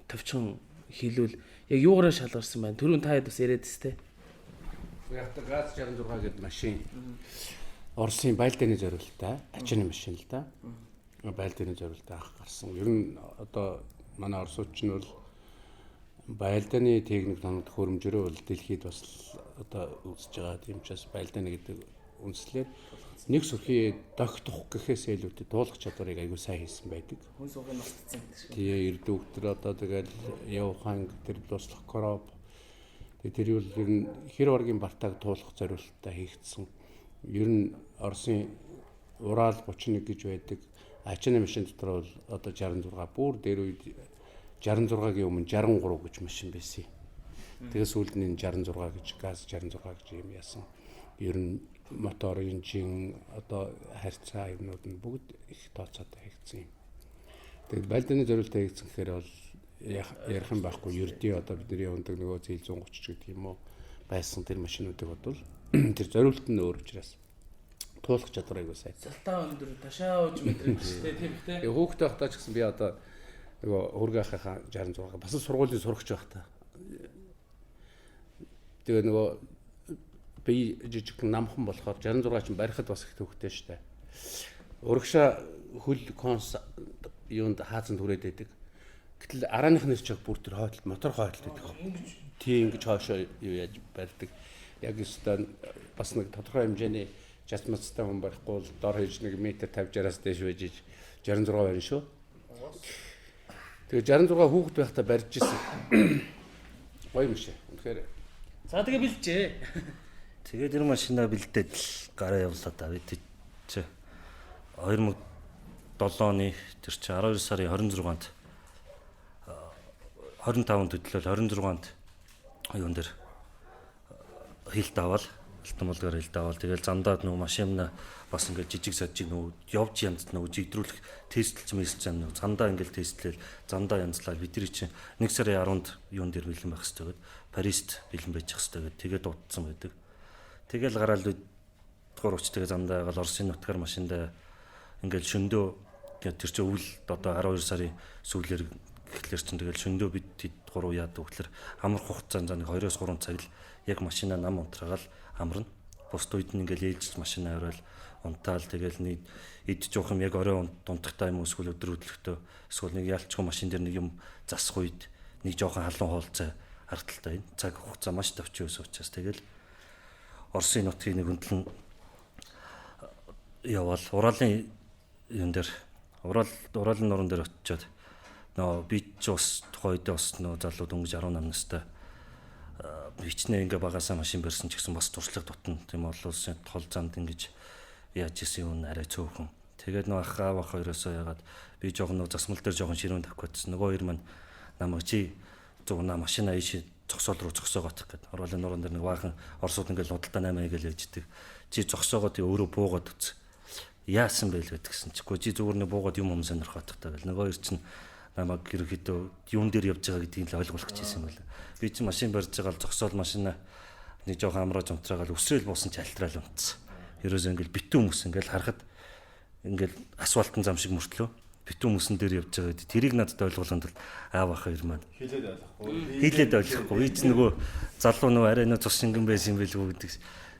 товчхон хэлвэл яг юугаараа шалгарсан байна. Түрүүн та хэд бас яриад тест. Яг та ГАЗ 66 гэдэг машин Оросын байлдааны зориулалтаа ачааны машин л да. Байлдааны зориулалтаа анх гарсан. Ер нь одоо манай орсууч нь бол байлдааны техник тоног хөрөмжөрөө бол дэлхийд бас одоо үүсэж байгаа. Тийм учраас байлдааны гэдэг үнслээд нэг сүрхий догтох гэхээсээ илүүтэй туулах чадварыг аягүй сайн хийсэн байдаг. Хүн суугын мастцсан гэдэг шиг. Тэгээ эрдүүг төр одоо тэгэл явхан тэр дуслах кроп тэр юу л ер нь хэр оргийн бартааг туулах зорилттой хийгдсэн. Ер нь Оросын Урал 31 гэж байдаг. Ачааны машин дотор бол одоо 66 бүр дээр үед 66-гийн өмнө 63 гэж машин байсан. Тэгээ сүүлд нь 66 гэж газ 66 гэж юм яасан. Ер нь мотор инжин одоо харьцаа юмнууд нь бүгд их тооцоотой хийгдсэн юм. Тэгээд байлдааны зорилттой хийгдсэн гэхээр бол ярих юм байхгүй. Ердийн одоо бидний явдаг нөгөө зээл 130 гэдэг юм уу байсан тэр машинуудыг бодвол тэр зорилт нь өөр учраас туулах чадвар аягүй сайн. Салтаа өндөр ташаа ууж мэдрэмж шүү дээ тийм үү? Тэгээ хөөхтэй байхдаа ч гэсэн би одоо нөгөө хөргийнхаа 66 бас сургуулийн сурагч байхдаа тэгээ нөгөө би жижиг намхан болохоор 66 ч барихад бас их төвхтэй штэ. Урагшаа хөл конс юунд хаацанд хүрээд байдаг. Гэтэл арааных нэр чиг бүр тэр хойтлт мотор хойтлт байдаг. Тийм ингэж хоошоо юу яаж барьдаг. Яг өстой бас нэг тодорхой хэмжээний жасмацтай хүн барихгүй бол дор хэж нэг метр 50-60-аас дээш байж 66 байна шүү. Тэгээ 66 хүүхэд байхдаа барьж ирсэн. Гоё юм шиг. Үнэхээр. За тэгээ бэлжээ. Тэгээд тэр машинаа бэлдээд л гараа явлаа да бид чи 2007 оны тэр чи 12 сарын 26-нд 25-нд төдлөөл 26-нд юун дээр хилт аваад алтан булгаар хилт аваад тэгэл зандаад нөгөө машина бас ингээд жижиг сажиг нөгөө явж янзд нөгөө жигдрүүлэх тестлж мэсэлж байгаа нөгөө зандаа ингээд тестлэл зандаа янзлаад бидний чинь 1 сарын 10-нд юун дээр бэлэн байх хэрэгтэй гээд Парист бэлэн байж их хэрэгтэй гээд тэгээд дуудсан байдаг. Тэгэл гараал дугаар уучтайг зандаа ягаал Оросын нутгаар машиндаа ингээд шөндөө тэр чинь өвөл одоо 12 сарын сүүлээр гэхлээр чинь тэгэл шөндөө бид тэд гурав яадаг гэхлээр амрах хугацаанд нэг 2-3 цаг л яг машина нам унтраагаал амарна. Бусд үед нь ингээл ээлжиж машина аваад унтаал тэгэл нэг идж жоох юм яг орой унтахтай юм эсвэл өдөр хөдлөختөө эсвэл нэг ялчгүй машин дээр нэг юм засах үед нэг жоохон халуун хоолцоо арталтай энэ цаг хугацаа маш товч өс учраас тэгэл Оросын нутгийн нэг хөндлөн явал Уралын юм дээр Уралын нуран дээр очиод нөө би ч бас тухайд бас нөө залууд өнгөж 18 настай бичнээ ингээ багасаа машин барьсан ч гэсэн бас туршлага дутна тийм олон тол занд ингэж яаж исэн юм арай цөөхөн. Тэгээд нөө ах аав хоёроосоо ягаад би жоохон нөө засмал дээр жоохон ширүүн тавьчихсан. Нөгөө хоёр маань намайг чи зуна машина ийш зогсоол руу зогсоогоох гэдэг. Уралын нуран дээр нэг баахан орсууд ингээл худалдаа 8 гээл яждаг. Чи зогсоогоо тий өөрөө буугаад үз. Яасан бэ л гэдгсэн чи. Чи зүгээр нэг буугаад юм сонирхоод тахтаа гэл. Нөгөө хоёр чинь намайг ерөөхдөө юун дээр явж байгаа гэдгийг л ойлгуулах гэсэн юм байна. Би чинь машин барьж байгаа л зогсоол машина нэг жоохон амрааж унтраагаал өсрөөл буусан ч альтраал унтсан. Ерөөсөө ингээл битүү хүмүүс ингээл харахад ингээл асфальтын зам шиг мөртлөө битүү хүмүүсэн дээр явж байгаа гэдэг. Тэрийг надад ойлгуулсан тул аав ах хоёр маань хилээд ойлгохгүй. Би ч нөгөө залуу нөгөө арай нөгөө цус шингэн байсан юм байлгүй гэдэг.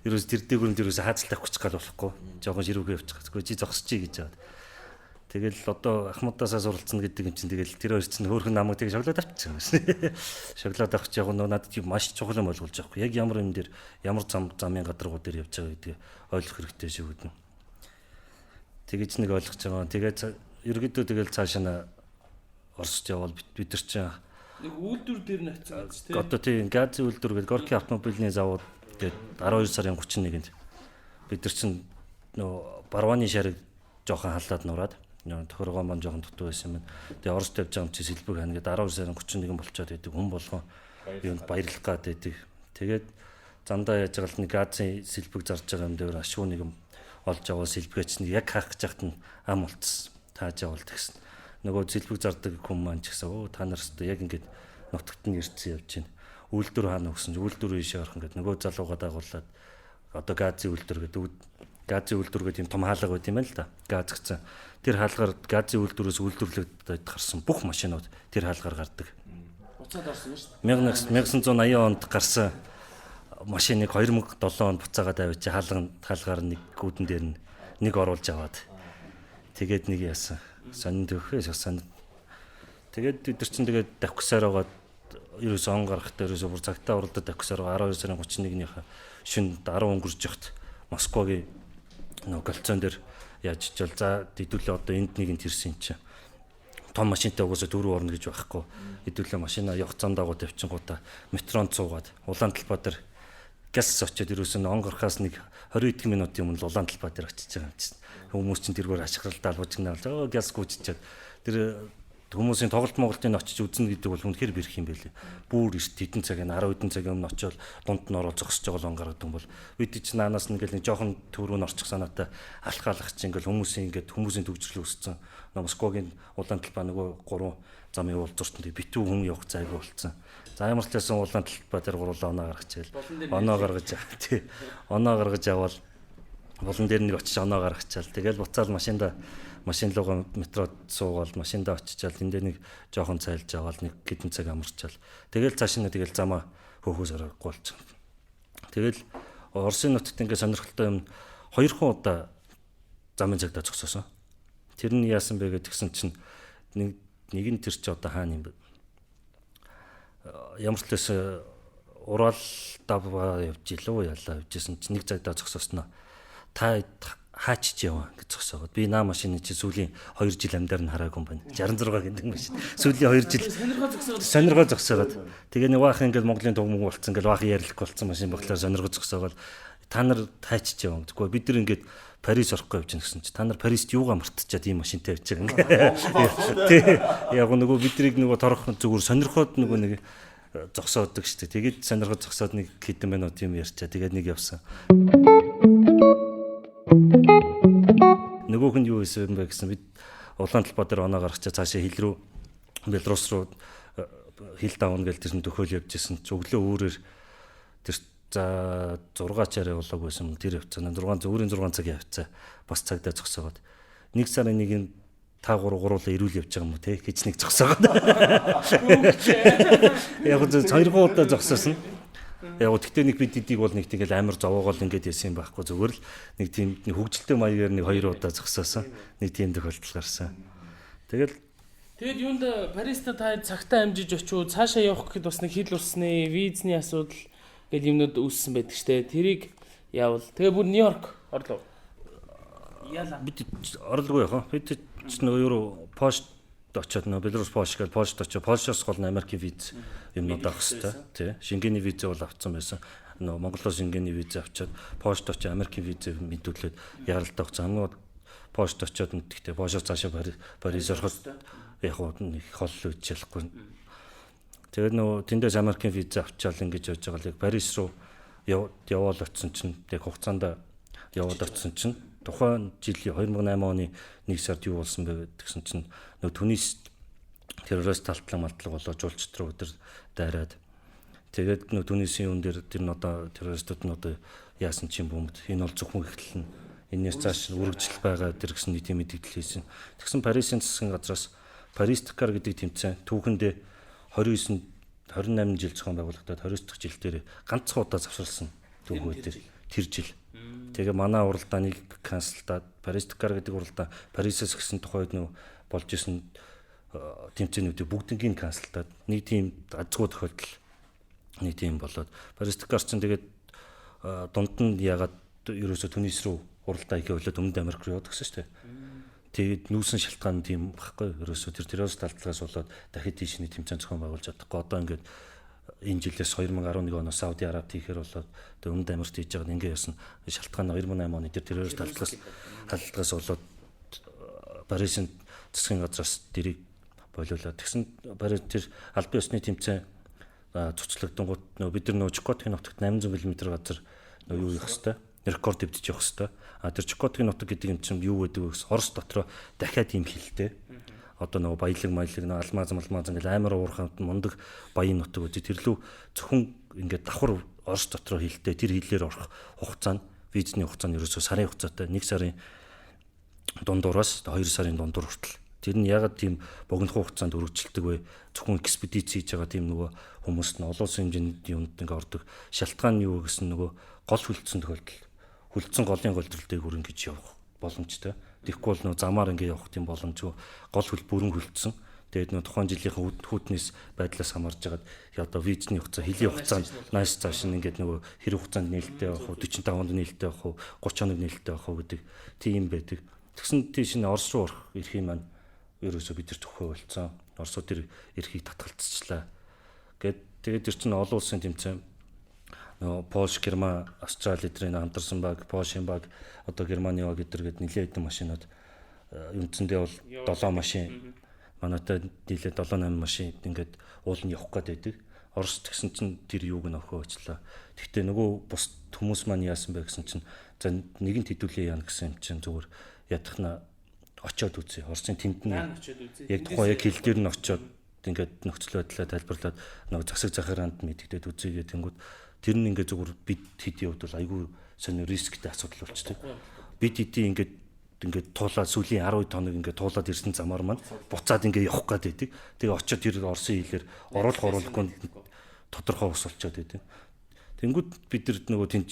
Ерөөс тэр дээгүүр дээрээс хаацалтай хүч гал болохгүй. Жоохон ширүүгээ явчих. Тэгвэл чи зогсчих гэж аваад. Тэгэл одоо ахмудаасаа суралцсан гэдэг юм чинь тэгэл тэр хоёр чинь хөөрхөн намайг тэг шоглоод авчихсан юм. Шоглоод авчих яг нөгөө надад маш чухал юм ойлгуулж байгаа хгүй. Яг ямар юм дээр ямар замын гадаргуу дээр явж байгаа гэдгийг ойлгох хэрэгтэй шүү гэдэг. Тэгэж нэг ойлгож байгаа. Тэгээд ерөөдөө тэгэл цаашаа Оросд явал бид нар чинь нэг үйлдвэр дээр нацсан тийм. Одоо тийм газын үйлдвэр гэдэг Горки автомобильний завод гэдэг 12 сарын 31-нд бид нар чинь нөө барваны шарыг жоохон халаад нураад тохиргоо маань жоохон дутуу байсан юм. Тэгээ Оросд явж байгаа юм чи сэлбэг хань гэдэг 12 сарын 31 болчиход байдаг. Хүн болгон юунд баярлах гад байдаг. Тэгээд зандаа яаж байгаа л нэг газын сэлбэг зарж байгаа юм дээр ашгүй нэг юм олж аваа сэлбэгээ чинь яг хаах гэж хахад нь ам болцсон. Тааж авал тэгсэн. Нөгөө сэлбэг зардаг хүн маань ч гэсэн та нар өстө яг ингээд нутагт нь ирсэн явж байна. Үйлдвэр хаана өгсөн чи үйлдвэр ийшээ орох ингээд нөгөө залуугаа дагуулад одоо газын үйлдвэр гэдэг газын үйлдвэр гэдэг юм том хаалга байт юм байна л да. Газ гэсэн. Тэр хаалгаар газын үйлдвэрээс үйлдвэрлэгдээд гарсан бүх машинууд тэр хаалгаар гардаг. Буцаад орсон шүү дээ. 1980 онд гарсан машиныг 2007 онд буцаагаад авчи хаалгаар нэг гүдэн дээр нэг оруулж аваад тэгээд нэг яасан. Сонин төхөөс сан. Тэгээд бид нар чинь тэгээд давхсаар байгаад ерөөс он гарахтаа ерөөс бүр цагтаа уралдаад давхсаар 12 сарын 31-ний шөнө 10 өнгөрч явахт Москвагийн нөгөө галцон дээр яаж чичвэл за хэдүүлээ одоо энд нэгэнд ирсэн чинь том машинтай угаасаа дөрөв орно гэж байхгүй. Хэдүүлээ машина явах зам дагуу тавьчихгуудаа метронд суугаад улаан талбай дээр газ очиод ирсэн он гарахаас нэг 20 минутын өмнө улаан талбай дээр очиж байгаа юм чинь. Хүмүүс чинь тэргээр ашиглалтаа албажигнаа болж газ гүйчихэд тэр хүмүүсийн тоглолт очиж үзнэ гэдэг бол үнэхээр бэрх юм байлээ. Бүр эрт хэдэн цагийн 10 хэдэн цагийн өмнө очиод дунд нь ороо зогсож байгаа л он гараад юм бол бид чинь наанаас нэг жоохон төрөв орчих санаатай алхаалах чинь хүмүүсийн төгжрөл өссөн. Москвагийн улаан талбай нөгөө 3 замын уулзалтанд битүү хүн явах зайгүй болцсон. За ямар ч байсан улаан талбай дээр гурлаа оноо гаргачихвал оноо гаргаж аваад болон дээр нэг очиж оноо гаргачаал. Тэгэл буцаал машин руугаа метрод суугаад машиндаа очичаал эндээ нэг жоохон цайлж аваад нэг хэдэн цаг амарчаал. Тэгэл цааш нь тэгэл замаа хөөхөөс аргагүй болчихсон. Тэгэл Оросын нутагт ингээ сонирхолтой юм 2 хон удаа замын цагдаа зогсоосон. Тэр нь яасан бэ гэдгсэн чинь нэг нь тэр чи одоо хаана юм бэ? Ямар ч лээс Урал даваа явж илүү ялаа явжсэн чинь нэг цагдаа зогсоосноо. Та хаачиж яваа гэж зогсоогод. Би наа машины чи сүүлийн 2 жил амьдаар нь хараагүй юм байна. 66 гэдэг машин. Сүүлийн 2 жил сонирхоо зогсоогод. Тэгээ нэг баахан ингээд Монголын тугмаг болцсон ингээд баахан ярилахгүй болцсон машин болохоор сонирхоо зогсоогод та нар хаачиж яваа гэдэггүй. Бид нар ингээд Парис орохгүй явж гэнэ гэсэн чи та нар Парист юугаа мартчихад ийм машинтай явж байгаа юм. Тэг яг нөгөө бидрийг нөгөө торох зүгээр сонирхоод нөгөө нэг зогсоодог шүү дээ. Тэгээд сонирхоод зогсоод нэг хэдэн минут юм ярьчаа. Тэгээд нэг явсан. Нөгөөх нь юу хийсэн бэ гэсэн бид улаан талбай дээр оноо гаргачаа цаашаа хил рүү Белорус руу хил давна гэл тэрсэн төхөөл явж исэн ч өглөө өөрөөр тэр за 6-аар явуулаг байсан тэр явцсан 6 цаг явцсан бас цагдаа зогсоогоод 1 сарын 1-нд та гуруулаа ирүүл явж байгаа юм уу те гэж нэг зогсоогоод яг зөв 2 удаа зогсоосон. Яг гэхдээ нэг бид эдийг бол нэг тэгэл амар зовоогоол ингээд яасан юм байхгүй зүгээр л нэг тийм хөгжилтэй маягаар нэг 2 удаа зогсоосон. Нэг тийм тохиолдол гарсан. Тэгэл юунд Париста та цагтаа амжиж очив цаашаа явах гэхэд бас нэг хил урсны визний асуудал гэдэг юмнууд үүссэн байдаг штэ. Тэрийг явал. Тэгээ бүр Нью-Йорк орлоо. Яла. Бид орлоогүй яах вэ? Бид нөгөө пошт очоод нөө Белорус пошт очоод Польшоос гол Америкийн виз юмнууд авах хэрэгтэй тий. Шенгений виз бол авцсан байсан. Нөө Монголоос Шенгений виз авчаад пошт очоод Америкийн виз мэдүүлээд яралтай авсан. Хамгийн пошт очоод нэгтээ пошоос цаашаа Парис ороход яг нэг хол үуч ялахгүй. Тэгээд нөө тэндээс Америкийн виз авчаал ингэж явж байгаа л Парис руу яваал очсон чинь яг хугацаанд яваад очсон чинь тухайн жилийн 2008 оны 1 сард юу болсон бэ гэдгсэн чинь нөө Түнис террорист талтлаг болоо жуулчд руу өдөр дайраад тэгээд нөө Түнисийн юун дээр тэр нь одоо террористууд нь одоо яасан чинь бөмбөд энэ бол зөвхөн эхлэл нь энэс цааш үргэлжлэл байгаа тэр гэсэн нэг тийм мэдээлэл хийсэн. Тэгсэн Парисын засгийн газраас Парис Дакар гэдэг тэмцээн түүхэндээ 28 жил зохион байгуулагдаад 29 дахь жил дээр ганцхан удаа завсарласан түүхүүд тэр жил. Тэгээ манай уралдааныг канселдаад Парис Дакар гэдэг уралдаан Парисээс гисэн тухайд нөө болж исэн тэмцээнүүдийг бүгднийг канселдаад нэг тийм азгүй тохиолдол нэг тийм болоод Парис Дакар ч тэгээд дунд нь ягаад ерөөсө Түнис рүү уралдаан хийгээд Өмнөд Америк руу явдаг гэсэн шүү дээ. Тэгээд нүүсэн шалтгаан тийм багхгүй ерөөсө тэр террорист талдлагаас болоод дахид тийшний тэмцээн зохион байгуулж чадахгүй. Одоо ингээд энэ жилээс 2011 оноос Сауди Арабид хийхээр болоод Өмнөд Америкт хийж байгаа ингээ ясна шалтгаан 2008 оны тэр террорист талдлагаас болоод Парисын засгийн газраас дэрийг болиулаад тэгсэн Парис тэр албан ёсны тэмцээн цуцлагдангууд нөө бид нар нөө Чукотгийн нутагт 800 км газар нөө юу хийх хэвээр рекорд дэвтэж явах хэвээр. Тэр Чукотгийн нутаг гэдэг юм чинь юу гэдэг вэ гэсэн Орос дотроо дахиад юм хилтэй. Одоо нөгөө баялаг алмаз ингээл амар уурханд мундаг баян нутаг үгүй тэрлүү зөвхөн ингээд давхар Орос дотроо хилтэй тэр хилээр орох хугацаа нь визний хугацаа нь ерөөсөө сарын хугацаатай 1 сарын дундуураас 2 сарын дундуур хүртэл. Тэр нь ягаад тийм богино хугацаанд өргөжлөлдөг вэ? Зөвхөн экспедиц хийж байгаа тийм нөгөө хүмүүс нь олон улсын хэмжээнд юмд ингээ ордог. Шалтгаан нь юу гэсэн нөгөө гол хүлцсэн тохиолдол. Хүлцсэн голын голдролтыг бүр ингэж явах боломжтой. Тэгэхгүй бол нөгөө замаар ингээ явах тийм боломжгүй. Гол хөл бүрэн хүлцсэн. Тэгээд нөө тухайн жилийн хүүтнээс байдлаас хамаарж хагаад одоо визний хугацаа хэлийн хугацаанд нааш цааш ингээд нөгөө хэрэг хугацаанд нээлттэй явах уу 45 хононд нээлттэй явах уу 30 хоног нээлттэй явах уу гэдэг тийм байдаг. Тэгсэн тийш нь Орос руу орох эрхийг маань ерөөсөө бид нар төхөө болцсон. Оросууд тэр эрхийг татгалцчихлаа. Тэгээд тэр чинь олон улсын тэмцээн нөгөө Польш, Герман, Австрали эдрийн хамтарсан баг, Польшийн баг, одоо Германы баг эдэргээд нэлээд хэдэн машинууд үндсэндээ бол 7 машин манайтай дийлээ 7-8 машин ингээд уул нь явах гээд байдаг. Орос тэгсэн чинь тэр юуг нь охио очлаа. Гэхдээ нөгөө бус хүмүүс маань яасан бэ гэсэн чинь за нэгэнт хэдүүлээ яана гэсэн юм чинь зүгээр ядахна очиод үзье. Оросын тэмдэн яг тухайн яг хил дээр нь очиод ингээд нөхцөл байдлаа тайлбарлаад нөгөө засаг захиргаанд мэддэгдээд үзье гэдэнгүүт тэр нь ингээд зүгээр бид хэдийн хувьд бол айгүй сонио рисктэй асуудал болчтой. Бид хэдийн ингээд туулаад сүүлийн 10 хоног ингээд туулаад ирсэн замаар маань буцаад ингээд явах гээд байдаг. Тэгээ очиод тэр Оросын хилээр оруулахгүй тодорхой ус болчиход байдаг. Тэнгүүд бид нар нөгөө тэнд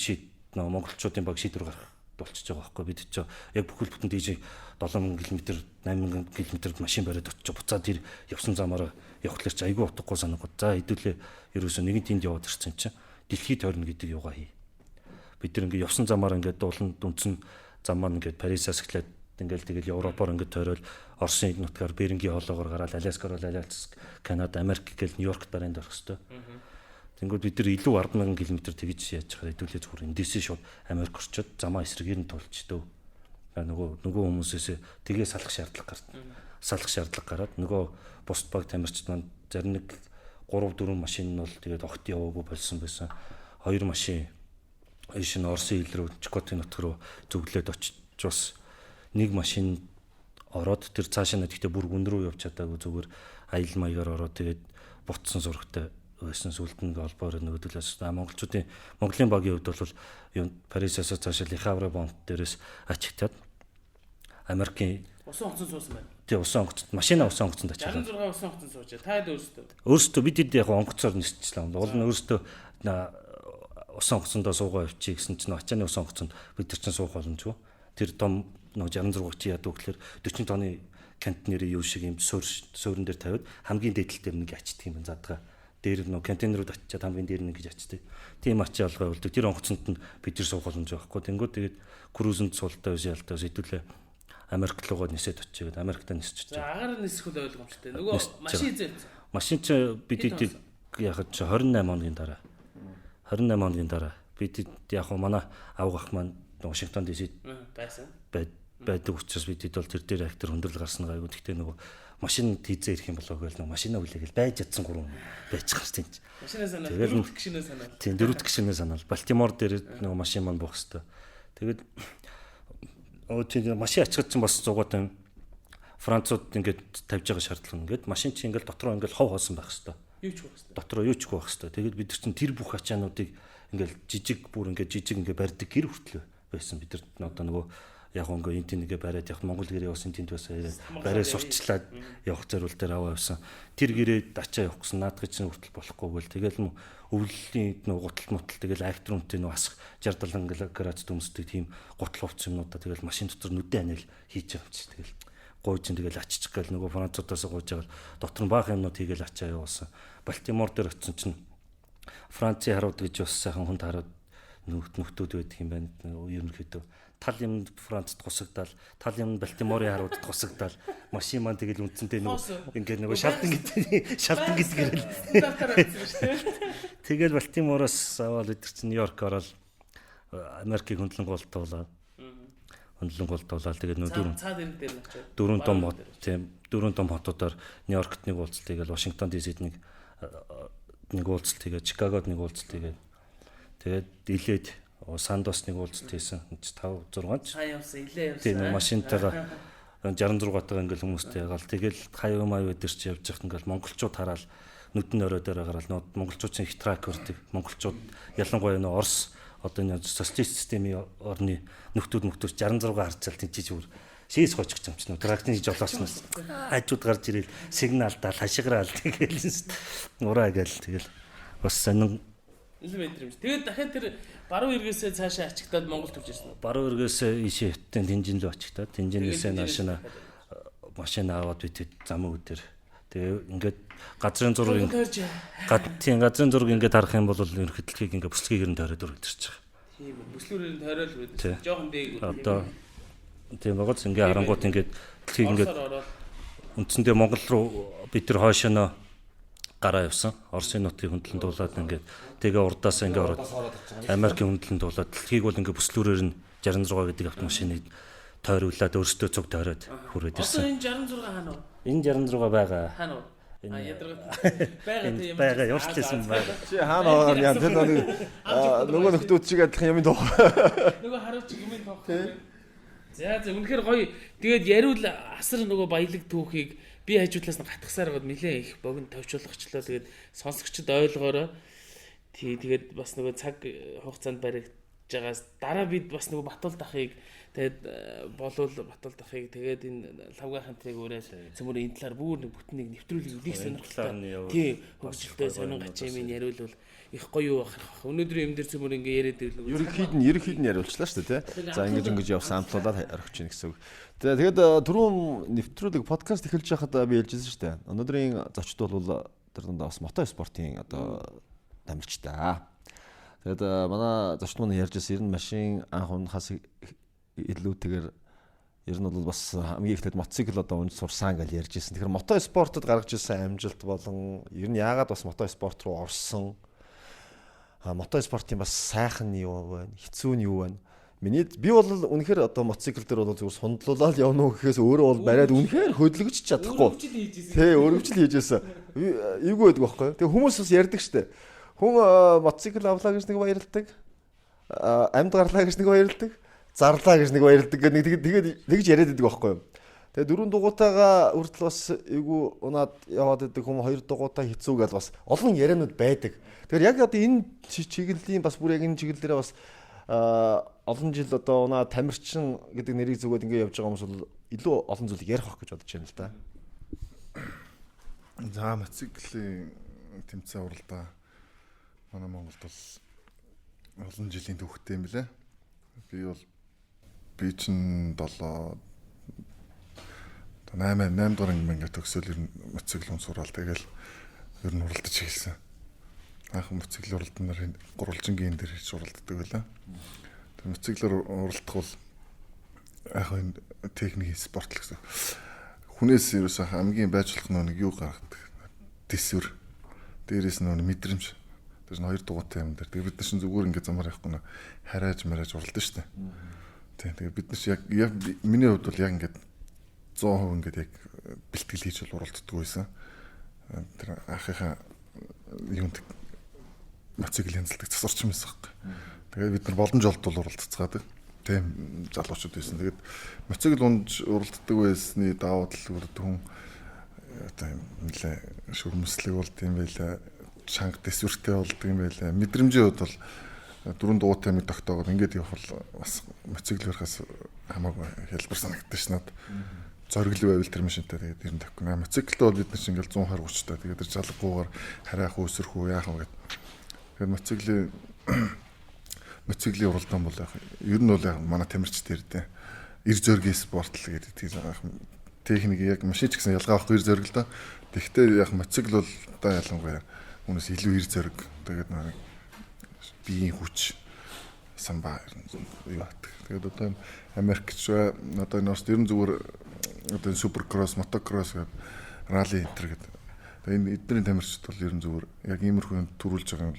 нөгөө монголчуудын баг шийдвэр гаргах болчихж байгаа байхгүй бид ч яг бүхэл бүтэн дийж 7000 км 8000 км машин бариад очиж буцаад тэр явсан замаараа явхлаар ч айгүй утгагүй санагд. За хэдүүлээ ерөөсөө нэгэн тэнд яваад ирсэн чинь дэлхийд тойрно гэдэг юугаа хий. Бид нар ингээд явсан замаар ингээд дууланд үндсэн зам маань ингээд Парисаас эхлээд ингээд тэгэл Европоор ингээд тойрол Оросын нутгаар Берингийн хоолоогоор гараад Аляскаар бол Аляск, Канада, Америк гэл Нью-Йоркт барайнд орох хэвээр. Тэнгүүд бид нар илүү 100000 км тэгж яаж чахаа хэдүүлээ зүгээр эндээсээ шууд Америк орчоод замаа эсрэгээр нь тулчдөө. Нөгөө хүмүүсээс тгээ салах шаардлага гараад нөгөө бус баг тамирчид маань зарим нэг 3-4 машин нь бол тэгээд огт яваагүй болсон байсан. 2 машин энэ Оросын хил рүү Чукотын нутг руу зүглээд очиж бас нэг машин ороод тэр цаашаа нэгтээ бүр гүн рүү явж чадаагүй зүгээр аял маягаар ороод тэгээд бутсан зурагтай байсан сүлд нэг олбоор нөгөөдөлөөс Монголын багийн хувьд бол Парисаас цаашаа Лихаврэ бонт дээрээс ачигтаад Америкийн усан онгоцон суусан байна. Тэгээ усан онгоцон машина усан онгоцонд ачаад 66 усан онгоцон сууж та өөрсдөө бид хэд яг онгоцоор нисчихлээ. Уул нь өөрсдөө усан онгоцондоо суугаа явчих гэсэн чинь ачааны усан онгоцонд бид нар чинь суух боломжгүй. Тэр том 66 чи яадаг гэхээр 40 тонны контейнерийн юу шиг юм суурин дээр тавиад хамгийн дээдл дээр нэг ачдаг юм байна задгаа. Дээр нэг контейнерууд очиад хамгийн дээр нэг гэж ачдаг. Тийм ачаа алгаа болдог. Тэр онгоцонд нь бид нар суух боломж байхгүй. Тэнгүүд тэгээд крузэнд суултаа биш ялтаа хэдүүлээ Америк руугаа нисээд очиод Америктаа нисчихэж байгаа. Агаар нисэх үл ойлгомжтой. Нөгөө машин зээсэн. Машин чи бид яхад чи 28 хоногийн дараа. 28 хоногийн дараа бид яг манай авгах маань Вашингтон ДС байсан. Байдаг учраас бид бол тэр дээр актер хөндрөл гарсан гайгүй. Гэхдээ нөгөө машин хийзээ ирэх юм болоо гэвэл нөгөө машинаа хүлээгээл байж ядсан 3 байж гарч тийм ч. Машинаа санаа. Дөрөвт гişнээ санаа. Тийм дөрөвт гişнээ санаа. Балтимор дээр нөгөө машин маань буух хэвээр. Тэгээд тийм машин ачгаад чинь бас зугаатай Францууд ингээд тавьж байгаа шаардлага ингээд машин чинь ингээд дотроо ингээд хов хоосон байх хэвээр. Юу ч байх хэвээр. Дотроо юу ч байх хэвээр. Тэгээд бид нар чинь тэр бүх ачаануудыг ингээд жижиг ингээд барьдаг гэр хүртлээ байсан. Бид нар одоо нөгөө яг ингээ энэ тэнийгээ бариад явах Монгол гэрээ бас энэ тэнд байсан барай сурчлаад явах зориул дээр аваа явсан. Тэр гэрээ ачаа явах гэсэн наадгыг чинь хүртэл болохгүй гэл тэгэл өвлөлийн нөгөө гутал мутал тэгэл актрумтын нөгөө асах 60-70 градус дүмсдэг тийм гутал хувц юмнуудаа тэгэл машин дотор нүдэн анил хийж байгаа юм чи тэгэл гойж ин тэгэл аччих гэл нөгөө Француудаас гойж байгаа дотор нь баах юмнууд хийгээл ачаа явуулсан. Балтимор дээр очсон чинь Францын харууд гэж бас сайхан хүнд харууд нөхдүүд байдаг юм байна. Ерөнхийдөө тал юм Францд тусагдаал, тал юм Балтиморын харуудад тусагдаал, машин маань тэгэл үндсэндээ нөгөө ингээд нөгөө шалтан гэдгээр тэгэл Балтимороос аваад өдөр чинь Нью-Йорк ороод Америкийг хөндлөнгуултуулаад тэгээд нөгөө дөрвөн том хот тийм дөрвөн том хотуудаар Нью-Йоркт нэг уулзалт хийгээл Вашингтон ДС-д нэг уулзалт хийгээд Чикагод нэг уулзалт хийгээд тэгээд илээд Сандос нэг уулзалт хийсэн 5 6 ч. Явсан илээ явсан. Тийм машинтайгаа 66 тагаа ингээл хүмүүстэй ягаал тэгэл хаяа маяа дээр чи явж байхад ингээл монголчууд хараад нүдэн өрөө дээр гараад монголчууд чинь их трак өрдөг. Монголчууд ялангуяа нөө Орос одоо энэ социалист системийн орны нөхдүүд 66 харцал тийж бүр шээс гочих юм чинь трактын жолооснос хажууд гарч ирэл сигналдаал хашиграал тэгэл ураа гээл тэгэл бас сонин метр юм. Тэгээд дахиад тэр баруун эргээсээ цаашаа ачигтаад Монгол төрж ирсэн. Баруун эргээсээ ийшээ Тэнжин рүү ачигтаад Тэнжинээсээ наашина машин аваад бид зам үүдэр Тэгээ ингээд газрын зураг тойрч. газрын зураг ингээд харах юм бол ерөнхийдөлхийг ингээд бүслэгээр нь тойроод өргөдөрч байгаа. Тийм бүслүүрээр нь тойрол байдаг. Жохон дээг. Одоо тийм байгааз ингээд харангуут ингээд дэлхийг ингээд үндсэндээ Монгол руу бид нар хойшооноо гараа явсан. Оросын нутгийг хөндлөн дуулаад ингээд тэгээ урдаас ингээд ороод Америкийн хөндлөн дуулаад дэлхийг бол ингээд бүслүүрээр нь 66 гэдэг автомашиныг тойруулаад өөрсдөө цуг тойроод хүрээд ирсэн. Энэ 66 хаана вэ? Энэ 66 байгаа. Хаана вэ? Ядаргаа. Байгаа тийм. Байгаа явуулчихсан байгаа. Чи хаана байгаа юм тэр нөгөө нөхдүүд шиг адилхан юм доо. Нөгөө харуулж гэмээр тоох. За үнэхээр гоё. Тэгээд яриул асар нөгөө баялаг түүхийг би хажуудлаас нь гатгасаар гоод нилээ их богино товчуулгачлаа. Тэгээд сонсогчд ойлгоорой. Тэгээд бас нөгөө цаг хугацаанд баригдаж байгаас дараа бид бас нөгөө Батуулд ахыг тэгээд болвол Батуулд ахыг тэгээд энэ лавгахантрыг уураад цөмөр энэ талаар бүр нэг бүтэн нэг нэвтрүүлэг үлийг сонирхолтой. Тийм хөгжилтэй сонин гачимын яриул их гоё бахарх. Өнөөдрийн юм дээр цөмөр ингээ яриад ирлээ. Ерөнхийд нь яриулчлаа шүү дээ тий. За ингэж явсан амтлуулаад орхиж ийн гэсэн үг. Тэгээд түрүүн нэвтрүүлэг подкаст эхэлж байхад би хэлжсэн шүү дээ. Өнөөдрийн зочд бол тэр дундаа бас мото спортын одоо дамжтай. Тэгээд манай зочд маань ярьжсэн ер нь машин анх унахаас илүүтэйгээр ер нь бол бас хамгийн ихтэй мотоцикл одоо унж сурсан гэж ярьжсэн. Тэгэхээр мото спортод гаргаж ирсэн амжилт болон ер нь яагаад бас мото спорт руу орсон. Мото спортын бас сайхан нь юу вэ? Хэцүү нь юу вэ? Би бол үнэхээр одоо мотоцикл дээр бол зүгээр сундлуулаад явна уу гэхээс өөрөө бол бариад үнэхээр хөдөлгөж чадахгүй. Тий, өргөжл хийжсэн. Эйгүү байдаг байхгүй. Тэгээ хүмүүс бас ярьдаг штэ. Хүн мотоцикл авлаа гэж нэг баярлдаг. Амьд гарлаа гэж нэг баярлдаг. Зарлаа гэж нэг баярлдаг гэдэг тэгээд тэгж яриад байдаг байхгүй. Тэгээ 4 дугуйтайгаа хүртэл бас эйгүү унаад яваад байдаг хүн 2 дугуйтай хэцүү гэж бас олон яриануд байдаг. Тэгэхээр яг одоо энэ чиглэлийн бас бүр яг энэ чиглэлээрээ бас олон жил одоо унаа тамирчин гэдэг нэрийг зүгээд ингэ явж байгаа хүмүүс бол илүү олон зүйлийг ярих байх гэж бодож байна л да. За мотоциклийн тэмцээн уралдаа манай Монголд бол олон жилийн түүхтэй юм билэ. Би чинь 8 дугаар анги төгсөөл ер нь мотоцикл унсуурал тэгэл ер нь уралдаж эхэлсэн. Анх мотоцикл уралд нарын гурвалжингийн дээр хийж уралддаг байлаа. Тэр мотоциклээр уралдах бол яг энэ техникийн спорт л гэсэн. Хүнээс ерөөсөө хамгийн байж болох нэг юу гаргадаг. Дэсвэр. Дээрээс нэг мэдрэмж. Тэр нь 2 дугуйтай юм дээр. Тэгээд бид нар чинь зүгээр ингээд замаар явахгүй нэ харайж марайж уралдаж штэ. Тэгээд бид нар яг миний хувьд бол яг ингээд 100% ингээд яг бэлтгэл хийж уралддаг байсан. Тэр анхынхаа юунд мотоцикл хяналтдаг засварч юмсан байхгүй. Тэгээд бид нар боломж олдвол уралдацгаадаг. Тийм залуучууд байсан. Тэгээд мотоцикл унж уралддаг байсны даваа тал үрд хүн одоо нэлээ шүрмслэг болд юм байлаа. Чанга дэсвэртэй болд юм байлаа. Мэдрэмжийн хувьд бол 4 дугуйтай мэд тогтоогод ингээд явах бол бас мотоцикл өрхөөс хамаагүй хэлбэр санагддаг ш надад. Зориглоо байвал тэр машинтай тэгээд ер нь тавьхгүй. Мотоциклтэй бол бид нар чинь ингээл 120 30-тай. Тэгээд тэр жалгагүйгээр харайх үсрэх үү яах вэ гэдэг. Тэгээд мотоциклийн уралдаан бол ер нь бол яг манай тамирч дээр дээ. Ир зөргийн спорт л гэдэг тийм техник яг машин ч гэсэн ялгаа авахгүй ир зөрг л да. Тэгвэл яг мотоцикл бол да ялангуяа хүмүүс илүү ир зөрг. Тэгээд нэг биеийн хүч самбаа юу байдаг. Тэгээд одоо Америкч одоо энэ бас ер нь зүгээр одоо суперкросс, мотокросс гэдэг ралли энтер гэдэг. Тэгээд энэ эдний тамирчид бол ер нь зүгээр яг иймэрхүү төрүүлж байгаа юм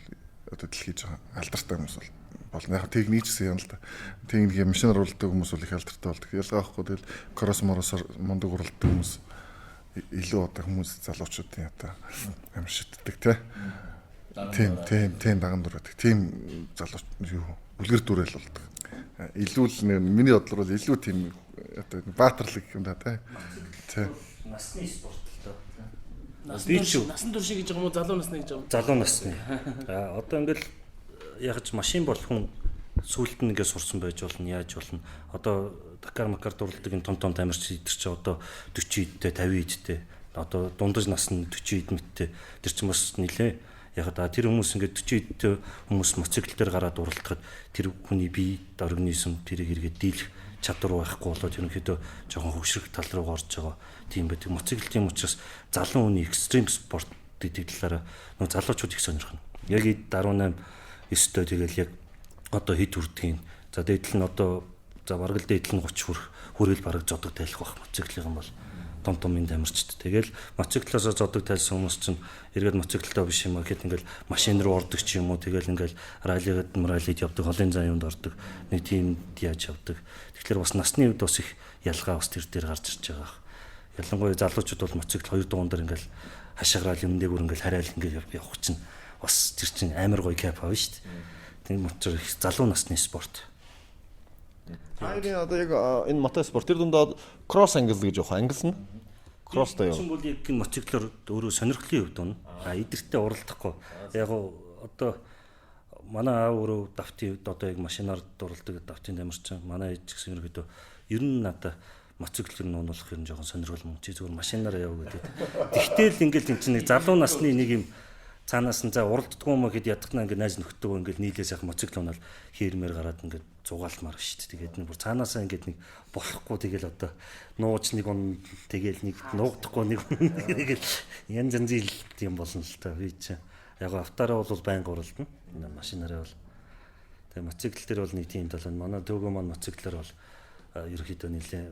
одоо дэлхийж байгаа алдартай хүмүүс болно. Яг техник гэсэн юм л да. Техник машин уралдаг хүмүүс бол их алдартай болдог. Ялгаа авахгүй тэгэл кросс моросоор мундаг уралдаг хүмүүс илүү одоо хүмүүс залуучуудын одоо амар шиддэг тий. Тийм даган дураадаг. Тийм залууч юу үлгэр дүүрэл болдог. Илүү л миний бодлоор бол илүү тийм одоо баатарлаг юм да тий. Насны спорт л доо. Насан турш гэж байгаа юм уу залуу насны гэж байгаа юм. Залуу насны. Одоо ингээл яг ч машин бол хүн сүулт нь ингээд сурсан байж болно, яаж болно. Одоо Дакар дурлалдаг энэ том тамирч идэр чи одоо 40 идтэй, 50 идтэй. Одоо дундаж нас нь 40 ид мэттэй. Тэр чинь бас нилээ Яг тэр хүмүүс ингээд 40 хүмүүс моцикл дээр гараад уралдахад тэр хүний бие организм тэрийг хэрэгэд дийлэх чадвар байхгүй болоод ерөнхийдөө жоохон хөвшрөх тал руу орж байгаа тийм байдаг. Моцикл тийм учраас залуу хүний экстрим спорт гэдэг талаараа нөгөө залуучууд их сонирхно. Яг 18 9-тэй тэгэл яг одоо хэд хүрдгийг. За дээдл нь одоо бараг л дээдл нь 30 хүрэл бараг зодог тайлах байх моциклын бол том дамирчд. Тэгэл моциклоос зодог тайлсан хүмүүс чинь эргээд моциклтай биш юм аа гэхэд ингээл машин руу ордог ч юм уу. Тэгэл ингээл раллид явдаг, холын зан юмд ордог. Нэг тийм яаж явдаг. Тэгэхээр бас насны үед бас их ялгаа бас тэр дээр гарч ирж байгаа. Ялангуяа залуучууд бол моцикл 2 дугуун дээр ингээл хашаагаал юм дээр ингээл харайл ингээл явах чинь бас тэр чинь амар гоё кап авна шүү дээ. Тийм учраас их залуу насны спорт. Хайрын одоо яг энэ мотоспорт тэр дундаа кросс англ гэж явах. Англ нь кросстой юм. Бол яг энэ моциклоор өөрөө сонирхлын хувьд байна. Идэртээ уралдахгүй. Яг одоо манай аав өөрөө давтын одоо яг машинаар дуралдаг давтын дамирчин. Манай ээж гэсэн ерөөдөө ер нь надаа моциклэр нь унуулах юм жоохон сонирхол мөн чи зүгээр машинаар яв гэдэг. Тэгтэл ингээл энэ чинь нэг залуу насны нэг юм цаанаас нь за уралддаггүй юм гэхэд ядахнаа ингээд найз нөхдөг ингээд нийлээс яг моцикл унаал хийрмээр гараад ингээд зугаалмаар шүү дээ. Тэгээд нэг бүр цаанаасаа ингээд нэг болохгүй тэгэл одоо нууж нэг он тэгэл нэг нуугдахгүй нэг тэгэл янз янзын юм болно л та би чи. Яг автаараа бол байнга уралдана. Машинаараа бол. Тэгээд моцикл дээр бол нэг тийм тал байна. Манай төгөө маань моциклэр бол ерөөхдөө нэлээ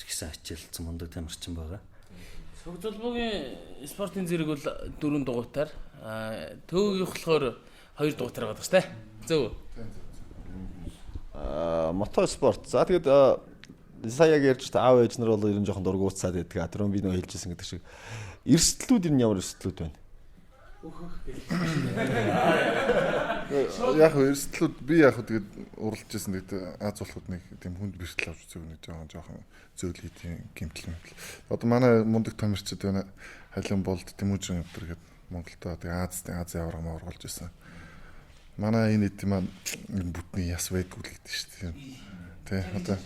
тэгсэн хичээлсэн мундаг тамирчин байгаа. Цогцолбогийн спортын зэрэг бол 4 дугуйтаар төвөгийн болохоор 2 дугуйтаар байгаа шүү дээ. Зөв. Мотоспорт. За тэгээд сая яг ярьж та аав ээж нар бол ер нь жоохон дургуутсаад байдаг. Адрон би нөө хэлжсэн гэдэг шиг. Эрсдлүүд энэ ямар эрсдлүүд байна? Яг эрсдлүүд би яг тэгээд уралж ирсэн тэгээд Аз болоход нэг тийм хүнд бэртэл авч үзег нэг жоохон зөөл хийдийн гэмтэл. Одоо манай мундаг тамирчид байна. Халин болд Тэмүүжин өдр гээд Монголдо тэгээд Аз яваргамаа орголж ирсэн. Манай энэ хэд маань бүтний яс байдгүй л гэдэг шүү дээ. Тэ одоо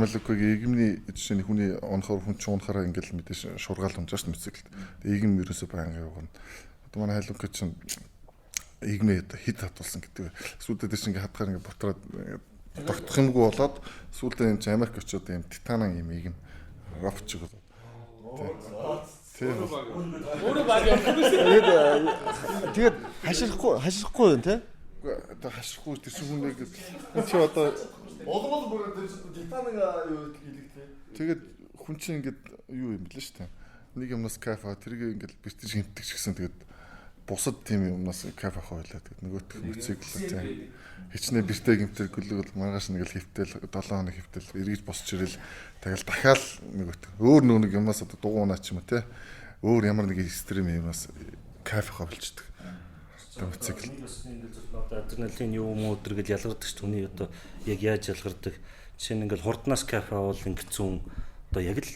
халуукгийн игэмний жишээ нь хүний онохоор хүн чинь унахаараа ингээл мэдээж шургаал унжааш мэцэглэд. Игэм ерөөсөө байнга явгана. Одоо манай халуукгийн чинь игмээ хит хатуулсан гэдэг. Сүүлдээ тэр чинь ингээ хатгаар ингээ бутраад тогтох юмгүй болоод сүүлдээ энэ Америк очиод юм титанан юм игэм ровч гоо. Өөрөө баг явахгүй. Тэгээд хаширахгүй юм те? Одоо хаширахгүй тэр чинь хүн нэг чи одоо улмал бүрээ тэр титаныг юу хийлэгтэй. Тэгээд хүн чинь ингээд юу юм бэлээ шүү дээ. Нэг юмнаас кафе тэрийг ингээд бэртэж хэмтдэг ч гэсэн тэгээд бусад тийм юмнаас кафе хойлоо тэгээд нөгөөх моцикл тийм хичнээн бэртэ гэмтэр гөлөг маргааш нэг л хөвтөл 7 хоног хөвтөл эргэж босч ирэл тэгэл дахиад нөгөө нэг юмнаас одоо дугуунаа ч юм уу те өөр ямар нэг экстрим юмнаас кафе ховлцдаг. Моцикл адреналин юу юм өдр гэж ялгардаг ч түүний одоо яг яаж ялгардаг жишээ нь ингээл хурднаас кафе авал ингэцүүн одоо яг л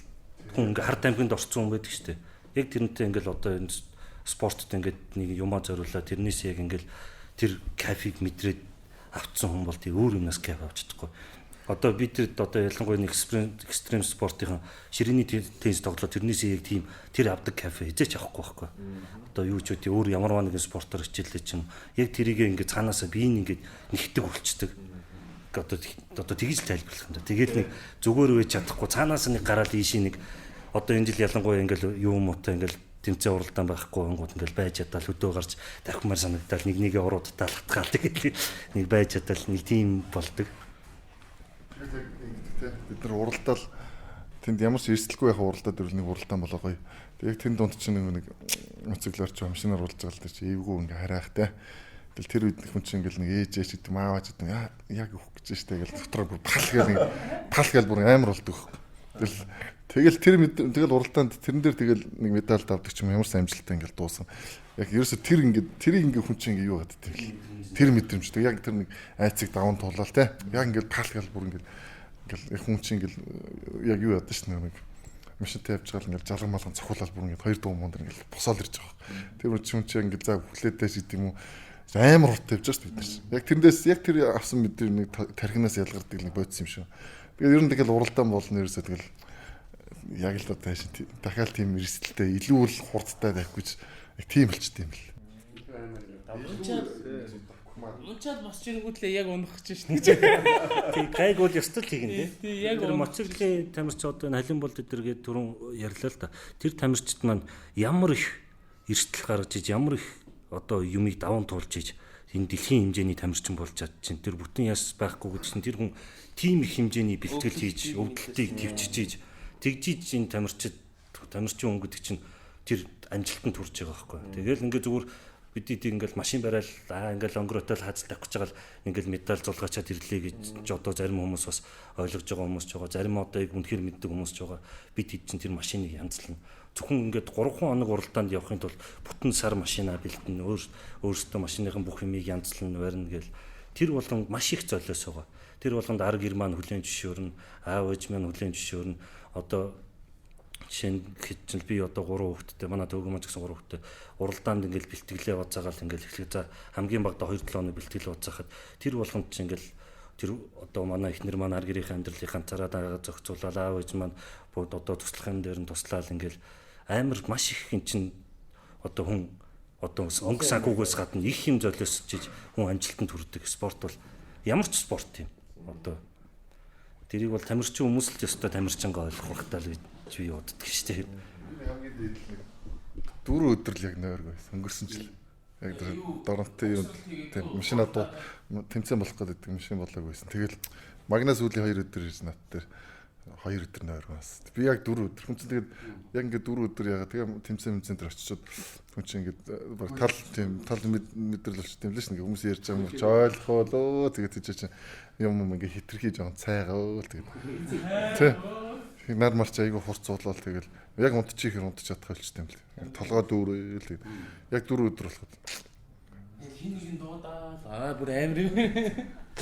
хүн ингээ хард амгинд орцсон хүн байдаг шүү дээ. Яг тэрнтэй ингээл одоо энэ спортод ингээд нэг юмаа зориулаад тэрнээс яг ингээл тэр кафег мэдрээд авцсан хүн бол тийм өөр юмнаас кафе авч чадахгүй. Одоо би тэр одоо ялангуяа нэг экстрим спортын ширээний теннис тоглоод тэрнээс яг тийм тэр авдаг кафе хизээч авахгүй байхгүй. Одоо юу ч үгүй өөр ямар нэгэн спортоор хичээлээ чинь яг тэрийг ингээд цаанаасаа биеийг ингээд нэгтэг үлчдэг. Одоо тгийж тайлбарлах юм да. Тэгээд нэг зүгээр үеж чадахгүй цаанаас нэг гараад ийшээ нэг одоо энэ жил ялангуяа ингээд юу муутай ингээд тэмцээ уралдаан байхгүй ангууд ингээл байж чадал хөдөө гарч давхмаар санагдал нэгээ уруудтаа латгаал тэгээд нэг байж чадал нэг тийм болдог. Бид нар уралдаал тэнд ямар ч эрсдэлгүй яхаа уралдаад ирвэл нэг уралдаан болоо гоё. Тэгээд тэр дунд чинь нэг моциклоор ч машинаар уралж байгаа л тэр чинь эвгүй ингээ харайхтай. Тэгэл тэр үед хүн чинь ингээл нэг ээжээч гэдэг мааваач гэдэг яг өөх гэж штэ гэл дотроо бүр палгээл бүр амар болдог. Тэгэл уралдаанд тэрэн дээр тэгэл нэг медаль авдаг ч юм ямар ч амжилттай ингээл дуусан. Яг ерөөсө тэрийг ингээ хүн чинь ингээ юу гадаг тэр мэдрэмжтэй. Яг тэр нэг айцыг даван туулаад те. Яг ингээл палгээл бүр ингээл хүн чинь ингээл яг юу ядаж ш нэг машинтай явж байгаа ингээл жалган малган цохиулаад бүр ингээд 2 дуун монд ингээл босоод ирж байгаа. Тэр хүн чинь ингээл за хүлээдэж гэдэг юм уу амар урт тавьж байгаа ш бид нар. Яг тэрнээс яг тэр авсан мэдрэмж нэг тархинаас ялгардаг нэг бодсон юм шүү. Тэгээд ер нь тэгэл уралдаан болно ерөөсөө тэгэл яг л одоо дахиад тийм эрсдэлтэй илүү л хурдтай тавих гэж тийм болчт юм л. Унчаад босч ирэнгүүтлээ яг унах гэж шнэ гэж. Тийм гайг бол ёстой л хийгэн Тийм, тийм. яг Тэр моцорглын тамирч одоо халин болд эдэргээд түрүүн ярьлаа л да. Тэр тамирчид маань ямар их эрсдэл гаргаж иж ямар их одоо юмыг даван туулж иж энэ дэлхийн хэмжээний тамирчин болж чад чинь тэр бүтэн яс байхгүй гэж чинь тэр хүн тийм их хэмжээний бэлтгэл хийж өвдөлтийг төвчж иж тэгжиж энэ тамирчин хүн гэдэг чинь тэр амжилтанд хүрч байгаа байхгүй. Тэгэл ингээ зүгээр бидний ингээл машин барайл ингээл онгороотой л хазал тавьж байгаа л ингээл медаль зулгаачаад ирлээ гэж одоо зарим хүмүүс бас ойлгож байгаа хүмүүс ч байгаа. Зарим одоо яг үнэхээр мэддэг хүмүүс ч байгаа. Бид хэд чинь тэр машиныг янзлна. Зөвхөн ингээд 3 хоног уралдаанд явахын тулд бүтэн сар машинаа бэлтэн өөрсдөө машиныхан бүх юмыг янзлна барина гэл тэр болгон маш их золиос байгаа. Тэр болгонд ар гэр маань хүлэн зөвшөөрнө, аав ээж маань хүлэн зөвшөөрнө. Одоо жишээ нь хэд би одоо 3 хүүхэдтэй манай төвгөн маань ч гэсэн 3 хүүхэдтэй уралдаанд ингээл бэлтгэлээ бацаагаал ингээл эхлэх за хамгийн багадаа 2-7 хоног бэлтгэл бацаахад тэр болгонд ч ингээл тэр одоо манай эхнэр маань ар гэрийн амьдралыг ганцаараа дагаа зохицуулаад аав ээж маань бүгд одоо туслахын дээр нь туслаад ингээл амар маш их юм чин одоо хүн одоо өнгө санхугаас гадна их юм золиосчиж хүн амжилтанд хүрдэг. Спорт бол ямар ч спорт юм. Одоо тэрийг бол тамирчин хүмүүс л ёстой тамирчингаа ойлгох хэрэгтэй л гэж би боддог шүү дээ. Хамгийн дээд л 4 өдөр л яг нойрг байсан. Өнгөрсөн жил. Яг доронтой юм тийм машина дуу тэмцээн болох гэдэг машин болоог байсан. Тэгэл магнаас үлийн 2 өдөр ирсэн нат дээр 2 өдөр нойрг байсан. Би яг 4 өдөр. Хүн чинь тэгээд яг ингээд 4 өдөр ягаа тэгээ тэмцээн центр очичоод хүн чинь ингээд баг тал мэдрэл болчих тийм л ш. Ингээд хүмүүс ярьж байгаа юм чи ойлгох болоо тэгээд тийч чинь юм ингээд хитрхий жоон цайгаа тэгээд тий нар марч айгу хурцуулаад тэгэл яг унтчих чадах болчтой юм л. Толгой дүүрэл тэгээд яг 4 өдөр болоход Хин нэг дуудаа бүр амар юм.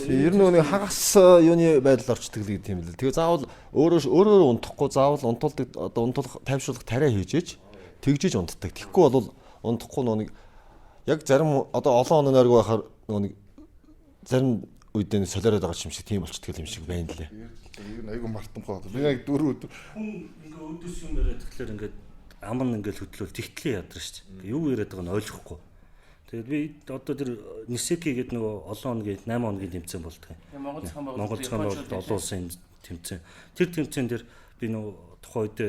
Ер нь нэг хагас юуны байдал орчдөг л гэдэг юм л. Тэгээ заавал өөрөө унтахгүй заавал унтуулдаг одоо унтуулах тайвшруулах тариа хийжээж тэгжиж унтдаг. Тэгэхгүй бол унтахгүй нэг яг зарим одоо олон оноо нойрг байхаар нэг зарим үедээ солиороод байгаа юм шиг тийм болчдөг юм шиг байна лээ. Ер нь айгу мартамхаа. Би яг 4 өдөр Хүн ингээ өдөөс юм яриад тэгэхээр ингээд аман ингээл хөдлөөл тэгтлээ ядар шүү дээ. Юу яриад байгааг нь ойлгохгүй. Тэгээд би одоо тэр Нисеки гэдэг нөгөө олон хоногийн 8 хоногийн тэмцээн болдог юм. Монгол цахан бол олон улсын тэмцээн. Тэр тэмцээн дээр би нөгөө тухайн үед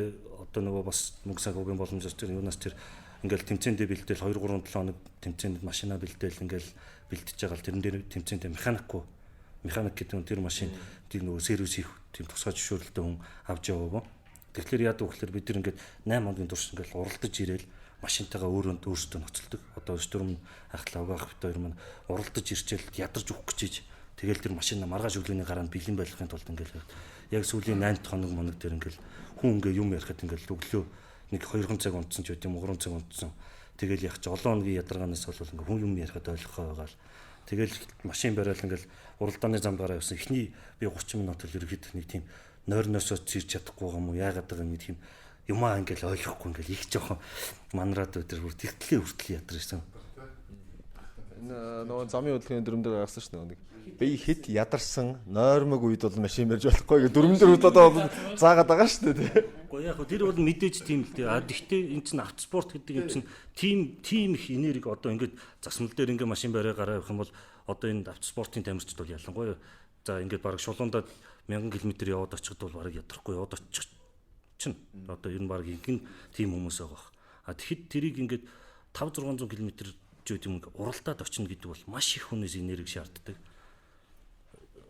одоо нөгөө бас мөнгө санхүүгийн боломжтой тэр юунаас тэр ингээл тэмцээндээ бэлдээл 2-3-7 хоног тэмцээнд машинаа бэлдээл ингээл бэлдэж байгаа л тэрэн дээр тэмцээндээ механик гэдэг тэр машин тэр нөгөө сервис хийх тийм тусгай зөвшөөрлөлтөө хүн авч яваагүй. Тэгэхээр яадаг вэ гэхээр бид тэр ингээд 8 хоногийн турш ингээл уралдаж ирээл машинтайгаа өөртөө ноцолдог. Одоо өчтөрм ахлаа угаах бит хоёр маань уралдаж ирчээл ядарч өгөх гэж тэгэл тэр машина маргааш өглөөний гараанд бэлэн байлгахын тулд ингээл яг сүүлийн 8 хоног моног дээр ингээл хүн ингээ юм ярихад ингээл өглөө нэг 2 цаг унтсан ч үгүй 3 цаг унтсан. Тэгэл яг ч олон хоногийн ядаргаанаас бол ингээ хүн юм ярихад ойлгохоо байгаа л. Тэгэл машин барайл ингээл уралдааны замд гараа явсан. Эхний би 30 минут л ерөөд нэг тийм нойрноосоо цирч чадахгүй юм уу яагаад байгаа юм тийм юмаа ингээл ойлгохгүй ингээл их жоохон манраад өдр бүр тэгтлээ хүртэл ядарсан. Энэ нөгөө замын хөдөлгөөний дүрм дээр гаргасан шүү дээ. Би хэд ядарсан нойрмог үед бол машин барьж болохгүй гэх дүрм дээр одоо заагаад байгаа шүү дээ. Уу яг тэр бол мэдээж тийм л дээ. Гэхдээ энэ чинь автоспорт гэдэг юм чинь тийм их энерги одоо ингээд засмал дээр ингээд машин бариа гараа явах юм бол одоо энэ автоспортын тамирчид бол ялангуяа за ингээд бараг шулуундаа 1000 км яваад очиход бол бараг ядрахгүй яваад очих чинь одоо ер нь бараг ихэнх тийм хүмүүс байгаа. А тэгэхэд тэрийг ингээд 500-600 км ч юм уралдаад очино гэдэг бол маш их хүнээс энерги шаарддаг.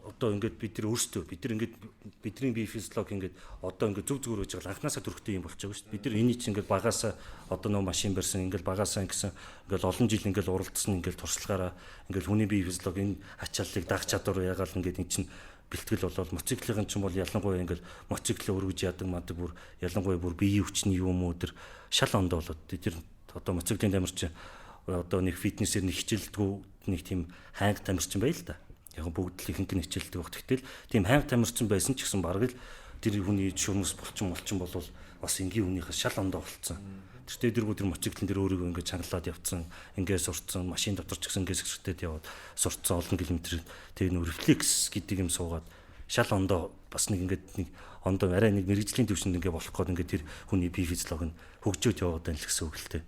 Одоо ингээд бид нар өөрсдөө ингээд бидний бие физиологи ингээд одоо ингээд зүг зүгээр байж байгаа анханасаа төрөхтэй юм болчихж байгаа шүү дээ. Бид нар энийг чинь ингээд багаасаа одоо нөө машин барьсан ингээд багаасаа гэсэн ингээд олон жил ингээд уралдсан ингээд туршлагаараа ингээд хүний бие физиологийн ачааллыг дагах чадвар ягаал ингээд эн чинь бэлтгэл болол моциклын ч юм бол ялангуяа ингээд моциклээ өргөж яадаг мадаг бүр ялангуяа бүр биеийн хүчний юм уу тэр шал ондоо болоод тэр одоо моциклийн тамирчин одоо нэг фитнесээр нэг хичээлдэггүй нэг тийм хайнг тамирчин байл л да. Яг бүгд л ихэнх нь хичээлдэг баг. Тэгтэл тийм хайнг тамирчин байсан ч гэсэн бараг л тэр хүний шүмс булчин болвол бас энгийн хүнийхээ шал ондоо болцсон. Тэртээ дэргүү тэр моциклын дээр өөрийгөө ингээд чангалаад явцсан, ингээд сурцсан, машин дотор ч гэсэн ингээд хэсэгтэй яваад сурцсан олон километр тэр нөө рефлекс гэдэг юм суугаад шал ондоо бас нэг ингээд нэг ондоо арай нэг мэрэгжлийн төвшөнд ингээд болох гээд ингээд тэр хүний бие физиологи нь хөгжөөд яваад байна л гэсэн үг л дээ.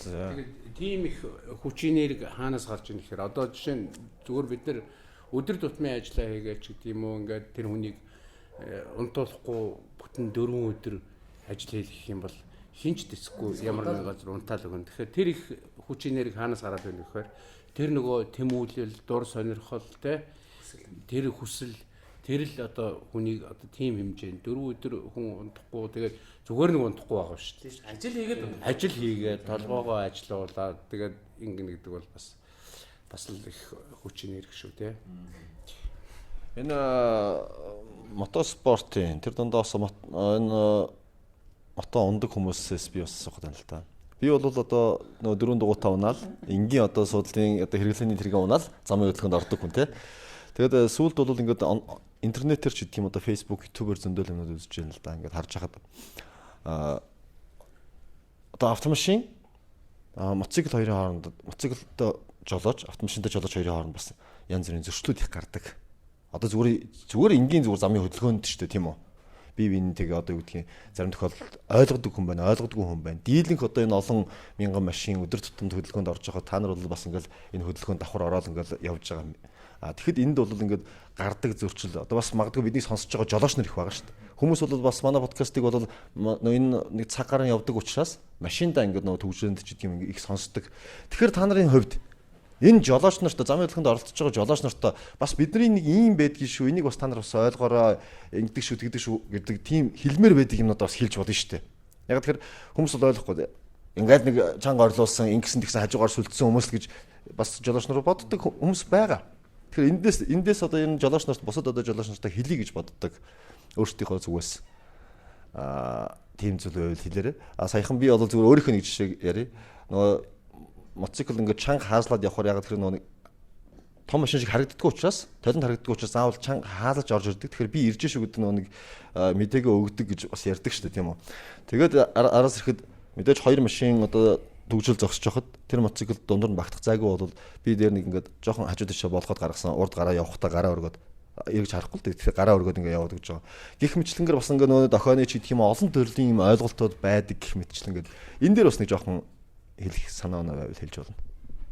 Тэгээд тийм их хүчин нэрг хаанаас гарч ийн гэхээр одоо жишээ нь зүгээр бид нар өдөр тутмын ажиллаа хийгээч гэдэг юм уу ингээд тэр хүнийг унтуулахгүй бүтэн 4 өдөр ажил хийх гэх юм бол хинч дэсэхгүй ямар нэг газар унтаал өгөн. Тэгэхээр тэр их хүчин нэрг хаанаас гараад байна гэхээр тэр нөгөө тэмүүлэл, дур сонирхол тэр хүсэл тэр л одоо хүнийг одоо тийм хэмжээнд 4 өдөр хүн унтахгүй тэгээд зүгээр нэг унтахгүй байгаа шүү дээ. Ажил хийгээд толгоогоо ажиллуулаад тэгээд ингэнэ гэдэг бол бас л их хүчин нэрг шүү те. Энэ мотоспортын тэр дундаас энэ мото ундаг хүмүүсээс би бас асуух байна л та. Би бол одоо нөгөө 4 дугуйтаа унаал энгийн одоо суудлын одоо хэрэглээний тэргээ унаал замын хөдөлгөөнд ордог хүн те. Тэгээд сүүлд бол ингээд интернетээр ч гэдэг юм одоо Facebook, YouTube-ээр зөндөл юмнууд үзэж байна л да. Ингээд харж хахад одоо автомашин мотоцикл хоёрын хооронд мотоциклд жолооч, автомашинтай жолооч хоёрын хооронд бас янз бүрийн зөрчлүүд их гардаг. Одоо зүгээр энгийн зүгээр замын хөдөлгөөнд шүү дээ тийм үү? Бие биентэйгээ одоо юу гэдгийг зарим тохиолдолд ойлгодог хүн байна, ойлгодоггүй хүн байна. Дийлэнх одоо энэ олон мянган машин өдөр тутамд хөдөлгөөнд орж байгаа та нар бол бас ингээл энэ хөдөлгөөнд давхар ороод ингээл явж байгаа. Тэгэхэд энд бол ингээд гардаг зөрчил одоо бас магадгүй бидний сонсож байгаа жолооч нар их байгаа шүү дээ. Хүмүүс бол бас манай подкастыг бол энэ нэг цаг гарan явдаг учраас машиндаа ингээд нөгөө төвжрөнд ч гэдэг юм их сонсдог. Тэгэхээр та нарын хувьд энэ жолооч нарт замын хөдөлгөөнд оролцож байгаа жолооч нарт бас бидний нэг ийм байдгийг шүү, энийг бас та нар бас ойлгоорой, ингэдэг шүү, тэгдэг шүү гэдэг тийм хэлмээр байдаг юмнууд бас хэлж бодно шүү дээ. Яг тэгэхээр хүмүүс бол ойлгохгүй. Ингээд нэг чанга орлуулсан, ингэсэн тэгсэн хажуугаар сүлдсэн хүмүүс л гэж бас жолооч нар боддог хүмүүс байгаа. Тэгэхээр эндээс одоо энэ жолооч нарт бусад одоо жолооч нартай хэлье гэж боддог өөрсдийнхөө зүгээс тийм зүйл байвал хэлээрэй. Саяхан би бол зүгээр өөрийнхөө нэг жишээ ярив. Нөгөө мотоцикл ингээд чанга хаазлаад явхаар ягаад тэр нэг том машин шиг харагддаггүй учраас толинд харагддаггүй учраас заавал чанга хаалж орж ирдэг. Тэгэхээр би ирж шүү гэдэг нэг мэдээгээ өгдөг гэж бас ярьдаг шүү дээ тийм үү. Тэгээд араас ирэхэд мэдээж хоёр машин одоо төгжил зогсож хахад тэр мотоцикл дундуур нь багтах зайгүй бол би дээр нэг ингээд жоохон хажууд тишээ болгоод гаргасан урд гараа явахдаа гараа өргөд эргэж харахгүй л тэгэхээр гараа өргөд ингээд яваад гэж байгаа. Гэх мэтлэнгээр бас ингээд нөгөө дохионы ч гэх юм олон төрлийн юм ойлголтууд байдаг гэх мэтчлэн ингээд энэ дээр бас нэг жоохон хэлэх санаа оноо байвал хэлж болно.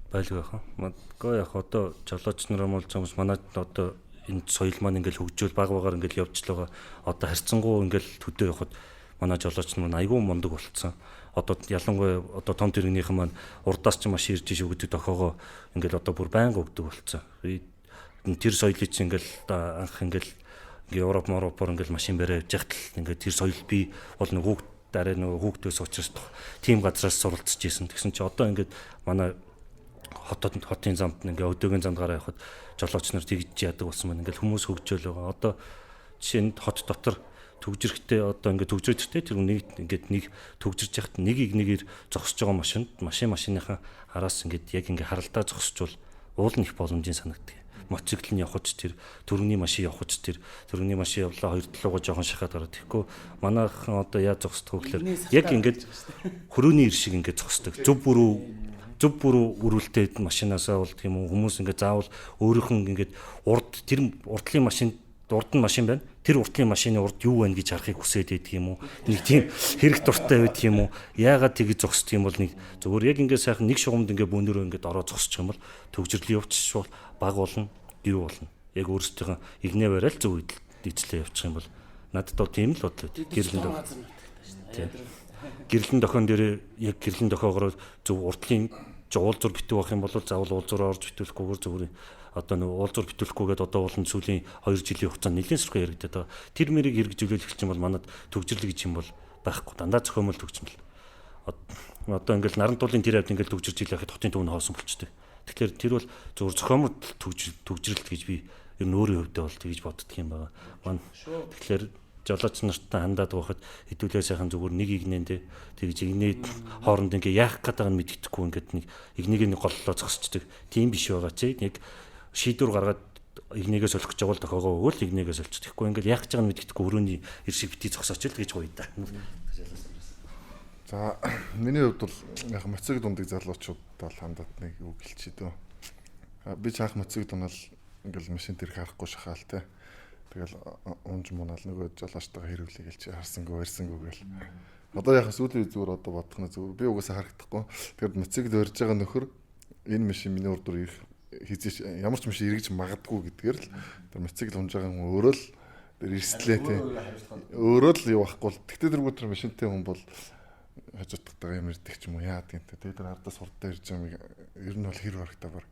Байлгүй яах вэ? Магадгүй яг одоо жолооч нар юм бол зэмс манай одоо энэ соёл маань ингээд хөгжүүл баг багаар ингээд явж л байгаа. Одоо харьцангуй ингээд төдөө явахад манай жолооч нар айгүй мундаг болцсон. Одоо ялангуяа одоо том тэрэгнийхэн маань урдаас ч маш ирж шүү гэдэг тохоогоо ингээд одоо бүр байнга өгдөг болцсон. Тэр соёлыг чи ингээд анх ингээд Европ ингээд машин бариад явж хатал ингээд тэр соёл би бол нэг хүүхд дараа нөгөө хүүхдөөс учраас тийм газраас суралцж ийсэн. Тэгсэн чи одоо ингээд манай хотын замд ингээд өдөөгийн замд гараа явахад жолооч нар тэгж яадаг болсон маань ингээд хүмүүс хөгжөөл байгаа. Одоо жишээ нь хот дотор төгжрөхтэй одоо ингээд төгжрөхтэй тэр нэг төгжирч яхад нэгээр зогсож байгаа машиныхаа араас ингээд яг ингээд харалдаа зогсчвол уул нь их боломжийн санагддаг. Мотоцикл нь явах ч тэр төрөний машин явах ч тэр төрөний машин явлаа хоёр талуугаа жоохон шахаад гараад тэгэхгүй манайхан одоо яаж зогсдог вэ гэхээр яг ингээд хөрөөний ир шиг ингээд зогсдог. Зөв бүрүү өрүүлтэй машинаасаа бол тийм үү хүмүүс ингээд заавал өөрийнх нь ингээд тэр уртлын машин байна. Тэр уртлын машины урд юу байна гэж харахыг хүсээд байдаг юм уу? Нэг тийм хэрэг дуртай байдаг юм уу? Яагаад тэгж зогсдог юм бол нэг зүгээр яг ингээд сайхан нэг шугамд ингээд бөөнөрөө ингээд ороод зогсчих юм бол төгжрөл явчихвал баг болно, юу болно. Яг өөрсдийнхөө игнээ барайл зөв дэжлээ явчих юм бол надад бол тийм л бодлоо. Гэрлэн дохион дээр яг гэрлэн дохиогоор зөв уртлын уулзуур битүү байх юм бол заавал уулзуураа орж битүүлэхгүйгээр зөвхөн одоо нэг уулзуур битүүлэхгүйгээд одоо болон сүүлийн 2 жилийн хугацаанд нэлээд сөрхөө яригдаад байгаа. Тэр мэрийг хэрэгжүүлэх юм бол манад төгжрөл гэж юм бол байхгүй. Дандаа зохиомжтой төгжмөл. Одоо ингээл нарантуулын тэр хавьд ингээл төгжирч ийлэхэд хотын төв нь хоосон болчтой. Тэгэхээр тэр бол зөвхөн зохиомжтой төгжрэлт гэж би ер нь өөрийн хувьдаа бол тэгж боддог юм байна. Тэгэхээр жолооч нартай хандаад байхад хэдүүлээ сайхан зүгээр нэг игнэндээ тэгж игнээд хооронд ингээ яах гээд байгааг нь мэддэхгүй ингээд нэг игнийг нэг голлоо зогсчдаг. Тийм биш байгаа чи нэг шийдвэр гаргаад игнийгээ солих гэж байгаа бол тохиогоо өгөөл игнийгээ солих. Тэгэхгүй ингээд яах гэж байгааг нь мэддэхгүй өрөөний ир шиг битгий зогсооч л гэж гоё да. За миний хувьд бол яг мотоцикл дундыг залуучуудаа хандаад нэг үг хэлчихээ дөө. Би ч анх мотоцикл дунаал ингээл машин дээр харахгүй шахаал те. Тэгэл унж мунаал нөгөө жолоочтойгоо хэрүүлээ гэлч харсангүй барьсангүй гэл. Одоо яг сүүлийн зүгээр одоо бодох нь зүгээр. Би угаасаа харагдахгүй. Тэгэхээр мотоцикл барьж байгаа нөхөр энэ машин миний урдуур хийжээч ямар ч машин эргэж магадгүй гэдгээр л тэр мотоцикл унж байгаа хүн өөрөө л эрсдлээ тий. Өөрөө л юу байхгүй бол тэгтээ тэргүүт тэр машинтай хүн бол хажуудтайгаа юм ирдэг ч юм уу яад гэнтэй. Тэгээд тэр ардаас хурдтай ирж байгаа ер нь бол хэрэг харагтаа баг.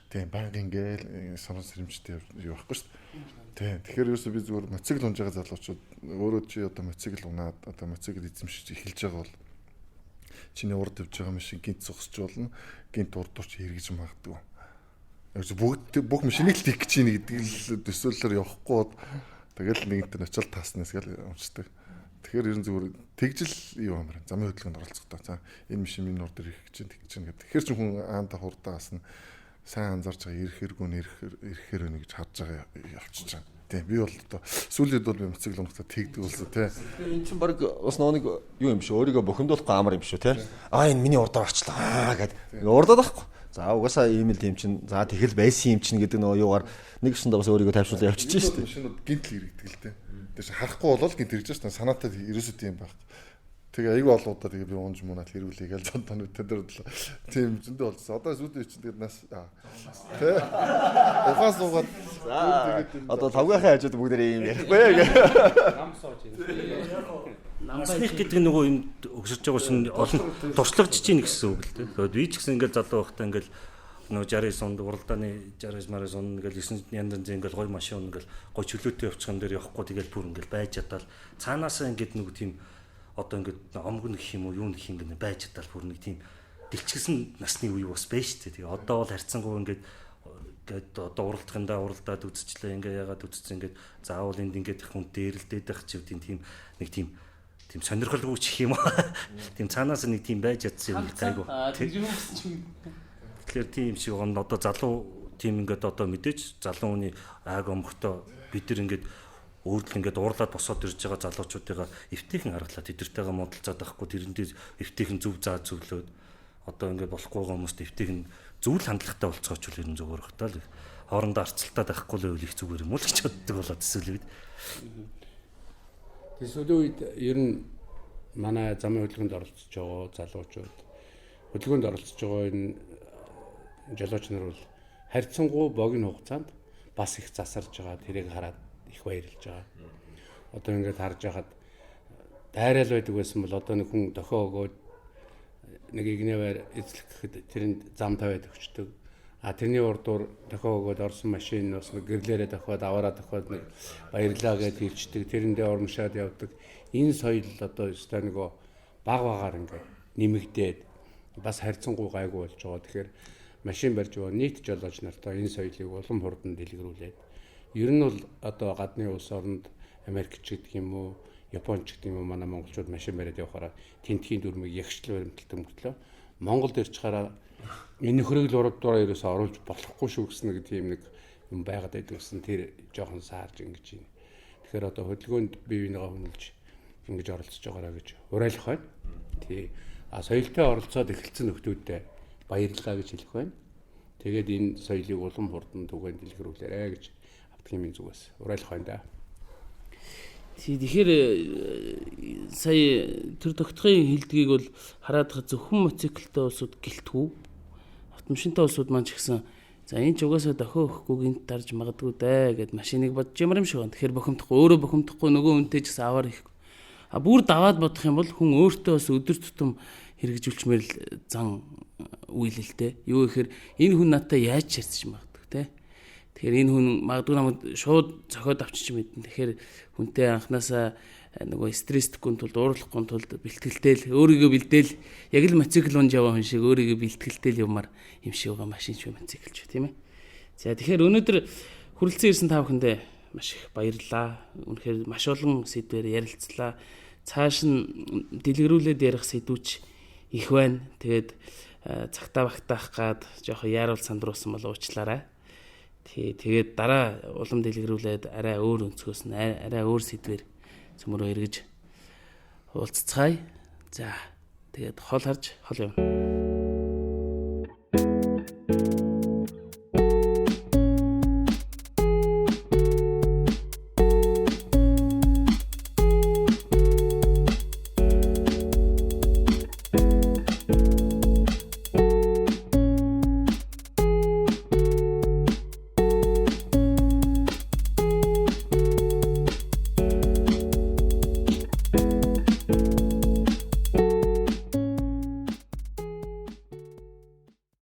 Тийм банкин гээл сонор сэрэмжтэй юу байхгүй шүү дээ. Тийм. Тэгэхээр ерөөсөө би зүгээр мотоцикл унж байгаа залуучууд өөрөө чи одоо мотоцикл унаад одоо мотоцикл эзэмшиж эхэлж байгаа бол чиний урд явж байгаа машин гинт зогсож болно. Гинт урдуур чи хэрэгж магадгүй. Бүх машиныг л тийх гэж чинь гэдэг л төсөөллөөр явахгүй бод тэгэл нэгэнтэн очил тааснаас гэл унцдаг. Тэгэхээр ер нь зүгээр тэгжил юу юм бэ? Замын хөдөлгөөнд оролцохдоо за энэ машин миний урд ирэх гэж чинь тэгж чинь гэдэг. Тэгэхээр ч хүн аанда хурдаас нь сайн анзаарч байгаа ирэх хэрэггүй ирэхээр өнө гэж харж байгаа явчихж байгаа. Тийм би бол одоо сүүлийн үед бол би мотоцикл унахтаа тэгдэг болсон тий. Энэ чинь баг бас нэг юу юм шүү. Өөрийгөө бухимдуулахгүй амар юм шүү тий. Энэ миний урдаар очлаа гэдэг. Урдаад байхгүй. За угаасаа ийм л юм чинь за тэгэл байсан юм чинь гэдэг нөгөө юугаар нэг шин дагаас өөрийгөө тайвшруулж явчихж шүү дээ. Машинууд гинтл иргэдэг л тий. Тэгээс харахгүй болол гинт ирж байгаа шүү. Санаатай ерөөсөө тийм байх. Тэгээ айгүй олоодаа тэгээ би унж мунаал хэрүүлээ гэж бодсон үү тэр тийм зөндөө болсон. Одоо сүүлийн чинь тэгээд нас тий. Ухаас угаад одоо тавгийнхаа хажууд бүгдээ ийм ярихгүй гэх. Нам сууж юм. Намсных гэдэг нөгөө юм өгсөж байгаа шин олон туршлагаж чинь гэсэн үг л дээ. Тэгээд би ч гэсэн ингээл залуу байхдаа ингээл нөгөө 69 онд уралдааны 69 он ингээл 9 янз ингээл гоё машин ингээл гоё чөлөөтэй явчихсан дээр явахгүй тэгэл бүр ингээл байж чадаал цаанаасаа ингээд нөгөө тийм одоо ингээд омг нэг юм уу юу нэг юм гээд байж чадаал бүр нэг тийм дэлчилсэн насны үе бас байж тээ. Тэгээ одоо бол харьцангуй ингээд одоо уралдахындаа уралдаад үзчихлээ ингээ ягаад үзсэн ингээд заавал энд ингээд их хүн дээрлдээд байх ч үгүй тийм нэг тийм сонирхолгүй ч юм аа. Тийм цаанаас нэг тийм байж чадсан юм гайгүй. Тэгэхээр тийм шиг гон одоо залуу тийм ингээд одоо мэдээж залуу хүний ааг омгтой бид нар ингээд өөрөлд ингээд уурлаад босоод ирж байгаа залуучуудыгаа эвтэйхэн харгалаа тэдэртэйгээ модалцаад байхгүй тэрэндээ эвтэйхэн зөв заа зөвлөөд одоо ингээд болохгүй хүмүүст эвтэйхэн зөвл хандлагатай болцооч үл ер нь зүгээр бах таа л хоорондоо арцалтаад байхгүй л үл их зүгээр юм уу л гэж боддог болоод эсвэл үед. Сүүлийн үед ер нь манай замын хөдөлгөөнд оролцож байгаа залуучууд хөдөлгөөнд оролцож байгаа энэ жолооч нар бол харьцангуй богино хугацаанд бас их засарж байгаа тэрийг хараад их баярлж байгаа. Одоо ингээд харж байхад дайраал байдаг байсан бол одоо нэг хүн дохио өгөөд нэг игнэвэр эзлэхэд тэрэнд зам тавиад өгчдөг. Тэрний урдуур дохио өгөөд орсон машин бас нэг гэрлээрээ дохиод аваараа дохиод нэг баярлаа гэж хэлчихдэг. Тэрэндээ урамшаад явдаг. Энэ соёл одоо өстой нөгөө баг багаар ингээд нэмэгдээд бас харьцангуй гайгүй болж байгаа. Тэгэхээр машин барьж байгаа нийт жолооч нартай энэ соёлыг улам хурдан дэлгэрүүлээд ер нь бол одоо гадны улс орнд Америкч гэдэг юм уу, Японч гэдэг юм уу манай монголчууд машин бариад явахаараа тентхийн дүрмийг ягшлал баримталтай мөртлөө Монголд ирж хараа энэ нөхрийг л урддураа ерөөсөө оруулж болохгүй шүү гэсэн нэг тийм нэг юм байгаад байдаг гэсэн тэр жоохон саарж ингэж байна. Тэгэхээр одоо хөдөлгөөнд бие бинийгаа хүнэлж ингэж оролцож байгаараа гэж уриалах байна. Тий. Соёлтой оролцоод эхэлсэн нөхдүүдэд баярлалаа гэж хэлэх байна. Тэгээд энэ соёлыг улам хурдан түгээн дэлгэрүүлээрэ гэж автгимын зүгээс уриалах байна да. Тэгэхээр сая тэр тогтхын хилдгийг бол хараад зөвхөн мотоциклтай улсууд гэлтгүү. Автомашинтай улсууд маань ч гэсэн за энэ ч угаасаа дохио өгөхгүй гинт дарж магадгүй дээ гэд машиныг бодож ямар юм шиг байна. Тэгэхээр бохимдохгүй өөрөө бохимдохгүй нөгөө үнтэй ч гэсэн аваар ихгүй. Бүр даваад бодох юм бол хүн өөртөө бас өдөр тутам хэрэгжүүлчмээр л зан үйлэлтэй. Юу гэхээр энэ хүн надтай яаж чарцж магадгүй те. Тэгэхээр энэ хүн магадгүй намайг шууд зохиод авчиж мэднэ. Тэгэхээр хүнтэй анханасаа нөгөө стресстгүй тулд уурлахгүй тулд бэлтгэлтэй л өөрийгөө бэлдээл яг л мотоцикл унж яваа хүн шиг өөрийгөө бэлтгэлтэй л юмар юм шиг байгаа машин ч мотоцикл ч тийм ээ. За тэгэхээр өнөөдөр хүрэлцэн ирсэн та бүхэндээ маш их баярлалаа. Үнэхээр маш олон сэдвээр ярилцлаа. Цааш нь дэлгэрүүлээд ярих сэдвүүч их байна. Тэгээд цагтаа багтаах гад жоохон яарал сандруулсан бол уучлаарай. Тэгээд дараа улам дэлгэрүүлээд арай өөр өнцгөөс нь арай өөр сэдвэр цөмөрөө эргэж уулзцгаая. За тэгээд хол харж хол явна.